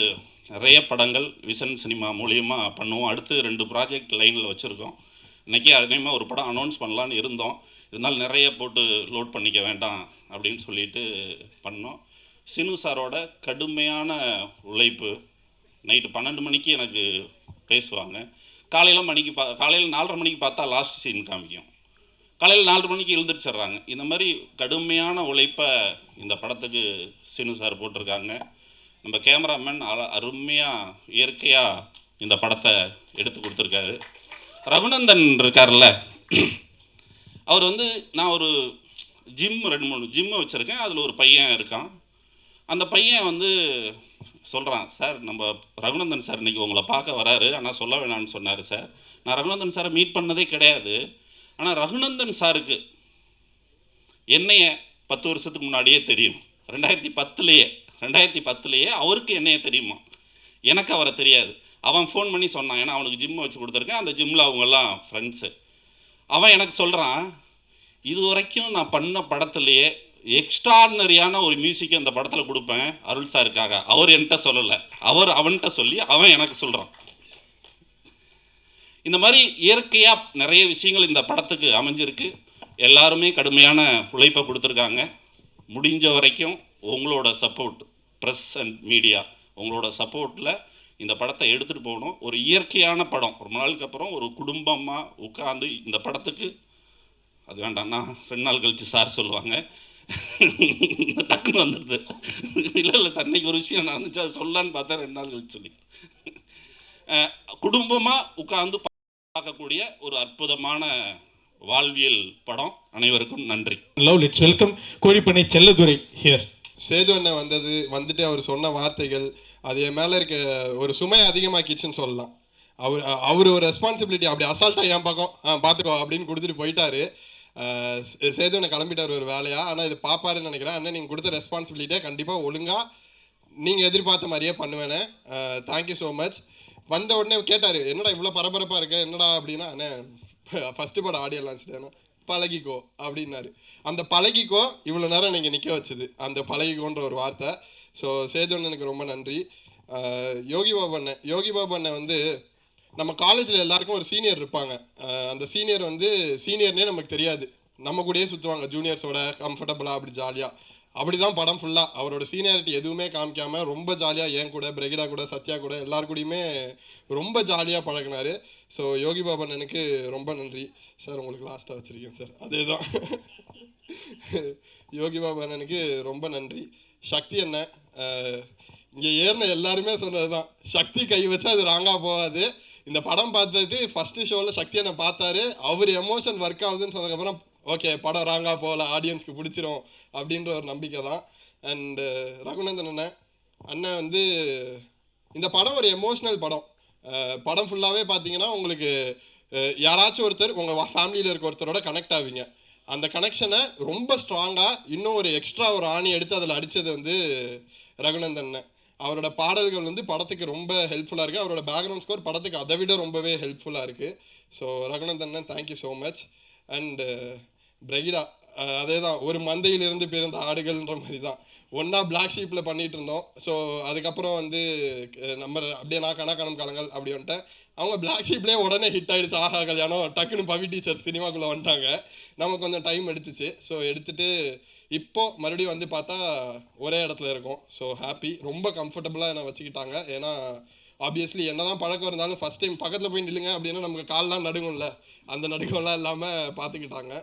S: நிறைய படங்கள் விஷன் சினிமா மூலியமாக பண்ணுவோம். அடுத்து 2 ப்ராஜெக்ட் லைனில் வச்சுருக்கோம். இன்றைக்கி அதிகமாக ஒரு படம் அனௌன்ஸ் பண்ணலான்னு இருந்தோம். இருந்தாலும் நிறைய போட்டு லோட் பண்ணிக்க வேண்டாம் அப்படின்னு சொல்லிட்டு பண்ணோம். சீனு சாரோட கடுமையான உழைப்பு. நைட்டு 12 மணிக்கு எனக்கு பேசுவாங்க. காலையில் 4:30 மணிக்கு பார்த்தா லாஸ்ட் சீன் காமிக்கும். காலையில் 4 மணிக்கு எழுந்திரிச்சிட்றாங்க. இந்த மாதிரி கடுமையான உழைப்பை இந்த படத்துக்கு சீனு சார் போட்டிருக்காங்க. நம்ம கேமராமேன் அருமையாக இயற்கையாக இந்த படத்தை எடுத்து கொடுத்துருக்காரு. ரகுநந்தன் இருக்கார்ல, அவர் வந்து நான் ஒரு 2-3 ஜிம்மு வச்சுருக்கேன். அதில் ஒரு பையன் இருக்கான். அந்த பையன் வந்து சொல்கிறான், சார் நம்ம ரகுநந்தன் சார் இன்றைக்கி உங்களை பார்க்க வராரு, ஆனால் சொல்ல வேணான்னு சொன்னார் சார். நான் ரகுநந்தன் சாரை மீட் பண்ணதே கிடையாது. ஆனால் ரகுநந்தன் சாருக்கு என்னைய 10 வருஷத்துக்கு முன்னாடியே தெரியும். 2010லேயே அவருக்கு என்னைய தெரியுமா, எனக்கு அவரை தெரியாது. அவன் ஃபோன் பண்ணி சொன்னான், ஏன்னா அவனுக்கு ஜிம்மை வச்சு கொடுத்துருக்கேன். அந்த ஜிம்மில் அவங்கெல்லாம் ஃப்ரெண்ட்ஸு. அவன் எனக்கு சொல்கிறான், இது வரைக்கும் நான் பண்ண படத்துலையே எக்ஸ்ட்ரானரியான ஒரு மியூசிக்கை அந்த படத்தில் கொடுப்பேன் அருள் சாருக்காக. அவர் என்கிட்ட சொல்லலை, அவன்கிட்ட சொல்லி அவன் எனக்கு சொல்கிறான். இந்த மாதிரி இயற்கையாக நிறைய விஷயங்கள் இந்த படத்துக்கு அமைஞ்சிருக்கு. எல்லாருமே கடுமையான உழைப்பை கொடுத்துருக்காங்க. முடிஞ்ச வரைக்கும் உங்களோட சப்போர்ட், ப்ரெஸ் அண்ட் மீடியா, உங்களோட சப்போர்ட்டில் இந்த படத்தை எடுத்துகிட்டு போகணும். ஒரு இயற்கையான படம். ரொம்ப நாளுக்கு அப்புறம் ஒரு குடும்பமாக உட்காந்து இந்த படத்துக்கு, அது வேண்டாம்னா 2 நாள் கழித்து சார் சொல்லுவாங்க, டக்குன்னு வந்துடுது. இல்லை சார், இன்றைக்கி ஒரு விஷயம் நடந்துச்சு, அது சொல்லலான்னு பார்த்தா 2 நாள் கழிச்சு சொல்லி குடும்பமாக உட்காந்து பார்க்கக்கூடிய ஒரு அற்புதமான வாழ்வியல் படம். அனைவருக்கும் நன்றி.
C: லெட்ஸ் வெல்கம் கோழிப்பண்ணை செல்லதுரை ஹியர்.
F: சேது அண்ணன் வந்துட்டு அவர் சொன்ன வார்த்தைகள், அது என் மேலே இருக்க ஒரு சுமை அதிகமாக்கிடுச்சுன்னு சொல்லலாம். அவர் ஒரு ரெஸ்பான்சிபிலிட்டி அப்படி அசால்ட்டாக என் பக்கம் பார்த்துக்கோ அப்படின்னு கொடுத்துட்டு போயிட்டாரு. சேது என்ன கிளம்பிட்டார் ஒரு வேலையாக. ஆனால் இது பார்ப்பாருன்னு நினைக்கிறேன். அண்ணன் நீங்கள் கொடுத்த ரெஸ்பான்சிபிலிட்டியை கண்டிப்பாக ஒழுங்காக நீங்கள் எதிர்பார்த்த மாதிரியே பண்ணுவேனே. Thank you so much. வந்த உடனே கேட்டார், என்னடா இவ்வளோ பரபரப்பாக இருக்க, என்னடா அப்படின்னா, அண்ணே ஃபஸ்ட்டு படம் ஆடியோ லான்ச் தானே, பழகிக்கோ அப்படின்னாரு. அந்த பழகிக்கோ இவ்வளோ நேரம் நீங்கள் நிற்க வச்சுது, அந்த பழகிக்கோன்ற ஒரு வார்த்தை. ஸோ சேது அண்ணனுக்கு ரொம்ப நன்றி. யோகி பாபு அண்ணன் வந்து நம்ம காலேஜில் எல்லாருக்கும் ஒரு சீனியர் இருப்பாங்க. அந்த சீனியர் வந்து சீனியர்னே நமக்கு தெரியாது, நம்ம கூடயே சுற்றுவாங்க ஜூனியர்ஸோட கம்ஃபர்டபுளாக அப்படி ஜாலியாக. அப்படி தான் படம் ஃபுல்லாக அவரோட சீனியாரிட்டி எதுவுமே காமிக்காமல் ரொம்ப ஜாலியாக என் கூட, பிரெகிடா கூட, சத்யா கூட எல்லாரு கூடயுமே ரொம்ப ஜாலியாக பழகினார். ஸோ யோகி பாபு அண்ணனுக்கு ரொம்ப நன்றி சார். உங்களுக்கு லாஸ்ட்டாக வச்சுருக்கேன் சார், அதே தான். யோகி பாபு அண்ணனுக்கு ரொம்ப நன்றி. சக்தி அண்ணன் இங்கே ஏறின எல்லாருமே சொன்னது தான், சக்தி கை வச்சா அது ராங்காக போகாது. இந்த படம் பார்த்துட்டு ஃபஸ்ட்டு ஷோவில் சக்தி அண்ணன் பார்த்தாரு, அவர் எமோஷன் ஒர்க் ஆகுதுன்னு சொன்னதுக்கப்புறம் ஓகே படம் ராங்காக போகல, ஆடியன்ஸ்க்கு பிடிச்சிரும் அப்படின்ற ஒரு நம்பிக்கை தான். அண்டு ரகுநந்தன் அண்ணன் வந்து இந்த படம் ஒரு எமோஷ்னல் படம். படம் ஃபுல்லாகவே பார்த்தீங்கன்னா உங்களுக்கு யாராச்சும் ஒருத்தர் உங்கள் ஃபேமிலியில் இருக்க ஒருத்தரோட கனெக்ட் ஆவீங்க. அந்த கனெக்ஷனை ரொம்ப ஸ்ட்ராங்காக இன்னும் ஒரு எக்ஸ்ட்ரா ஒரு ஆணி எடுத்து அதில் அடித்தது வந்து ரகுநந்தன். அவரோட பாடல்கள் வந்து படத்துக்கு ரொம்ப ஹெல்ப்ஃபுல்லாக இருக்குது. அவரோட பேக்ரவுண்ட் ஸ்கோர் படத்துக்கு அதை விட ரொம்பவே ஹெல்ப்ஃபுல்லாக இருக்குது. So Raghunandan thank you so much. And Brigida அதே தான், ஒரு மந்தையிலிருந்து பிறந்த ஆடுகள்ன்ற மாதிரி தான். ஒன்றா பிளாக் ஷீப்பில் பண்ணிகிட்டு இருந்தோம். ஸோ அதுக்கப்புறம் வந்து நம்ம அப்படியே நான் கணக்கானம் காலங்கள் அப்படி வந்துட்டேன். அவங்க பிளாக் ஷீப்லேயே உடனே ஹிட் ஆகிடுச்சு, ஆஹா கல்யாணம், டக்குன்னு பவி டீச்சர் சினிமாக்குள்ளே வந்துட்டாங்க. நமக்கு கொஞ்சம் டைம் எடுத்துச்சு. ஸோ எடுத்துகிட்டு இப்போது மறுபடியும் வந்து பார்த்தா ஒரே இடத்துல இருக்கோம். ஸோ ஹாப்பி, ரொம்ப கம்ஃபர்டபுளாக என்னை வச்சுக்கிட்டாங்க. ஏன்னா ஆப்வியஸ்லி என்ன தான் பழக்கம் இருந்தாலும் ஃபஸ்ட் டைம் பக்கத்தில் போய் நில்லுங்க அப்படின்னா நமக்கு கால்லாம் நடுங்கும்ல, அந்த நடுக்கம்லாம் இல்லாமல் பார்த்துக்கிட்டாங்க.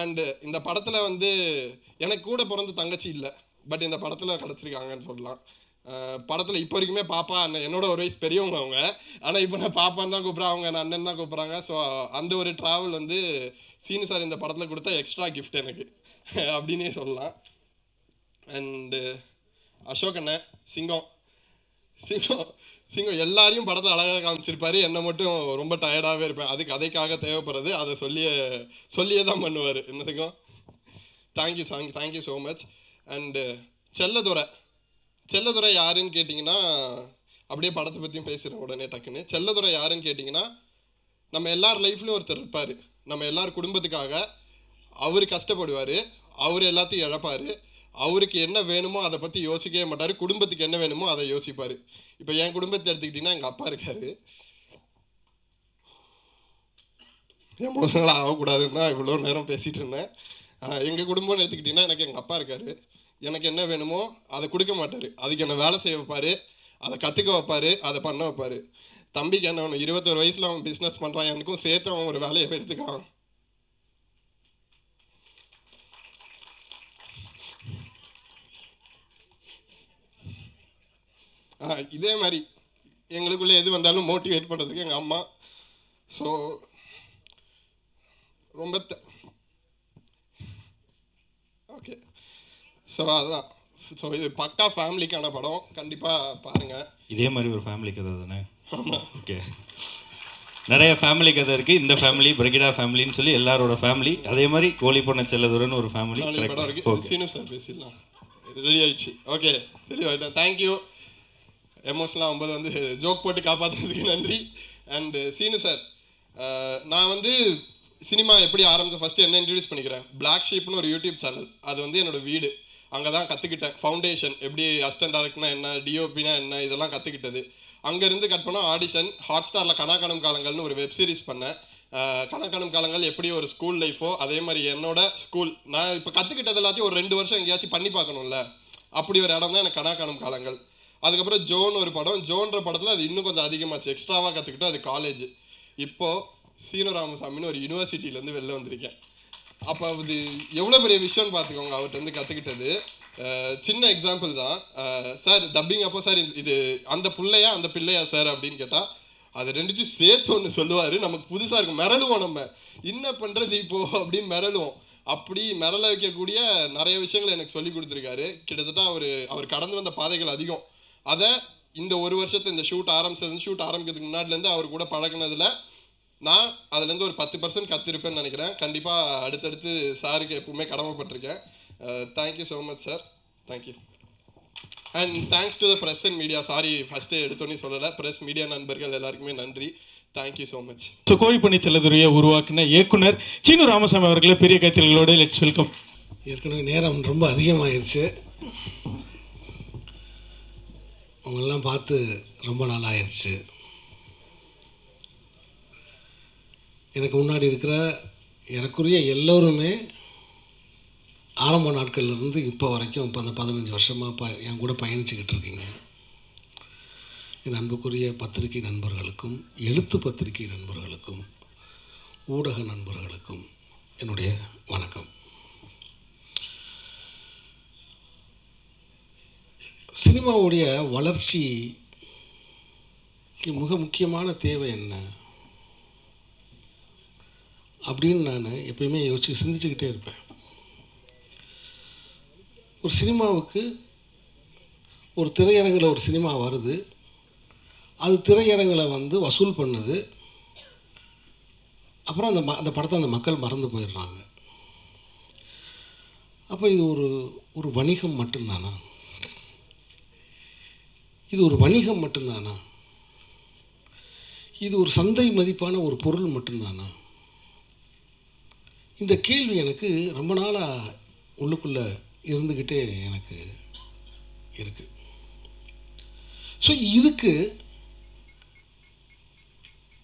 F: அண்டு இந்த படத்தில் வந்து எனக்கு கூட பிறந்த தங்கச்சி இல்லை, பட் இந்த படத்தில் கிடச்சிருக்காங்கன்னு சொல்லலாம். படத்தில் இப்போ வரைக்குமே பாப்பா அண்ணன், என்னோட ஒரு வயசு பெரியவங்க அவங்க, ஆனால் இப்போ நான் பாப்பான்னு தான் கூப்பிட்றேன், அவங்க நான் அண்ணன் தான் கூப்பிட்றாங்க. ஸோ அந்த ஒரு ட்ராவல் வந்து சீனு சார் இந்த படத்தில் கொடுத்த எக்ஸ்ட்ரா கிஃப்ட் எனக்கு அப்படின்னே சொல்லலாம். அண்டு அசோக் அண்ணன் சிங்கம் எல்லாரையும் படத்தில் அழகாக காமிச்சிருப்பாரு, என்னை மட்டும் ரொம்ப டயர்டாகவே இருப்பேன். அது கதைக்காக தேவைப்படுறது, அதை சொல்லியே தான் பண்ணுவார். என்ன சிங்கம், thank you so much. And Chelladurai யாருன்னு கேட்டிங்கன்னா, அப்படியே படத்தை பற்றியும் பேசுகிறேன் உடனே டக்குன்னு. செல்லதுரை யாருன்னு கேட்டிங்கன்னா, நம்ம எல்லார் லைஃப்லையும் ஒருத்தர் இருப்பார். நம்ம எல்லார் குடும்பத்துக்காக அவர் கஷ்டப்படுவார், அவர் எல்லாத்தையும் இழப்பார். அவருக்கு என்ன வேணுமோ அதை பற்றி யோசிக்கவே மாட்டார், குடும்பத்துக்கு என்ன வேணுமோ அதை யோசிப்பார். இப்போ என் குடும்பத்தை எடுத்துக்கிட்டிங்கன்னா எங்கள் அப்பா இருக்கார். எமோஷனலாக ஆகக்கூடாதுன்னு தான் இவ்வளோ நேரம் பேசிகிட்டு இருந்தேன். எங்கள் குடும்பம்னு எடுத்துக்கிட்டிங்கன்னா எனக்கு எங்கள் அப்பா இருக்கார். எனக்கு என்ன வேணுமோ அதை கொடுக்க மாட்டார், அதுக்கு என்ன வேலை செய்ய வைப்பார், அதை கற்றுக்க வைப்பார், அதை பண்ண வைப்பார். தம்பிக்கு என்ன வேணும், 21 வயசில் அவன் பிஸ்னஸ் பண்ணுறான், எனக்கும் சேர்த்து அவன் ஒரு வேலையை எடுத்துக்கிறான். இதே மாதிரி எங்களுக்குள்ளே எது வந்தாலும் மோட்டிவேட் பண்ணுறதுக்கு எங்கள் அம்மா. ஸோ ரொம்ப ஓகே. ஸோ அதுதான். ஸோ இது பக்கா ஃபேமிலிக்கான படம், கண்டிப்பாக பாருங்கள்.
I: இதே மாதிரி ஒரு ஃபேமிலி கதை தானே? ஆமாம். ஓகே, நிறைய ஃபேமிலி கதை இருக்குது. இந்த ஃபேமிலி பிரெகிடா ஃபேமிலின்னு சொல்லி எல்லாரோட ஃபேமிலி. அதே மாதிரி கோழிப்பண்ணை செல்லதுரன்னு ஒரு ஃபேமிலி
F: படம் இருக்குது. சீனு சார் பேசிடலாம், ரெடி ஆயிடுச்சு. ஓகே, தெளிவாயிட்டேன். தேங்க்யூ. எமோஷனலாக 9 வந்து ஜோக் போட்டு காப்பாற்றுறதுக்கு நன்றி. அண்டு சீனு சார், நான் வந்து சினிமா எப்படி ஆரம்பித்தேன் ஃபஸ்ட்டு என்ன இன்ட்ரடியூஸ் பண்ணிக்கிறேன். பிளாக் ஷீப்னு ஒரு யூடியூப் சேனல், அது வந்து என்னோடய வீடு. அங்கே தான் கற்றுக்கிட்டேன் ஃபவுண்டேஷன், எப்படி அசிஸ்டன்ட் டைரக்டர்னா என்ன, டிஓபினா என்ன, இதெல்லாம் கற்றுக்கிட்டது. அங்கேருந்து கட் பண்ணால் ஆடிஷன். ஹாட்ஸ்டாரில் கணக்கானம் காலங்கள்னு ஒரு வெப் சீரிஸ் பண்ணேன். கணக்கானம் காலங்கள் எப்படி ஒரு ஸ்கூல் லைஃபோ அதே மாதிரி என்னோட ஸ்கூல், நான் இப்போ கற்றுக்கிட்டது எல்லாத்தையும் ஒரு 2 வருஷம் எங்கேயாச்சும் பண்ணி பார்க்கணும்ல, அப்படி ஒரு இடம் தான் எனக்கு கணக்கானம் காலங்கள். அதுக்கப்புறம் ஜோன் ஒரு படம், ஜோன்ற படத்தில் அது இன்னும் கொஞ்சம் அதிகமாச்சு, எக்ஸ்ட்ராவாக கற்றுக்கிட்டு அது காலேஜ். இப்போது சீனு ராமசாமின்னு ஒரு யூனிவர்சிட்டியிலேருந்து வெளில வந்திருக்கேன். அப்போ அது எவ்வளோ பெரிய விஷயம்னு பார்த்துக்கோங்க, அவர்கிட்ட கற்றுக்கிட்டது. சின்ன எக்ஸாம்பிள் தான். சார் டப்பிங் அப்போ சார் இது அந்த பிள்ளையா அந்த பிள்ளையா சார் அப்படின்னு கேட்டால் அது ரெண்டுத்தையும் சேர்த்து ஒன்று சொல்லுவார். நமக்கு புதுசாக இருக்கும், மிரளுவோம், நம்ம என்ன பண்ணுறது இப்போது அப்படின்னு மிரளுவோம். அப்படி மிரள வைக்கக்கூடிய நிறைய விஷயங்கள் எனக்கு சொல்லி கொடுத்துருக்காரு. கிட்டத்தட்ட அவர் கடந்து வந்த பாதைகள் அதிகம். அதை இந்த ஒரு வருஷத்தை இந்த ஷூட் ஆரம்பிக்கிறதுக்கு முன்னாடிலேருந்து அவர் கூட பழகினதில் நான் அதுலேருந்து ஒரு 10% கற்றுருப்பேன்னு நினைக்கிறேன். கண்டிப்பாக அடுத்தடுத்து சாருக்கு எப்பவுமே கடமைப்பட்டிருக்கேன். Thank you so much sir. Thank you. And thanks to the press and media. Sorry first எடுத்தோன்னே சொல்லலை. ப்ரெஸ் மீடியா நண்பர்கள் எல்லாருக்குமே நன்றி. Thank you so much.
C: ஸோ கோழிப்பண்ணை செல்லதுறையை உருவாக்கின இயக்குனர் சீனு ராமசாமி அவர்களை பெரிய கைத்தறகளோடு லெட்ஸ் வெல்கம்.
T: ஏற்கனவே நேரம் ரொம்ப அதிகமாகிடுச்சு. அவங்களெல்லாம் பார்த்து ரொம்ப நாள் ஆயிடுச்சு. எனக்கு முன்னாடி இருக்கிற எனக்குரிய எல்லோருமே ஆரம்ப நாட்கள்லேருந்து இப்போ வரைக்கும் இப்போ அந்த 15 வருஷமாக என் கூட பயணிச்சுக்கிட்டு இருக்கீங்க. என் அன்புக்குரிய பத்திரிகை நண்பர்களுக்கும் எழுத்து பத்திரிகை நண்பர்களுக்கும் ஊடக நண்பர்களுக்கும் என்னுடைய வணக்கம். சினிமாவுடைய வளர்ச்சிக்கு மிக முக்கியமான தேவை என்ன அப்படின்னு நான் எப்பயுமே யோசிச்சு சிந்திச்சுக்கிட்டே இருப்பேன். ஒரு சினிமாவுக்கு ஒரு திரையரங்கில் ஒரு சினிமா வருது, அது திரையரங்கில் வந்து வசூல் பண்ணுது, அப்புறம் அந்த படத்தை அந்த மக்கள் மறந்து போயிடுறாங்க. அப்போ இது ஒரு வணிகம் மட்டும்தானா? இது ஒரு வணிகம் மட்டும்தானா? இது ஒரு சந்தை மதிப்பான ஒரு பொருள் மட்டும்தானா? இந்த கேள்வி எனக்கு ரொம்ப நாளாக உள்ளுக்குள்ளே இருந்துக்கிட்டே எனக்கு இருக்குது. ஸோ இதுக்கு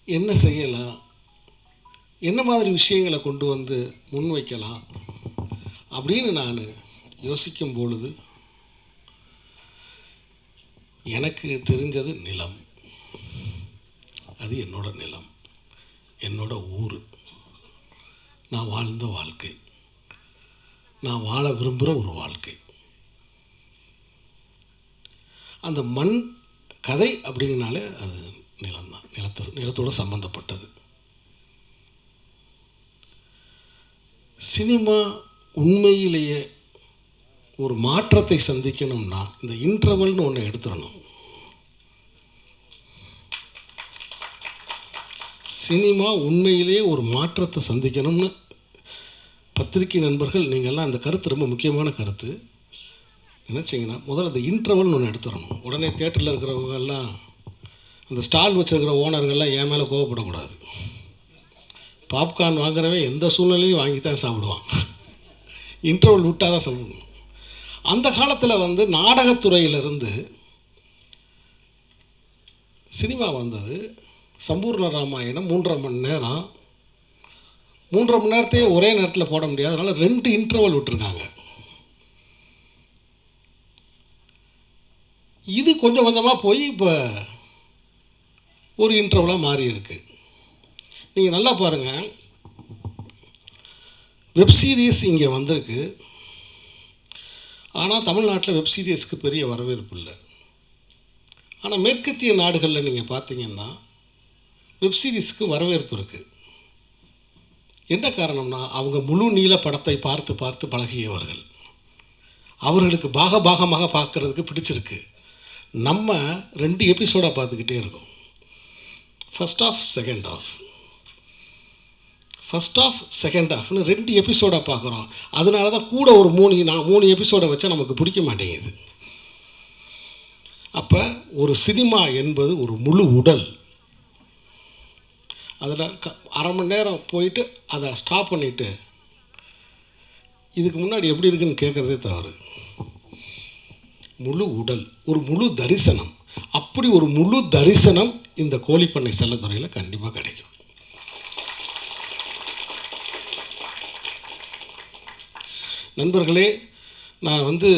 T: என்ன செய்யலாம், என்ன மாதிரி விஷயங்களை கொண்டு வந்து முன்வைக்கலாம் அப்படின்னு நான் யோசிக்கும் பொழுது எனக்கு தெரிஞ்சது நிலம். அது என்னோட நிலம், என்னோட ஊர், நான் வாழ்ந்த வாழ்க்கை, நான் வாழ விரும்புகிற ஒரு வாழ்க்கை. அந்த மண் கதை அப்படிங்கனாலே அது நிலம்தான், நிலத்தோடு சம்மந்தப்பட்டது. சினிமா உண்மையிலேயே ஒரு மாற்றத்தை சந்திக்கணும்னா இந்த இன்டர்வல்னு ஒன்று எடுத்துடணும். சினிமா உண்மையிலேயே ஒரு மாற்றத்தை சந்திக்கணும்னு பத்திரிகை நண்பர்கள் நீங்கள்லாம் அந்த கருத்து ரொம்ப முக்கியமான கருத்து நினச்சிங்கன்னா முதல்ல அந்த இன்டர்வல்னு ஒன்று எடுத்துடணும். உடனே தேட்டரில் இருக்கிறவங்கெல்லாம் அந்த ஸ்டால் வச்சுருக்கிற ஓனர்கள்லாம் என் மேலே கோவப்படக்கூடாது. பாப்கார்ன் வாங்குறவன் எந்த சூழ்நிலையும் வாங்கி தான் சாப்பிடுவான், இன்டர்வல் விட்டால் தான் சாப்பிடணும். அந்த காலத்தில் வந்து நாடகத்துறையிலிருந்து சினிமா வந்தது. சம்பூர்ண ராமாயணம் 3.5 மணி நேரம், 3.5 மணி நேரத்தையும் ஒரே நேரத்தில் போட முடியாது, அதனால் 2 இன்டர்வல் விட்டுருக்காங்க. இது கொஞ்சம் கொஞ்சமாக போய் இப்போ ஒரு இன்டர்வலாக மாறி இருக்கு. நீங்கள் நல்லா பாருங்கள், வெப்சீரிஸ் இங்கே வந்திருக்கு, ஆனால் தமிழ்நாட்டில் வெப்சீரியஸ்க்கு பெரிய வரவேற்பு இல்லை. ஆனால் மேற்கத்திய நாடுகளில் நீங்கள் பார்த்தீங்கன்னா வெப்சீரிஸ்க்கு வரவேற்பு இருக்குது. என்ன காரணம்னா அவங்க முழு நீள படத்தை பார்த்து பார்த்து பழகியவர்கள், அவர்களுக்கு பாகமாக பார்க்குறதுக்கு பிடிச்சிருக்கு. நம்ம 2 எபிசோடாக பார்த்துக்கிட்டே இருக்கோம், first half second half, first half second ஆஃப்னு 2 எபிசோடாக பார்க்குறோம். அதனால தான் கூட ஒரு 3 எபிசோடை வச்சா நமக்கு பிடிக்க மாட்டேங்குது. அப்போ ஒரு சினிமா என்பது ஒரு முழு உடல். அதில் 1/2 மணி நேரம் போயிட்டு அதை ஸ்டாப் பண்ணிவிட்டு இதுக்கு முன்னாடி எப்படி இருக்குன்னு கேட்குறதே தவறு. முழு உடல், ஒரு முழு தரிசனம். அப்படி ஒரு முழு தரிசனம் இந்த கோழிப்பண்ணை செல்லத்துறையில் கண்டிப்பாக கிடைக்கும். நண்பர்களே, நான் வந்து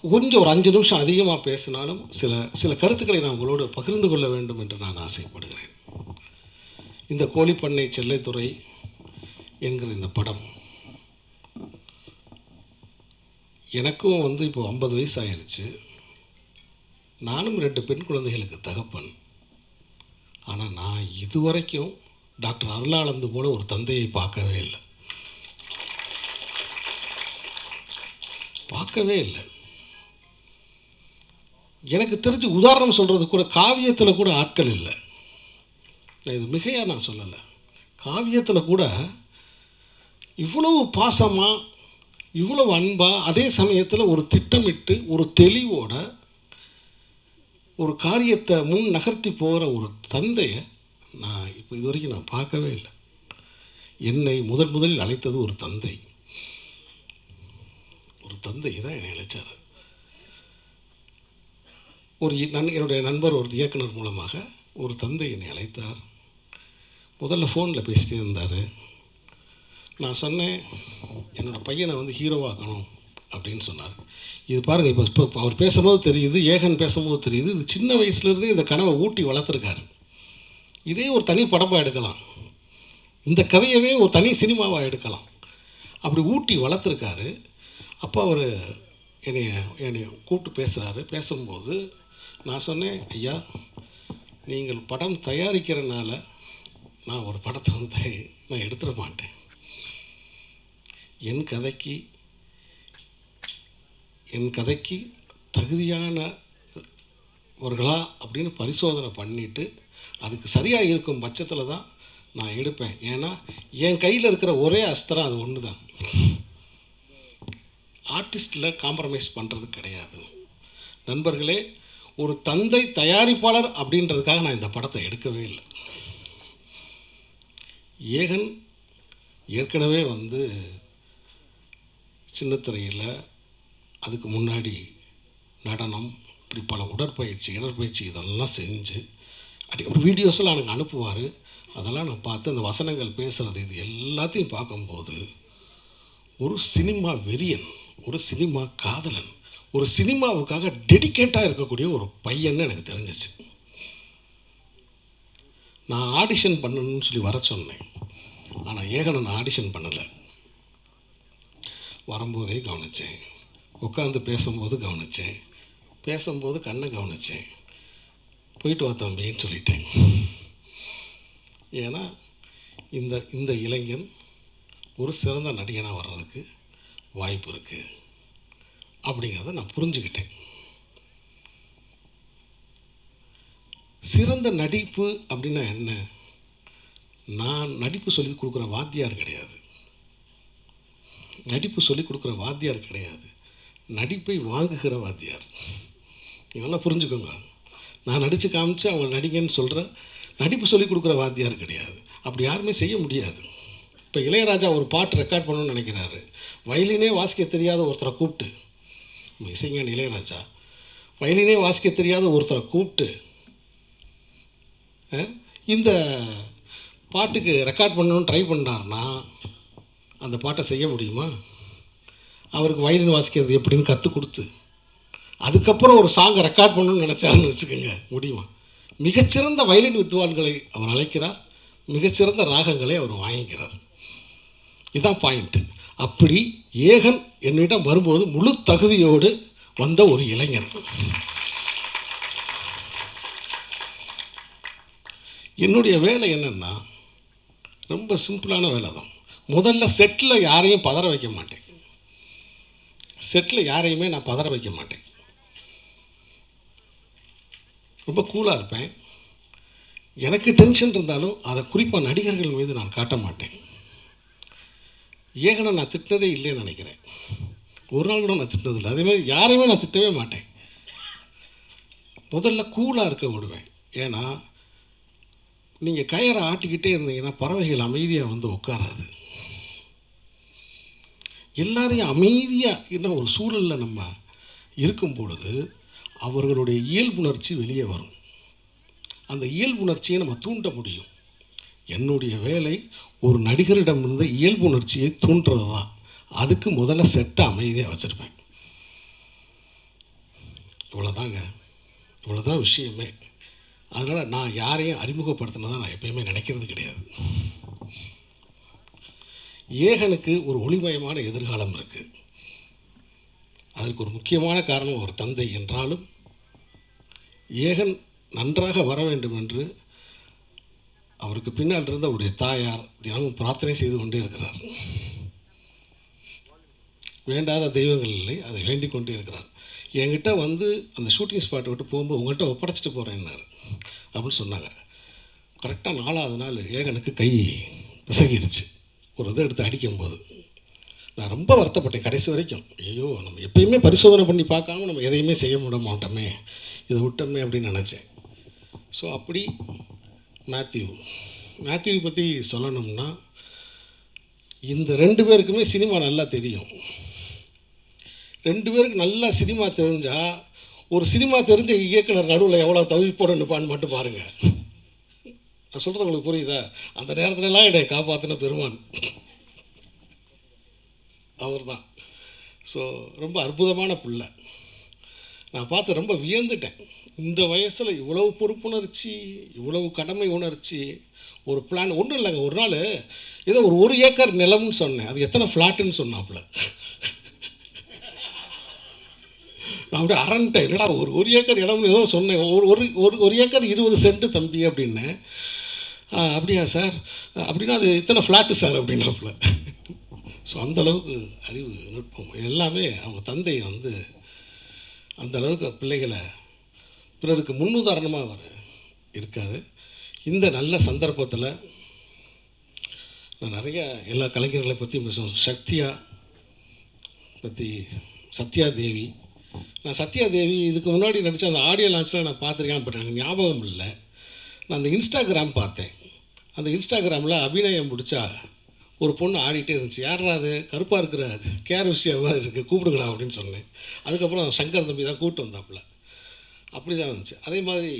T: கொஞ்சம் ஒரு 5 நிமிஷம் அதிகமாக பேசினாலும் சில கருத்துக்களை நான் உங்களோடு பகிர்ந்து கொள்ள வேண்டும் என்று நான் ஆசைப்படுகிறேன். இந்த கோழிப்பண்ணை செல்லத்துறை என்கிற இந்த படம் எனக்கும் வந்து இப்போ 50 வயசு ஆயிடுச்சு. நானும் 2 பெண் குழந்தைகளுக்கு தகப்பன். ஆனால் நான் இதுவரைக்கும் டாக்டர் அருளானந்து போல ஒரு தந்தையை பார்க்கவே இல்லை. பார்க்கவே இல்லை. எனக்கு தெரிஞ்சு உதாரணம் சொல்கிறது கூட காவியத்தில் கூட ஆட்கள் இல்லை. நான் இது மிகையாக நான் சொல்லலை. காவியத்தில் கூட இவ்வளவு பாசமாக, இவ்வளவு அன்பாக, அதே சமயத்தில் ஒரு திட்டமிட்டு ஒரு தெளிவோட ஒரு காரியத்தை முன் நகர்த்தி போகிற ஒரு தந்தையை நான் இப்போ இது வரைக்கும் நான் பார்க்கவே இல்லை. என்னை முதலில் அழைத்தது ஒரு தந்தை. ஒரு தந்தை தான் என்னை அழைச்சார். என்னுடைய நண்பர் ஒரு இயக்குனர் மூலமாக ஒரு தந்தை என்னை அழைத்தார். முதல்ல ஃபோனில் பேசிட்டே இருந்தார். நான் சொன்னேன், என்னோடய பையனை வந்து ஹீரோவாக்கணும் அப்படின்னு சொன்னார். இது பாருங்கள், இப்போ அவர் பேசும்போது தெரியுது, ஏகன் பேசும்போது தெரியுது, இது சின்ன வயசுலேருந்தே இந்த கனவை ஊட்டி வளர்த்துருக்காரு. இதே ஒரு தனி படமாக எடுக்கலாம், இந்த கதையவே ஒரு தனி சினிமாவாக எடுக்கலாம். அப்படி ஊட்டி வளர்த்துருக்காரு. அப்போ அவர் என்னை கூப்பிட்டு பேசுகிறாரு. பேசும்போது நான் சொன்னேன், ஐயா, நீங்கள் படம் தயாரிக்கிறனால நான் ஒரு படத்தை வந்து நான் எடுத்துட மாட்டேன். என் கதைக்கு தகுதியானவர்களா அப்படின்னு பரிசோதனை பண்ணிவிட்டு அதுக்கு சரியாக இருக்கும் பட்சத்தில் தான் நான் எடுப்பேன். ஏன்னா என் கையில் இருக்கிற ஒரே அஸ்திரம் அது ஒன்று தான். ஆர்டிஸ்டில் காம்ப்ரமைஸ் பண்ணுறது கிடையாது. நண்பர்களே, ஒரு தந்தை தயாரிப்பாளர் அப்படின்றதுக்காக நான் இந்த படத்தை எடுக்கவே இல்லை. ஏகன் ஏற்கனவே வந்து சின்னத்திரையில், அதுக்கு முன்னாடி நடனம், இப்படி பல உடற்பயிற்சி இதெல்லாம் செஞ்சு வீடியோஸெல்லாம் எனக்கு அனுப்புவார். அதெல்லாம் நான் பார்த்து அந்த வசனங்கள் பேசுகிறது இது எல்லாத்தையும் பார்க்கும்போது ஒரு சினிமா வெறியன், ஒரு சினிமா காதலன், ஒரு சினிமாவுக்காக டெடிக்கேட்டாக இருக்கக்கூடிய ஒரு பையன்னு எனக்கு தெரிஞ்சிச்சு. நான் ஆடிஷன் பண்ணணும்னு சொல்லி வர சொன்னேன். ஆனால் ஏகனை நான் ஆடிஷன் பண்ணலை. வரும்போதே கவனித்தேன், உட்காந்து பேசும்போது கவனித்தேன், பேசும்போது கண்ணை கவனித்தேன். போயிட்டு வா தம்பின்னு சொல்லிட்டேன். ஏன்னா இந்த இளைஞன் ஒரு சிறந்த நடிகனாக வர்றதுக்கு வாய்ப்பு இருக்குது அப்படிங்கிறத நான் புரிஞ்சுக்கிட்டேன். சிறந்த நடிப்பு அப்படின்னா என்ன? நான் நடிப்பு சொல்லி கொடுக்குற வாத்தியார் கிடையாது. நடிப்பு சொல்லிக் கொடுக்குற வாத்தியார் கிடையாது, நடிப்பை வாங்குகிற வாத்தியார். இதெல்லாம் புரிஞ்சுக்கோங்க. நான் நடித்து காமிச்சு அவங்க நடிகன்னு சொல்கிற நடிப்பு சொல்லிக் கொடுக்குற வாத்தியார் கிடையாது. அப்படி யாருமே செய்ய முடியாது. இப்போ இளையராஜா ஒரு பாட்டு ரெக்கார்ட் பண்ணணும்னு நினைக்கிறாரு. வயலினே வாசிக்க தெரியாத ஒருத்தரை கூப்பிட்டு, இசைஞானி இளையராஜா வயலினே வாசிக்க தெரியாத ஒருத்தரை கூப்பிட்டு இந்த பாட்டுக்கு ரெக்கார்ட் பண்ணணும்னு ட்ரை பண்ணார்னா அந்த பாட்டை செய்ய முடியுமா? அவருக்கு வயலின் வாசிக்கிறது எப்படின்னு கற்றுக் கொடுத்து அதுக்கப்புறம் ஒரு சாங்கை ரெக்கார்ட் பண்ணணும்னு நினச்சாருன்னு வச்சுக்கோங்க, முடியுமா? மிகச்சிறந்த வயலின் வித்வான்களை அவர் அழைக்கிறார், மிகச்சிறந்த ராகங்களை அவர் வாங்கிக்கிறார். இதுதான் பாயிண்ட்டு. அப்படி ஏகன் என்னிடம் வரும்போது முழு தகுதியோடு வந்த ஒரு இளைஞன். என்னுடைய வேலை என்னென்னா ரொம்ப சிம்பிளான வேலை தான். முதல்ல செட்டில் யாரையும் பதற வைக்க மாட்டேன். செட்டில் யாரையுமே நான் பதற வைக்க மாட்டேன். ரொம்ப கூலாக இருப்பேன். எனக்கு டென்ஷன் இருந்தாலும் அதை குறிப்பாக நடிகர்கள் மீது நான் காட்ட மாட்டேன். ஏகனை நான் திட்டினதே இல்லைன்னு நினைக்கிறேன். ஒரு நாள் கூட நான் திட்டினதில்லை. அதேமாதிரி யாரையுமே நான் திட்டவே மாட்டேன். முதல்ல கூலாக இருக்க விடுவேன். ஏன்னா நீங்கள் கயிறை ஆட்டிக்கிட்டே இருந்தீங்கன்னா பறவைகள் அமைதியாக வந்து உட்காராது. எல்லாரையும் அமைதியாக என்ன ஒரு சூழலில் நம்ம இருக்கும் பொழுது அவர்களுடைய இயல்புணர்ச்சி வெளியே வரும். அந்த இயல்புணர்ச்சியை நம்ம தூண்ட முடியும். என்னுடைய வேலை ஒரு நடிகரிடம் இருந்த இயல்புணர்ச்சியை தூண்டுறது தான். அதுக்கு முதல்ல செட்டை அமைதியாக வச்சுருப்பேன். இவ்வளோதாங்க, இவ்வளோதான் விஷயமே. அதனால் நான் யாரையும் அறிமுகப்படுத்தினதான் நான் எப்பயுமே நினைக்கிறது கிடையாது. ஏகனுக்கு ஒரு ஒளிமயமான எதிர்காலம் இருக்குது. அதற்கு ஒரு முக்கியமான காரணம் ஒரு தந்தை என்றாலும் ஏகன் நன்றாக வர வேண்டும் என்று அவருக்கு பின்னால் இருந்த அவருடைய தாயார் தினமும் பிரார்த்தனை செய்து கொண்டே இருக்கிறார். வேண்டாத தெய்வங்கள் இல்லை, அதை வேண்டிக் கொண்டே இருக்கிறார். என்கிட்ட வந்து அந்த ஷூட்டிங் ஸ்பாட்டை விட்டு போகும்போது உங்கள்கிட்ட ஒப்படைச்சிட்டு போகிறேன்னாரு அப்படின்னு சொன்னாங்க. கரெக்டாக 4வது நாள் ஏகனுக்கு கை பிசகிருச்சு ஒரு இதை எடுத்து அடிக்கும்போது. நான் ரொம்ப வருத்தப்பட்டேன் கடைசி வரைக்கும். ஐயோ, நம்ம எப்பயுமே பரிசோதனை பண்ணி பார்க்காம நம்ம எதையுமே செய்ய விட மாட்டோமே, இதை விட்டோமே அப்படின்னு நினச்சேன். ஸோ அப்படி மேத்யூ பற்றி சொல்லணும்னா, இந்த 2 பேருக்குமே சினிமா நல்லா தெரியும். 2 பேருக்கு நல்லா சினிமா தெரிஞ்சால் ஒரு சினிமா தெரிஞ்ச இயக்குனர் நடுவில் எவ்வளோ தவிப்போடு நிற்பான்னு மட்டும் பாருங்கள். நான் சொல்கிறது உங்களுக்கு புரியுதா? அந்த நேரத்துலலாம் என்னை காப்பாற்றின பெருமான் அவர் தான். ஸோ ரொம்ப அற்புதமான பிள்ளை. நான் பார்த்து ரொம்ப வியந்துட்டேன். இந்த வயசில் இவ்வளவு பொறுப்புணர்ச்சி, இவ்வளவு கடமை உணர்ச்சி, ஒரு பிளான். ஒன்றும் இல்லைங்க, ஒரு நாள் ஏதோ ஒரு 1 ஏக்கர் நிலம்னு சொன்னேன், அது எத்தனை ஃப்ளாட்டுன்னு சொன்னாப்புல. நான் அப்படியே அரண்டேன். என்னடா ஒரு ஏக்கர் இடம்னு ஏதோ சொன்னேன். ஒரு ஏக்கர் 20 சென்ட் தம்பி அப்படின்னேன். அப்படியா சார், அப்படின்னா அது இத்தனை ஃப்ளாட்டு சார் அப்படின்னாப்புல. ஸோ அந்தளவுக்கு அறிவு நுட்பம் எல்லாமே. அவங்க தந்தை வந்து அந்தளவுக்கு பிள்ளைகளை பிறருக்கு முன்னுதாரணமாக அவர் இருக்கார். இந்த நல்ல சந்தர்ப்பத்தில் நான் நிறைய எல்லா கலைஞர்களை பற்றி சக்தியா பற்றி, சத்யா தேவி. நான் சத்யா தேவி இதுக்கு முன்னாடி நடித்த அந்த ஆடியோ லான்ச்சில் நான் பார்த்துருக்கேன், பட் எனக்கு ஞாபகம் இல்லை. நான் அந்த இன்ஸ்டாகிராம் பார்த்தேன். அந்த இன்ஸ்டாகிராமில் அபிநயம் பிடிச்சா ஒரு பொண்ணு ஆடிட்டே இருந்துச்சு. யாரா அது, கருப்பாக இருக்கிற கேர் விஷயம் மாதிரி இருக்குது, கூப்பிடுங்கடா அப்படின்னு சொன்னேன். அதுக்கப்புறம் சங்கர் தம்பி தான் கூப்பிட்டு வந்தாப்புல. அப்படி தான் இருந்துச்சு. அதே மாதிரி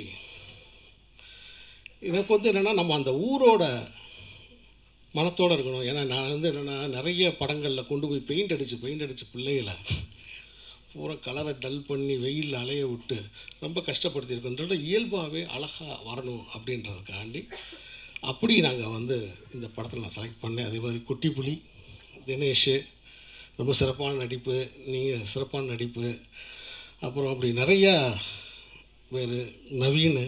T: எனக்கு வந்து என்னென்னா, நம்ம அந்த ஊரோட மனத்தோடு இருக்கணும். ஏன்னா நான் வந்து என்னென்னா, நிறைய படங்களில் கொண்டு போய் பெயிண்ட் அடித்து பிள்ளைகளை பூரா கலரை டல் பண்ணி வெயிலில் அலைய விட்டு ரொம்ப கஷ்டப்படுத்தியிருக்கோன்ற இயல்பாகவே அழகாக வரணும் அப்படின்றதுக்காண்டி அப்படி நாங்கள் வந்து இந்த படத்தில் நான் செலக்ட் பண்ணேன். அதே மாதிரி குட்டி புலி, தினேஷ் ரொம்ப சிறப்பான நடிப்பு, நீங்கள் சிறப்பான நடிப்பு. அப்புறம் அப்படி நிறையா பேர், நவீன்,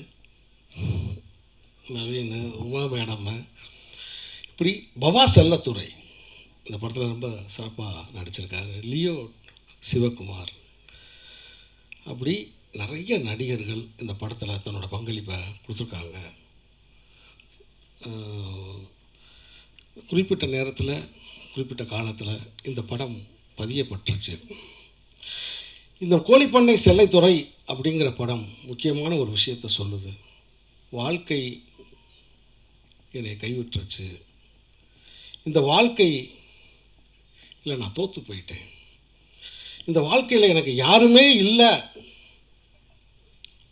T: உமா மேடம், இப்படி பவா செல்லத்துறை இந்த படத்தில் ரொம்ப சிறப்பாக நடிச்சிருக்காரு. லியோ சிவகுமார், அப்படி நிறைய நடிகர்கள் இந்த படத்தில் தன்னோட பங்களிப்பை கொடுத்துருக்காங்க. குறிப்பிட்ட நேரத்தில், குறிப்பிட்ட காலத்தில் இந்த படம் பதியப்பட்டுருச்சு. இந்த கோழிப்பண்ணை செல்லைத்துறை அப்படிங்கிற படம் முக்கியமான ஒரு விஷயத்தை சொல்லுது. வாழ்க்கை என்னை கைவிட்டுருச்சு, இந்த வாழ்க்கை இல்லை, நான் தோற்று போயிட்டேன், இந்த வாழ்க்கையில் எனக்கு யாருமே இல்லை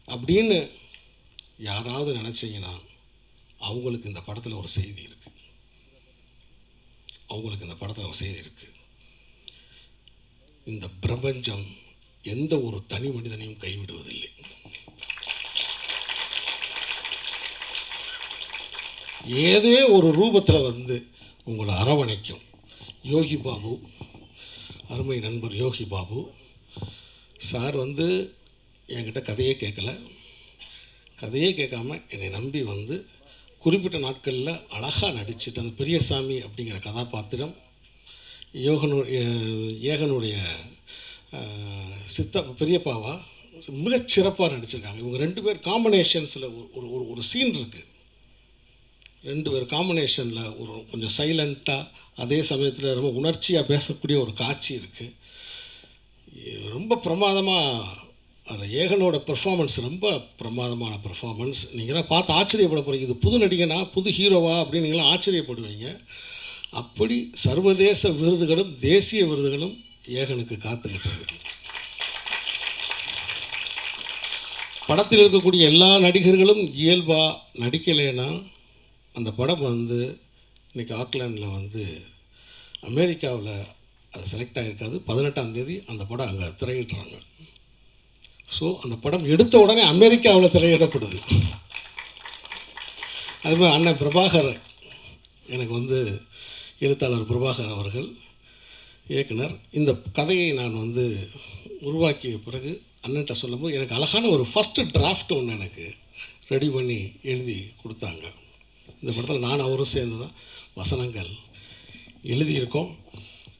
T: அப்படின்னு யாராவது நினச்சிங்கன்னா அவங்களுக்கு இந்த படத்தில் ஒரு செய்தி இருக்குது. இந்த பிரபஞ்சம் எந்த ஒரு தனி மனிதனையும் கைவிடுவதில்லை. ஏதோ ஒரு ரூபத்தில் வந்து உங்களை அரவணைக்கும். யோகி பாபு, அருமை நண்பர் யோகி பாபு சார் வந்து என்கிட்ட கதையே கேட்காம என்னை நம்பி வந்து குறிப்பிட்ட நாட்களில் அழகாக நடிச்சுட்டு, அந்த பெரியசாமி அப்படிங்கிற கதாபாத்திரம் ஏகனுடைய பெரியப்பாவா மிகச்சிறப்பாக நடிச்சிருக்காங்க. இவங்க 2 பேர் காம்பினேஷன்ஸில் ஒரு சீன் இருக்குது. 2 பேர் காம்பினேஷனில் ஒரு கொஞ்சம் சைலண்ட்டாக, அதே சமயத்தில் ரொம்ப உணர்ச்சியாக பேசக்கூடிய ஒரு காட்சி இருக்குது. ரொம்ப பிரமாதமாக அதில் ஏகனோட பெர்ஃபார்மன்ஸ் ரொம்ப பிரமாதமான பெர்ஃபார்மன்ஸ். நீங்களாம் பார்த்து ஆச்சரியப்பட போகிறீங்க. இது புது நடிகனா, புது ஹீரோவா அப்படின்னு நீங்களாம் ஆச்சரியப்படுவீங்க. அப்படி சர்வதேச விருதுகளும் தேசிய விருதுகளும் ஏகனுக்கு காத்துக்கிட்டு இருக்கு. படத்தில் இருக்கக்கூடிய எல்லா நடிகர்களும் இயல்பாக நடிக்கலைன்னா அந்த படம் வந்து இன்றைக்கி ஆக்லாண்டில் வந்து அமெரிக்காவில் அது செலக்ட் ஆகிருக்காது. 18ஆம் தேதி அந்த படம் அங்கே திரையிடுறாங்க. ஸோ அந்த படம் எடுத்த உடனே அமெரிக்காவில் திரையிடப்படுது. அதுமாதிரி அண்ணன் பிரபாகர், எனக்கு வந்து எழுத்தாளர் பிரபாகர் அவர்கள் இயக்குனர், இந்த கதையை நான் வந்து உருவாக்கிய பிறகு அண்ணன்ட்ட சொல்லும்போது எனக்கு அழகான ஒரு ஃபஸ்ட்டு டிராஃப்ட் ஒன்று எனக்கு ரெடி பண்ணி எழுதி கொடுத்தாங்க. இந்த படத்தில் நான் அவரும் சேர்ந்து தான் வசனங்கள் எழுதியிருக்கோம்.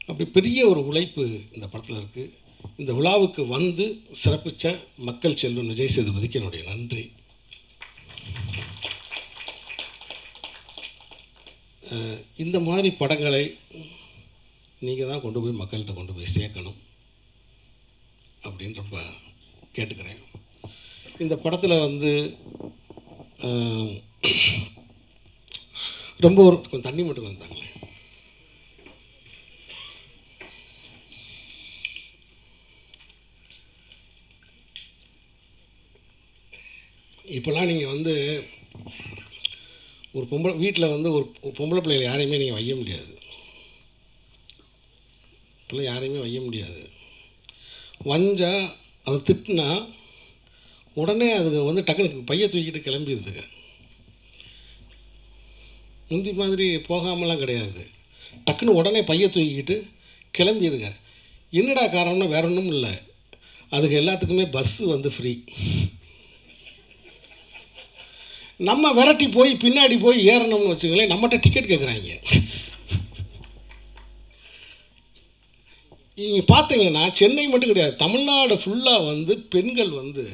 T: அப்படி பெரிய ஒரு உழைப்பு இந்த படத்தில் இருக்குது. இந்த விழாவுக்கு வந்து சிறப்பித்த மக்கள் செல்வன் விஜய் சேதுபதிக்கு என்னுடைய நன்றி. இந்த மாதிரி படங்களை நீங்கள் தான் கொண்டு போய் மக்கள்கிட்ட கொண்டு போய் சேர்க்கணும் அப்படின்னு ரொம்ப கேட்டுக்கிறேன். இந்த படத்தில் வந்து ரொம்ப ஒரு கொஞ்சம் தண்ணி மட்டும் வந்தாங்களே. இப்போல்லாம் நீங்கள் வந்து ஒரு வீட்டில் வந்து ஒரு பொம்பளை பிள்ளைகள் யாரையுமே நீங்கள் வைய முடியாது. இப்போல்லாம் யாரையுமே வைய முடியாது. வஞ்சா அதை திட்டினா உடனே அதுக்கு வந்து டக்குனு பையை தூக்கிட்டு கிளம்பிடுதுங்க. முந்தி மாதிரி போகாமலாம் கிடையாது. டக்குன்னு உடனே பையை தூக்கிக்கிட்டு கிளம்பிடுங்க. என்னடா காரணம்னா வேற ஒன்றும் இல்லை, அதுக்கு எல்லாத்துக்குமே பஸ்ஸு வந்து ஃப்ரீ. நம்ம விரட்டி போய் பின்னாடி போய் ஏறணும்னு வச்சுங்களேன், நம்மகிட்ட டிக்கெட் கேட்குறாங்க. நீங்கள் பார்த்தீங்கன்னா சென்னை மட்டும் கிடையாது, தமிழ்நாடு ஃபுல்லாக வந்து பெண்கள் வந்து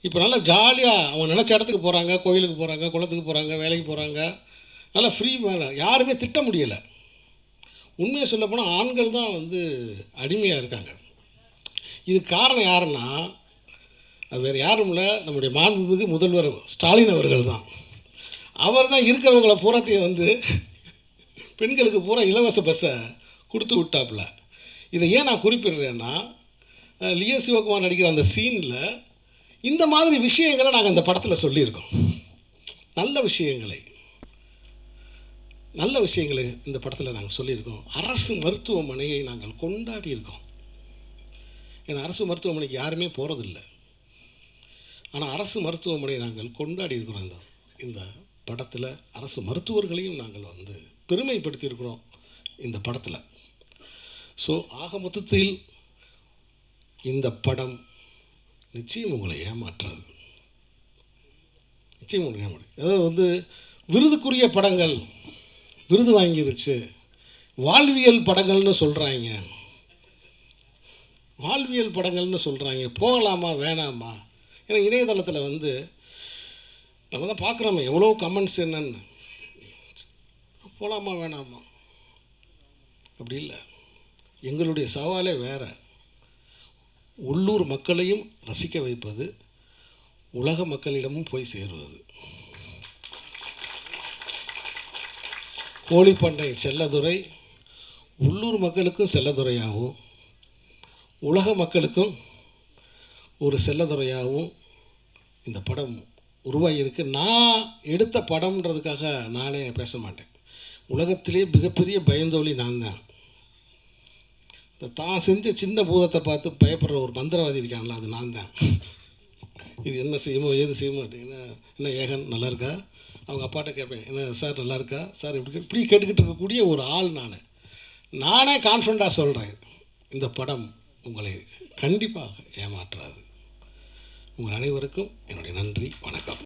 T: இப்போ நல்லா ஜாலியாக அவங்க நினச்ச இடத்துக்கு போகிறாங்க, கோயிலுக்கு போகிறாங்க, குளத்துக்கு போகிறாங்க, வேலைக்கு போகிறாங்க, நல்லா ஃப்ரீ மேலே யாருமே திட்ட முடியலை. உண்மையை சொல்லப்போனால் ஆண்கள் தான் வந்து அடிமையாக இருக்காங்க. இதுக்கு காரணம் யாருன்னா அது வேறு யாரும் இல்லை, நம்முடைய மாண்புமிகு முதல்வர் ஸ்டாலின் அவர்கள் தான். அவர் தான் இருக்கிறவங்கள பூராத்தையும் வந்து பெண்களுக்கு பூரா இலவச பஸ்ஸை கொடுத்து விட்டாப்புல. இதை ஏன் நான் குறிப்பிடுறேன்னா, லியோ சிவகுமார் நடிக்கிற அந்த சீனில் இந்த மாதிரி விஷயங்களை நாங்கள் அந்த படத்தில் சொல்லியிருக்கோம். நல்ல விஷயங்களை இந்த படத்தில் நாங்கள் சொல்லியிருக்கோம். அரசு மருத்துவமனையை நாங்கள் கொண்டாடி இருக்கோம். ஏன்னா அரசு மருத்துவமனைக்கு யாருமே போகிறதில்லை, ஆனால் அரசு மருத்துவமனையை நாங்கள் கொண்டாடி இருக்கிறோம். இந்த படத்தில் அரசு மருத்துவர்களையும் நாங்கள் வந்து பெருமைப்படுத்தியிருக்கிறோம் இந்த படத்தில். ஸோ ஆக மொத்தத்தில் இந்த படம் நிச்சயம் உங்களை ஏமாற்றாது. நிச்சயம் உங்களை ஏமாற்று. அதாவது வந்து விருதுக்குரிய படங்கள் விருது வாங்கிருச்சு, வாழ்வியல் படங்கள்னு சொல்கிறாங்க, போகலாமா வேணாமா? ஏன்னா இணையதளத்தில் வந்து நம்ம தான் பார்க்குறோமே எவ்வளோ கமெண்ட்ஸ் என்னன்னு, போகலாமா வேணாமா அப்படி இல்லை. எங்களுடைய சவாலே வேறு. உள்ளூர் மக்களையும் ரசிக்க வைப்பது, உலக மக்களிடமும் போய் சேருவது. கோழிப்பண்ணை செல்லதுரை உள்ளூர் மக்களுக்கும் செல்லதுரையாகவும் உலக மக்களுக்கும் ஒரு செல்லதுரையாகவும் இந்த படம் உருவாகியிருக்கு. நான் எடுத்த படம்ன்றதுக்காக நானே பேச மாட்டேன். உலகத்திலே மிகப்பெரிய பயந்தோழி நான் தான். இந்த தான் செஞ்ச சின்ன பூதத்தை பார்த்து பயப்படுற ஒரு மந்திரவாதி இருக்காங்களா, அது நான் தான். இது என்ன செய்யுமோ ஏது செய்யுமோ அப்படின்னா, என்ன ஏகன் நல்லா இருக்கா, அவங்க அப்பாட்ட கேட்பேன், என்ன சார் நல்லா இருக்கா சார், இப்படி கேட்டுக்கிட்டு இருக்கக்கூடிய ஒரு ஆள் நானே கான்ஃபிடண்ட்டாக சொல்கிறேன், இந்த படம் உங்களை கண்டிப்பாக ஏமாற்றாது. உங்கள் அனைவருக்கும் என்னுடைய நன்றி, வணக்கம்.